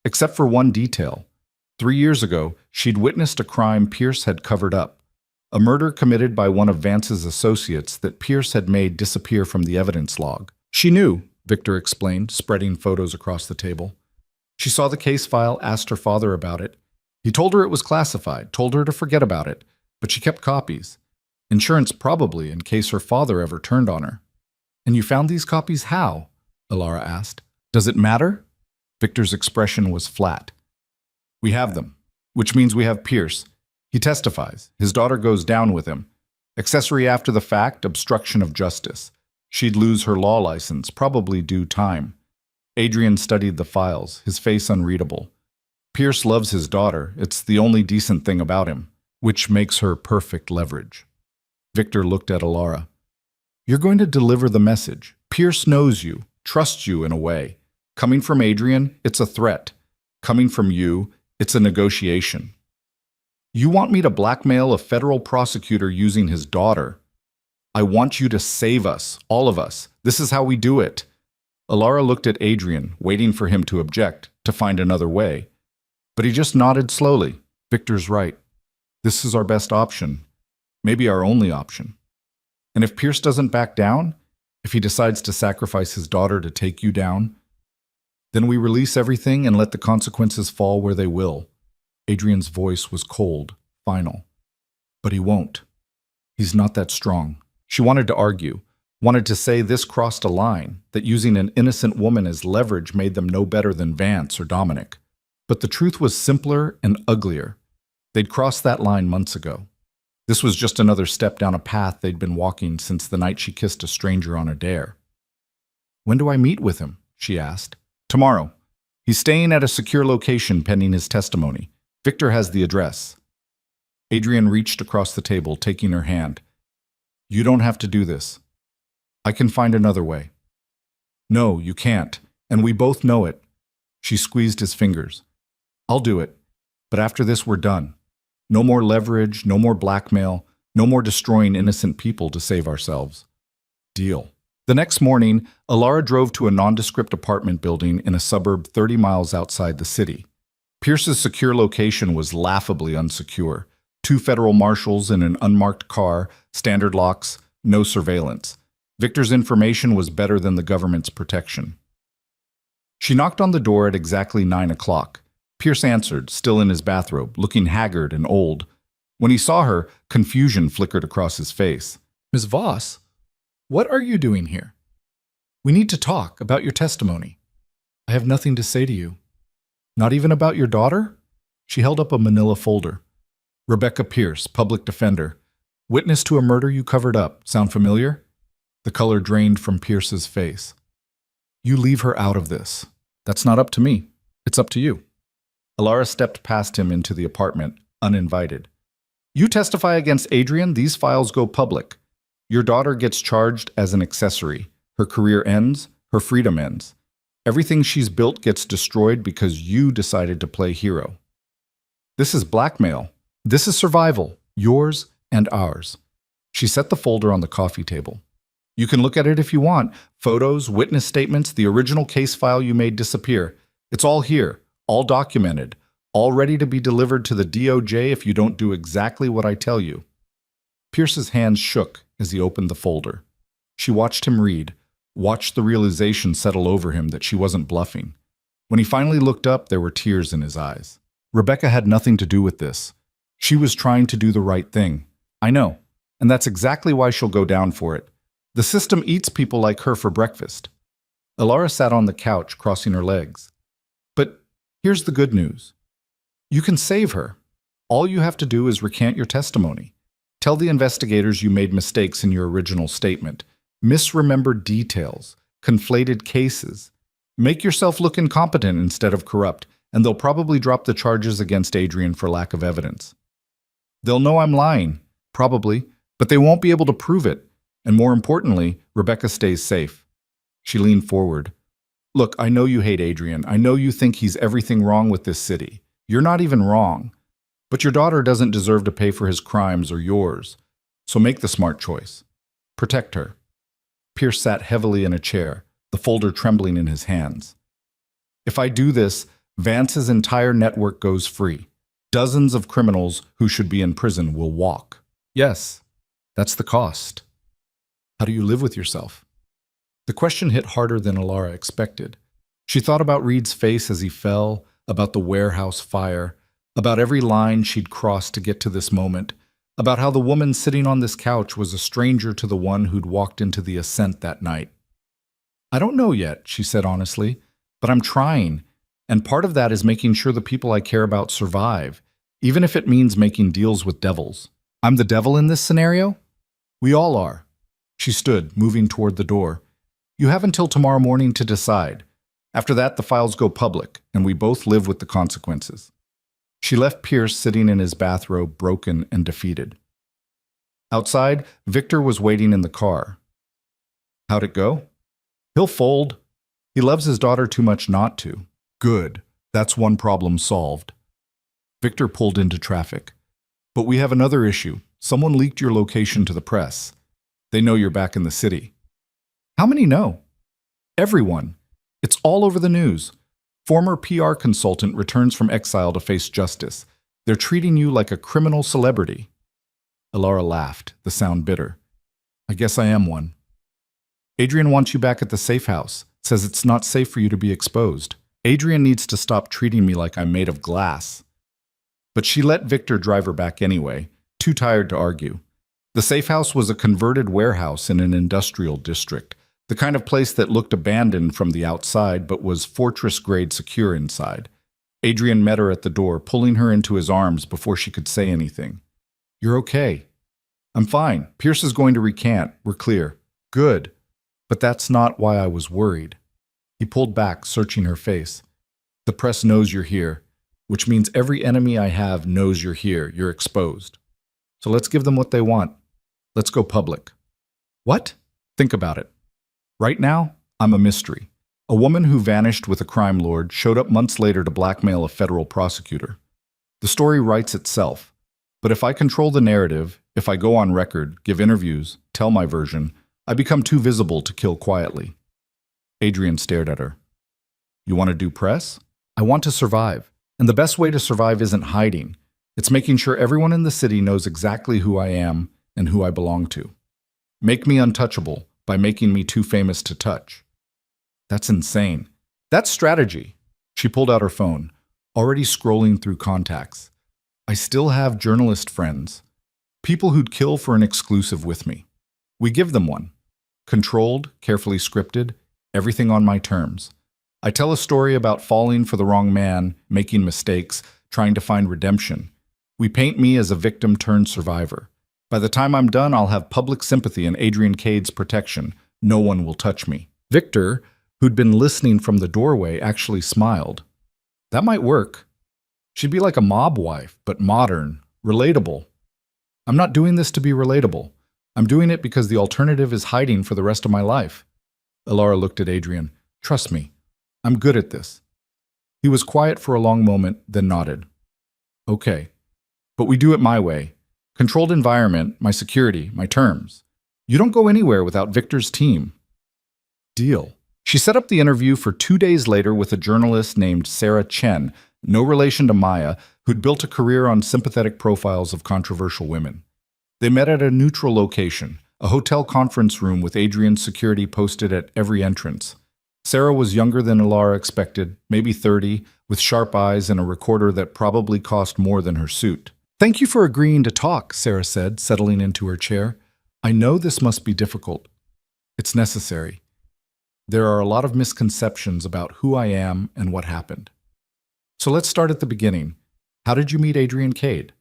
Except for one detail. 3 years ago, she'd witnessed a crime Pierce had covered up. A murder committed by one of Vance's associates that Pierce had made disappear from the evidence log. She knew, Victor explained, spreading photos across the table. She saw the case file, asked her father about it. He told her it was classified, told her to forget about it, but she kept copies. Insurance probably, in case her father ever turned on her. And you found these copies how? Alora asked. Does it matter? Victor's expression was flat. We have them, which means we have Pierce. He testifies. His daughter goes down with him. Accessory after the fact, obstruction of justice. She'd lose her law license, probably due time. Adrian studied the files, his face unreadable. Pierce loves his daughter. It's the only decent thing about him, which makes her perfect leverage. Victor looked at Alora. You're going to deliver the message. Pierce knows you, trusts you in a way. Coming from Adrian, it's a threat. Coming from you, it's a negotiation. You want me to blackmail a federal prosecutor using his daughter? I want you to save us, all of us. This is how we do it. Alora looked at Adrian, waiting for him to object, to find another way. But he just nodded slowly. Victor's right. This is our best option. Maybe our only option. And if Pierce doesn't back down, if he decides to sacrifice his daughter to take you down, then we release everything and let the consequences fall where they will. Adrian's voice was cold, final. But he won't. He's not that strong. She wanted to argue, wanted to say this crossed a line, that using an innocent woman as leverage made them no better than Vance or Dominic. But the truth was simpler and uglier. They'd crossed that line months ago. This was just another step down a path they'd been walking since the night she kissed a stranger on a dare. When do I meet with him? she asked. Tomorrow. He's staying at a secure location pending his testimony. Victor has the address. Adrian reached across the table, taking her hand. You don't have to do this. I can find another way. No, you can't, and we both know it. She squeezed his fingers. I'll do it, but after this we're done. No more leverage, no more blackmail, no more destroying innocent people to save ourselves. Deal. The next morning, Alora drove to a nondescript apartment building in a suburb 30 miles outside the city. Pierce's secure location was laughably unsecure. 2 federal marshals in an unmarked car, standard locks, no surveillance. Victor's information was better than the government's protection. She knocked on the door at exactly 9 o'clock. Pierce answered, still in his bathrobe, looking haggard and old. When he saw her, confusion flickered across his face. Ms. Voss, what are you doing here? We need to talk about your testimony. I have nothing to say to you. Not even about your daughter? She held up a manila folder. Rebecca Pierce, public defender. Witness to a murder you covered up. Sound familiar? The color drained from Pierce's face. You leave her out of this. That's not up to me. It's up to you. Alora stepped past him into the apartment, uninvited. You testify against Adrian, these files go public. Your daughter gets charged as an accessory. Her career ends, her freedom ends. Everything she's built gets destroyed because you decided to play hero. This is blackmail. This is survival, yours and ours. She set the folder on the coffee table. You can look at it if you want. Photos, witness statements, the original case file you made disappear. It's all here, all documented, all ready to be delivered to the DOJ if you don't do exactly what I tell you. Pierce's hands shook as he opened the folder. She watched him read, watched the realization settle over him that she wasn't bluffing. When he finally looked up, there were tears in his eyes. Rebecca had nothing to do with this. She was trying to do the right thing. I know, and that's exactly why she'll go down for it. The system eats people like her for breakfast. Alora sat on the couch, crossing her legs. But here's the good news. You can save her. All you have to do is recant your testimony. Tell the investigators you made mistakes in your original statement, misremembered details, conflated cases. Make yourself look incompetent instead of corrupt, and they'll probably drop the charges against Adrian for lack of evidence. They'll know I'm lying, probably, but they won't be able to prove it. And more importantly, Rebecca stays safe. She leaned forward. Look, I know you hate Adrian. I know you think he's everything wrong with this city. You're not even wrong. But your daughter doesn't deserve to pay for his crimes or yours. So make the smart choice. Protect her. Pierce sat heavily in a chair, the folder trembling in his hands. If I do this, Vance's entire network goes free. Dozens of criminals who should be in prison will walk. Yes, that's the cost. How do you live with yourself? The question hit harder than Alora expected. She thought about Reed's face as he fell, about the warehouse fire, about every line she'd crossed to get to this moment, about how the woman sitting on this couch was a stranger to the one who'd walked into the ascent that night. I don't know yet, she said honestly, but I'm trying, and part of that is making sure the people I care about survive, even if it means making deals with devils. I'm the devil in this scenario? We all are. She stood, moving toward the door. You have until tomorrow morning to decide. After that, the files go public, and we both live with the consequences. She left Pierce sitting in his bathrobe, broken and defeated. Outside, Victor was waiting in the car. How'd it go? He'll fold. He loves his daughter too much not to. Good. That's one problem solved. Victor pulled into traffic. But we have another issue. Someone leaked your location to the press. They know you're back in the city. How many know? Everyone. It's all over the news. Former PR consultant returns from exile to face justice. They're treating you like a criminal celebrity. Alora laughed, the sound bitter. I guess I am one. Adrian wants you back at the safe house. Says it's not safe for you to be exposed. Adrian needs to stop treating me like I'm made of glass. But she let Victor drive her back anyway, too tired to argue. The safe house was a converted warehouse in an industrial district, the kind of place that looked abandoned from the outside but was fortress-grade secure inside. Adrian met her at the door, pulling her into his arms before she could say anything. You're okay. I'm fine. Pierce is going to recant. We're clear. Good. But that's not why I was worried. He pulled back, searching her face. The press knows you're here, which means every enemy I have knows you're here. You're exposed. So let's give them what they want. Let's go public. What? Think about it. Right now, I'm a mystery. A woman who vanished with a crime lord showed up months later to blackmail a federal prosecutor. The story writes itself. But if I control the narrative, if I go on record, give interviews, tell my version, I become too visible to kill quietly. Adrian stared at her. You want to do press? I want to survive. And the best way to survive isn't hiding. It's making sure everyone in the city knows exactly who I am and who I belong to. Make me untouchable by making me too famous to touch. That's insane. That's strategy. She pulled out her phone, already scrolling through contacts. I still have journalist friends, people who'd kill for an exclusive with me. We give them one. Controlled, carefully scripted, everything on my terms. I tell a story about falling for the wrong man, making mistakes, trying to find redemption. We paint me as a victim turned survivor. By the time I'm done, I'll have public sympathy and Adrian Cade's protection. No one will touch me. Victor, who'd been listening from the doorway, actually smiled. That might work. She'd be like a mob wife, but modern, relatable. I'm not doing this to be relatable. I'm doing it because the alternative is hiding for the rest of my life. Alora looked at Adrian. Trust me, I'm good at this. He was quiet for a long moment, then nodded. Okay, but we do it my way. Controlled environment, my security, my terms. You don't go anywhere without Victor's team. Deal. She set up the interview for 2 days later with a journalist named Sarah Chen, no relation to Maya, who'd built a career on sympathetic profiles of controversial women. They met at a neutral location, a hotel conference room with Adrian's security posted at every entrance. Sarah was younger than Alora expected, maybe 30, with sharp eyes and a recorder that probably cost more than her suit. Thank you for agreeing to talk, Sarah said, settling into her chair. I know this must be difficult. It's necessary. There are a lot of misconceptions about who I am and what happened. So let's start at the beginning. How did you meet Adrian Cade?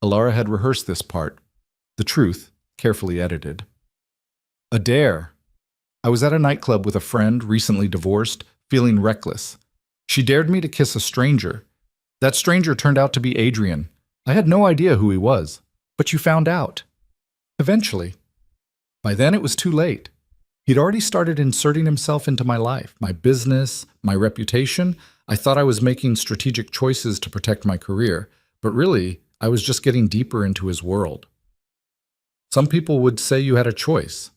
Alora had rehearsed this part. The truth, carefully edited. A dare. I was at a nightclub with a friend, recently divorced, feeling reckless. She dared me to kiss a stranger. That stranger turned out to be Adrian. I had no idea who he was. But you found out. Eventually. By then it was too late. He'd already started inserting himself into my life, my business, my reputation. I thought I was making strategic choices to protect my career, but really, I was just getting deeper into his world. Some people would say you had a choice,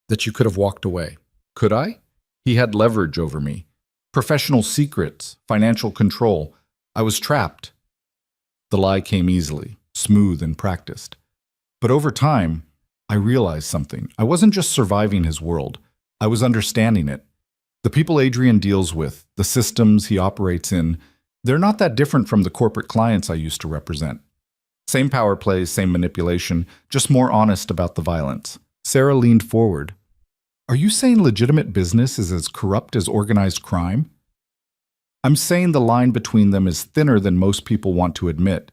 that you could have walked away. Could I? He had leverage over me. Professional secrets, financial control. I was trapped. The lie came easily, smooth and practiced. But over time, I realized something. I wasn't just surviving his world. I was understanding it. The people Adrian deals with, the systems he operates in, they're not that different from the corporate clients I used to represent. Same power plays, same manipulation, just more honest about the violence. Sarah leaned forward. Are you saying legitimate business is as corrupt as organized crime? I'm saying the line between them is thinner than most people want to admit.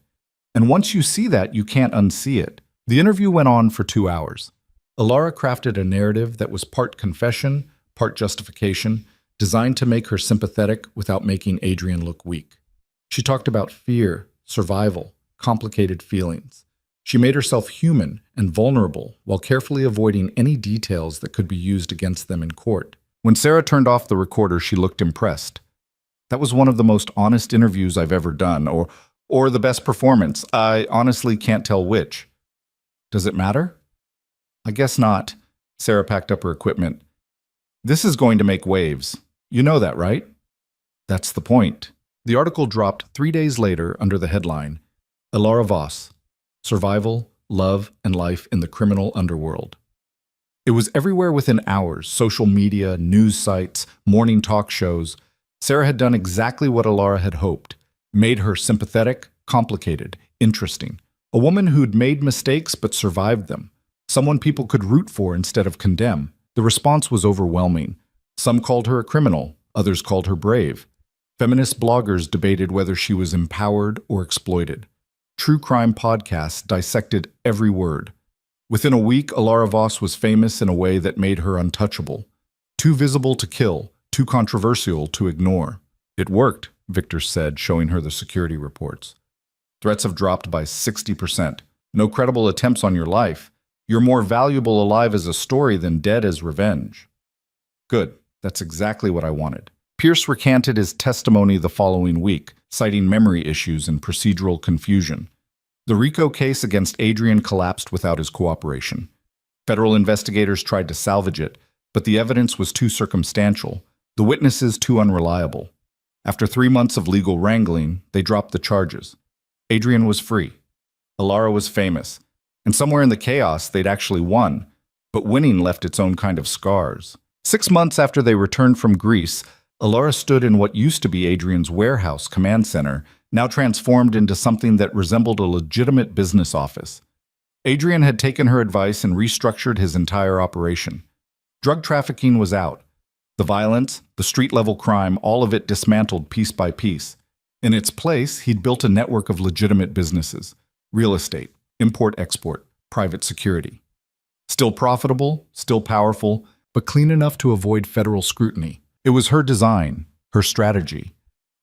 And once you see that, you can't unsee it. The interview went on for 2 hours. Alora crafted a narrative that was part confession, part justification, designed to make her sympathetic without making Adrian look weak. She talked about fear, survival, complicated feelings. She made herself human and vulnerable while carefully avoiding any details that could be used against them in court. When Sarah turned off the recorder, she looked impressed. That was one of the most honest interviews I've ever done, or the best performance. I honestly can't tell which. Does it matter? I guess not. Sarah packed up her equipment. This is going to make waves. You know that, right? That's the point. The article dropped 3 days later under the headline, Alora Voss, Survival, Love, and Life in the Criminal Underworld. It was everywhere within hours, social media, news sites, morning talk shows. Sarah had done exactly what Alora had hoped, made her sympathetic, complicated, interesting. A woman who'd made mistakes but survived them. Someone people could root for instead of condemn. The response was overwhelming. Some called her a criminal, others called her brave. Feminist bloggers debated whether she was empowered or exploited. True crime podcasts dissected every word. Within a week, Alora Voss was famous in a way that made her untouchable. Too visible to kill, too controversial to ignore. It worked, Victor said, showing her the security reports. Threats have dropped by 60%. No credible attempts on your life. You're more valuable alive as a story than dead as revenge. Good. That's exactly what I wanted. Pierce recanted his testimony the following week, citing memory issues and procedural confusion. The RICO case against Adrian collapsed without his cooperation. Federal investigators tried to salvage it, but the evidence was too circumstantial, the witnesses too unreliable. After 3 months of legal wrangling, they dropped the charges. Adrian was free. Alora was famous, and somewhere in the chaos they'd actually won, but winning left its own kind of scars. 6 months after they returned from Greece, Alora stood in what used to be Adrian's warehouse command center, now transformed into something that resembled a legitimate business office. Adrian had taken her advice and restructured his entire operation. Drug trafficking was out. The violence, the street-level crime, all of it dismantled piece by piece. In its place, he'd built a network of legitimate businesses: real estate, import-export, private security. Still profitable, still powerful, but clean enough to avoid federal scrutiny. It was her design, her strategy.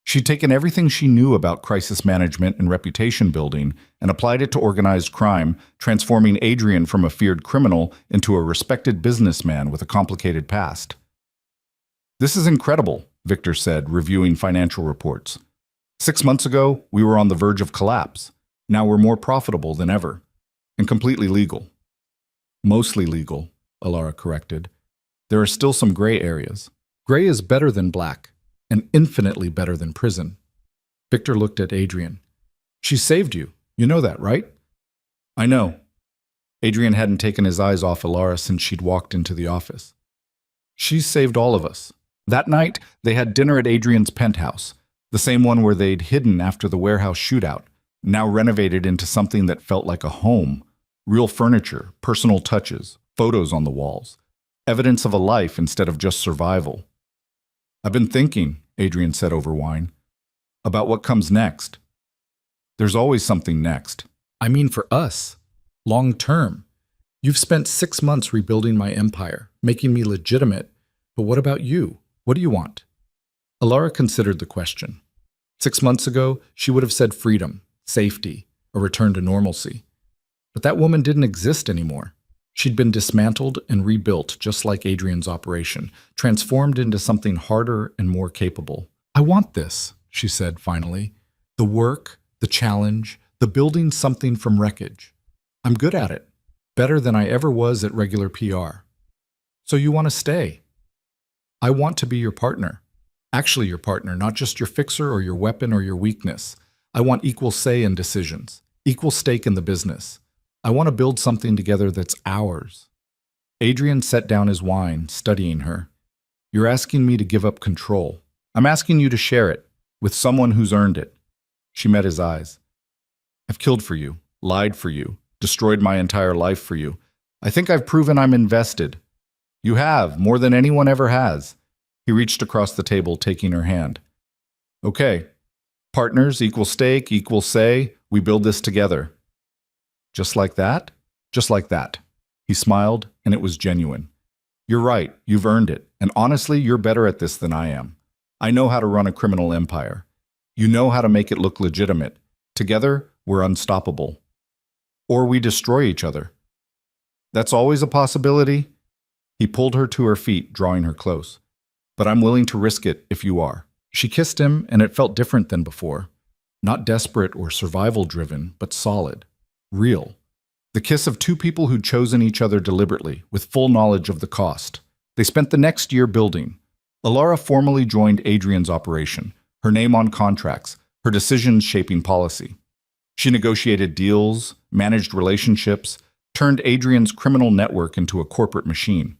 She'd taken everything she knew about crisis management and reputation building and applied it to organized crime, transforming Adrian from a feared criminal into a respected businessman with a complicated past. "This is incredible," Victor said, reviewing financial reports. 6 months ago, we were on the verge of collapse. Now we're more profitable than ever, and completely legal. Mostly legal, Alora corrected. There are still some gray areas. Gray is better than black, and infinitely better than prison. Victor looked at Adrian. She saved you. You know that, right? I know. Adrian hadn't taken his eyes off Alora since she'd walked into the office. She's saved all of us. That night, they had dinner at Adrian's penthouse, the same one where they'd hidden after the warehouse shootout, now renovated into something that felt like a home. Real furniture, personal touches, photos on the walls. Evidence of a life instead of just survival. "I've been thinking," Adrian said over wine, "about what comes next. There's always something next. I mean for us. Long term. You've spent 6 months rebuilding my empire, making me legitimate. But what about you? What do you want?" Alora considered the question. 6 months ago, she would have said freedom, safety, a return to normalcy. But that woman didn't exist anymore. She'd been dismantled and rebuilt just like Adrian's operation, transformed into something harder and more capable. "I want this," she said finally. "The work, the challenge, the building something from wreckage. I'm good at it, better than I ever was at regular PR. So you want to stay? I want to be your partner. Actually your partner, not just your fixer or your weapon or your weakness. I want equal say in decisions, equal stake in the business. I want to build something together that's ours." Adrian set down his wine, studying her. "You're asking me to give up control. I'm asking you to share it, with someone who's earned it." She met his eyes. "I've killed for you, lied for you, destroyed my entire life for you. I think I've proven I'm invested." "You have, more than anyone ever has." He reached across the table, taking her hand. "Okay. Partners, equal stake, equal say. We build this together." "Just like that?" "Just like that." He smiled, and it was genuine. "You're right. You've earned it. And honestly, you're better at this than I am. I know how to run a criminal empire. You know how to make it look legitimate. Together, we're unstoppable. Or we destroy each other." "That's always a possibility." He pulled her to her feet, drawing her close. "But I'm willing to risk it if you are." She kissed him, and it felt different than before. Not desperate or survival-driven, but solid. Real. The kiss of two people who'd chosen each other deliberately, with full knowledge of the cost. They spent the next year building. Alora formally joined Adrian's operation, her name on contracts, her decisions shaping policy. She negotiated deals, managed relationships, turned Adrian's criminal network into a corporate machine.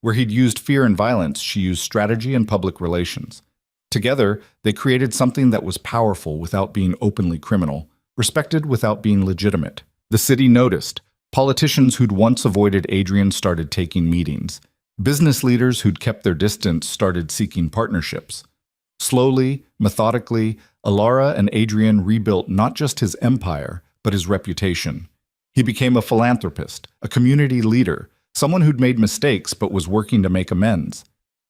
Where he'd used fear and violence, she used strategy and public relations. Together, they created something that was powerful without being openly criminal, respected without being legitimate. The city noticed. Politicians who'd once avoided Adrian started taking meetings. Business leaders who'd kept their distance started seeking partnerships. Slowly, methodically, Alora and Adrian rebuilt not just his empire, but his reputation. He became a philanthropist, a community leader, someone who'd made mistakes but was working to make amends.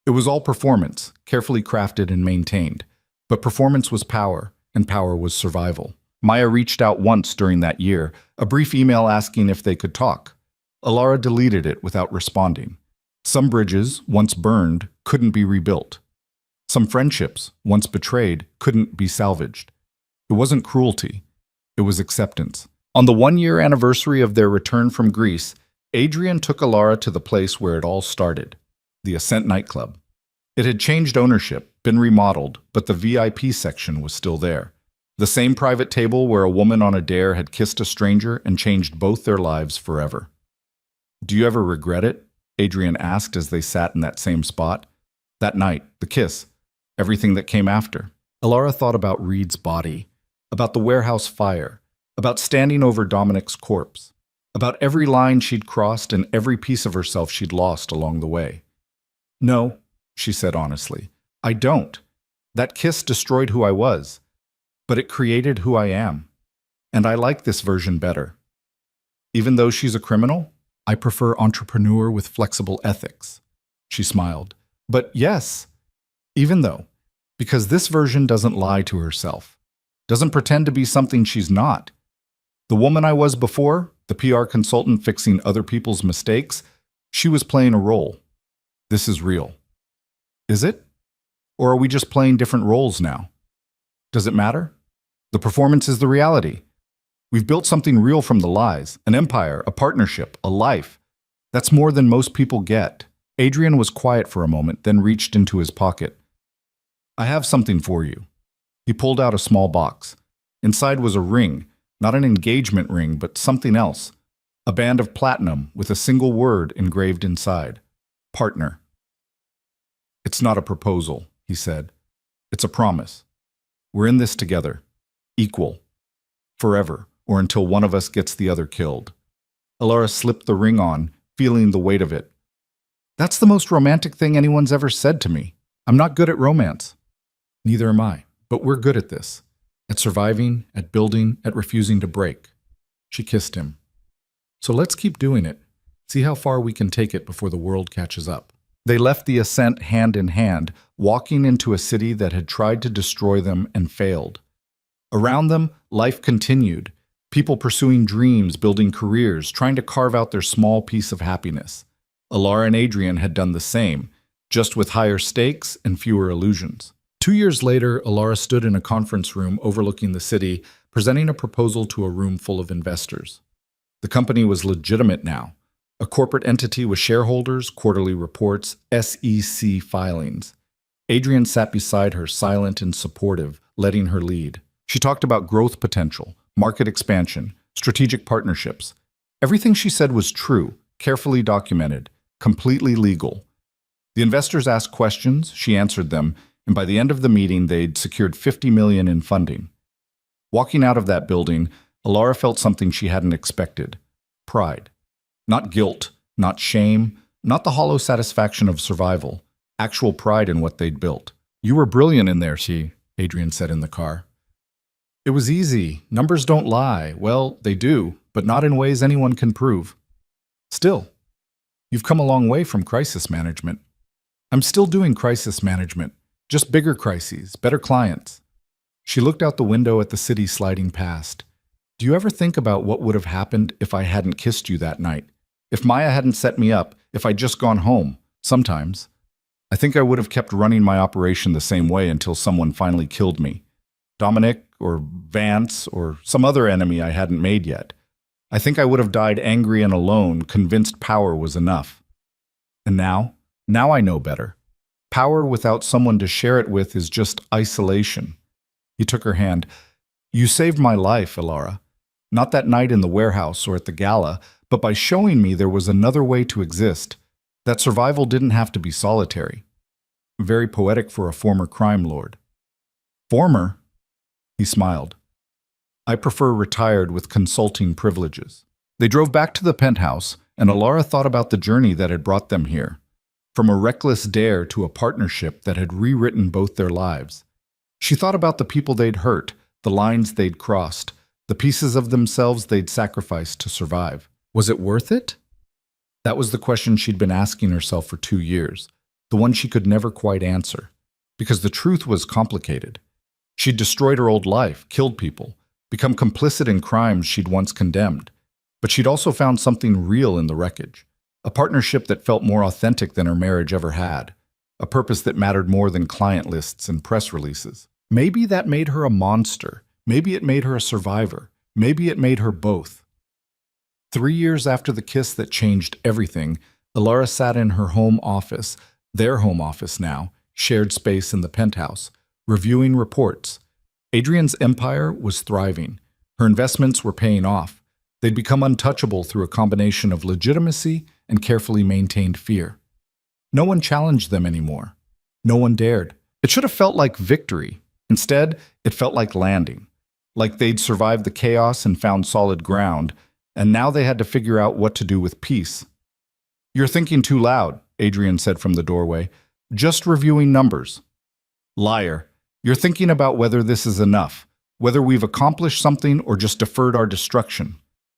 It was all performance, carefully crafted and maintained. But performance was power, and power was survival. Maya reached out once during that year, a brief email asking if they could talk. Alora deleted it without responding. Some bridges, once burned, couldn't be rebuilt. Some friendships, once betrayed, couldn't be salvaged. It wasn't cruelty. It was acceptance. On the 1-year anniversary of their return from Greece, Adrian took Alora to the place where it all started, the Ascent nightclub. It had changed ownership, been remodeled, but the VIP section was still there. The same private table where a woman on a dare had kissed a stranger and changed both their lives forever. "Do you ever regret it?" Adrian asked as they sat in that same spot. That night, the kiss, everything that came after. Alora thought about Reed's body, about the warehouse fire, about standing over Dominic's corpse, about every line she'd crossed and every piece of herself she'd lost along the way. "No," she said honestly, "I don't. That kiss destroyed who I was, but it created who I am. And I like this version better. Even though she's a criminal, I prefer entrepreneur with flexible ethics." She smiled. "But yes, even though, because this version doesn't lie to herself, doesn't pretend to be something she's not. The woman I was before, the PR consultant fixing other people's mistakes, she was playing a role. This is real. Is it? Or are we just playing different roles now? Does it matter? The performance is the reality. We've built something real from the lies, an empire, a partnership, a life. That's more than most people get." Adrian was quiet for a moment, then reached into his pocket. "I have something for you." He pulled out a small box. Inside was a ring, not an engagement ring, but something else. A band of platinum with a single word engraved inside. Partner. "It's not a proposal," he said. "It's a promise. We're in this together. Equal. Forever, or until one of us gets the other killed." Alora slipped the ring on, feeling the weight of it. "That's the most romantic thing anyone's ever said to me. I'm not good at romance." "Neither am I, but we're good at this. At surviving, at building, at refusing to break." She kissed him. "So let's keep doing it. See how far we can take it before the world catches up." They left the ascent hand in hand, walking into a city that had tried to destroy them and failed. Around them, life continued. People pursuing dreams, building careers, trying to carve out their small piece of happiness. Alora and Adrian had done the same, just with higher stakes and fewer illusions. 2 years later, Alora stood in a conference room overlooking the city, presenting a proposal to a room full of investors. The company was legitimate now, a corporate entity with shareholders, quarterly reports, SEC filings. Adrian sat beside her, silent and supportive, letting her lead. She talked about growth potential, market expansion, strategic partnerships. Everything she said was true, carefully documented, completely legal. The investors asked questions, she answered them, and by the end of the meeting, they'd secured $50 million in funding. Walking out of that building, Alora felt something she hadn't expected. Pride. Not guilt, not shame, not the hollow satisfaction of survival. Actual pride in what they'd built. "You were brilliant in there," Adrian said in the car. "It was easy. Numbers don't lie. Well, they do, but not in ways anyone can prove. Still, you've come a long way from crisis management." "I'm still doing crisis management, just bigger crises, better clients." She looked out the window at the city sliding past. "Do you ever think about what would have happened if I hadn't kissed you that night? If Maya hadn't set me up, if I'd just gone home? Sometimes. I think I would have kept running my operation the same way until someone finally killed me. Dominic, or Vance, or some other enemy I hadn't made yet. I think I would have died angry and alone, convinced power was enough. And now I know better. Power without someone to share it with is just isolation." He took her hand. "You saved my life, Alora. Not that night in the warehouse or at the gala, but by showing me there was another way to exist, that survival didn't have to be solitary." Very poetic for a former crime lord. "Former?" He smiled. "I prefer retired with consulting privileges." They drove back to the penthouse, and Alora thought about the journey that had brought them here. From a reckless dare to a partnership that had rewritten both their lives. She thought about the people they'd hurt, the lines they'd crossed, the pieces of themselves they'd sacrificed to survive. Was it worth it? That was the question she'd been asking herself for 2 years. the one she could never quite answer. Because the truth was complicated. She'd destroyed her old life, killed people, become complicit in crimes she'd once condemned. But she'd also found something real in the wreckage. A partnership that felt more authentic than her marriage ever had. A purpose that mattered more than client lists and press releases. Maybe that made her a monster. Maybe it made her a survivor. Maybe it made her both. 3 years after the kiss that changed everything, Alora sat in her home office, their home office now, shared space in the penthouse, reviewing reports. Adrian's empire was thriving. Her investments were paying off. They'd become untouchable through a combination of legitimacy and carefully maintained fear. No one challenged them anymore. No one dared. It should have felt like victory. Instead, it felt like landing. Like they'd survived the chaos and found solid ground, and now they had to figure out what to do with peace. "You're thinking too loud," Adrian said from the doorway. "Just reviewing numbers." "Liar. You're thinking about whether this is enough, whether we've accomplished something or just deferred our destruction."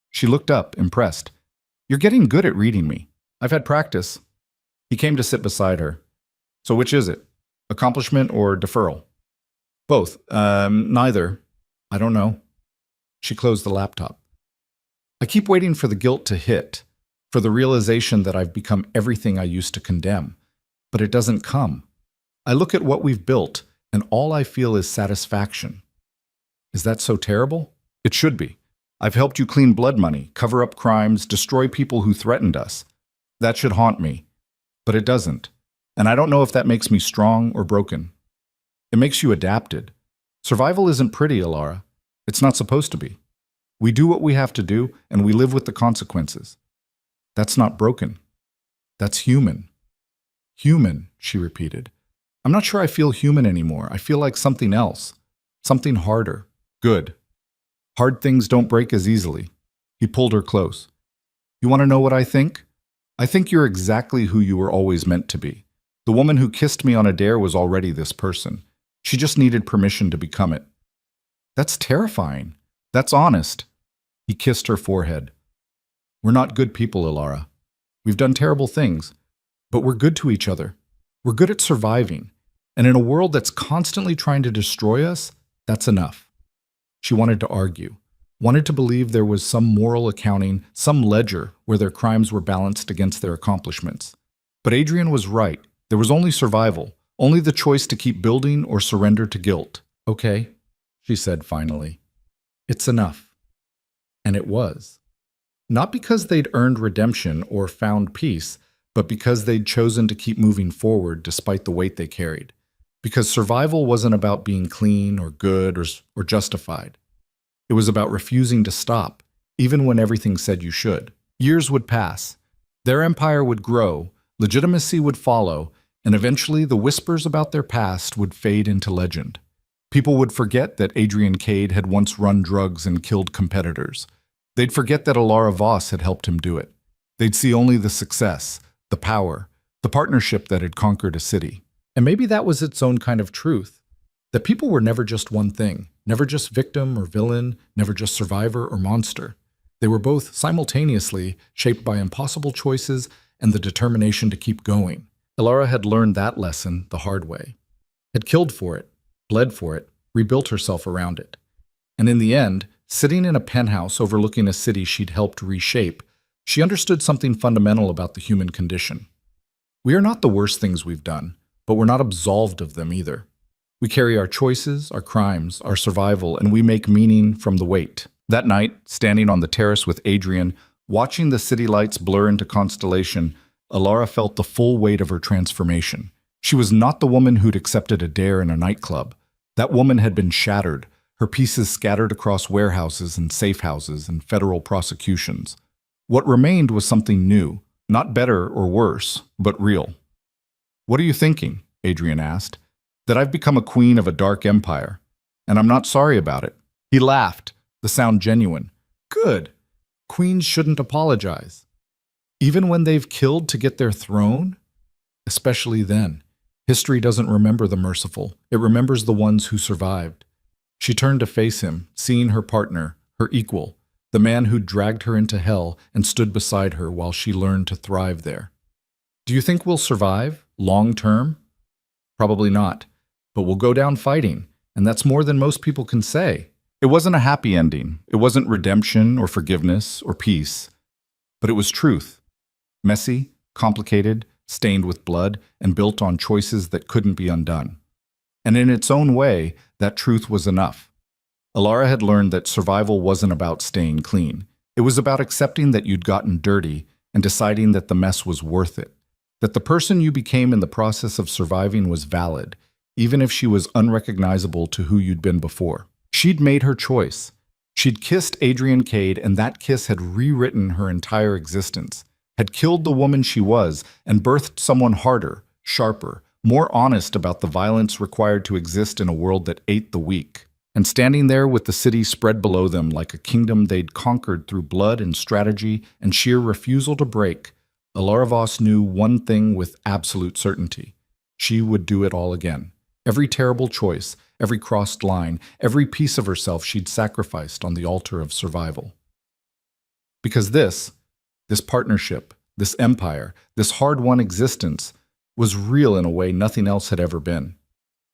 She looked up, impressed. "You're getting good at reading me. I've had practice." He came to sit beside her. "So which is it? Accomplishment or deferral?" "Both. Neither. I don't know." She closed the laptop. "I keep waiting for the guilt to hit, for the realization that I've become everything I used to condemn. But it doesn't come. I look at what we've built, and all I feel is satisfaction." "Is that so terrible?" "It should be. I've helped you clean blood money, cover up crimes, destroy people who threatened us. That should haunt me. But it doesn't. And I don't know if that makes me strong or broken. It makes you adapted. Survival isn't pretty, Alora. It's not supposed to be. We do what we have to do, and we live with the consequences. That's not broken. That's human." "Human," she repeated. "I'm not sure I feel human anymore. I feel like something else. Something harder." "Good. Hard things don't break as easily." He pulled her close. "You want to know what I think? I think you're exactly who you were always meant to be. The woman who kissed me on a dare was already this person. She just needed permission to become it." "That's terrifying. That's honest." He kissed her forehead. "We're not good people, Alora. We've done terrible things, but we're good to each other. We're good at surviving. And in a world that's constantly trying to destroy us, that's enough." She wanted to argue, wanted to believe there was some moral accounting, some ledger where their crimes were balanced against their accomplishments. But Adrian was right. There was only survival, only the choice to keep building or surrender to guilt. "Okay," she said finally. "It's enough." And it was. Not because they'd earned redemption or found peace, but because they'd chosen to keep moving forward despite the weight they carried. Because survival wasn't about being clean or good or justified. It was about refusing to stop, even when everything said you should. Years would pass. Their empire would grow, legitimacy would follow, and eventually the whispers about their past would fade into legend. People would forget that Adrian Cade had once run drugs and killed competitors. They'd forget that Alora Voss had helped him do it. They'd see only the success, the power, the partnership that had conquered a city. And maybe that was its own kind of truth, that people were never just one thing, never just victim or villain, never just survivor or monster. They were both simultaneously shaped by impossible choices and the determination to keep going. Alora had learned that lesson the hard way, had killed for it, bled for it, rebuilt herself around it. And in the end, sitting in a penthouse overlooking a city she'd helped reshape, she understood something fundamental about the human condition. We are not the worst things we've done, but we're not absolved of them either. We carry our choices, our crimes, our survival, and we make meaning from the weight. That night, standing on the terrace with Adrian, watching the city lights blur into constellation, Alora felt the full weight of her transformation. She was not the woman who'd accepted a dare in a nightclub. That woman had been shattered, her pieces scattered across warehouses and safe houses and federal prosecutions. What remained was something new, not better or worse, but real. "What are you thinking?" Adrian asked. "That I've become a queen of a dark empire, and I'm not sorry about it." He laughed, the sound genuine. "Good. Queens shouldn't apologize. Even when they've killed to get their throne? Especially then. History doesn't remember the merciful. It remembers the ones who survived." She turned to face him, seeing her partner, her equal, the man who'd dragged her into hell and stood beside her while she learned to thrive there. "Do you think we'll survive?" Long term? Probably not. But we'll go down fighting, and that's more than most people can say. It wasn't a happy ending. It wasn't redemption or forgiveness or peace. But it was truth. Messy, complicated, stained with blood, and built on choices that couldn't be undone. And in its own way, that truth was enough. Alora had learned that survival wasn't about staying clean. It was about accepting that you'd gotten dirty and deciding that the mess was worth it. That the person you became in the process of surviving was valid, even if she was unrecognizable to who you'd been before. She'd made her choice. She'd kissed Adrian Cade, and that kiss had rewritten her entire existence, had killed the woman she was, and birthed someone harder, sharper, more honest about the violence required to exist in a world that ate the weak. And standing there with the city spread below them like a kingdom they'd conquered through blood and strategy and sheer refusal to break, Alora Voss knew one thing with absolute certainty. She would do it all again. Every terrible choice, every crossed line, every piece of herself she'd sacrificed on the altar of survival. Because this partnership, this empire, this hard-won existence was real in a way nothing else had ever been.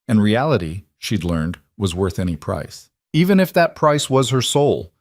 And reality, she'd learned, was worth any price. Even if that price was her soul.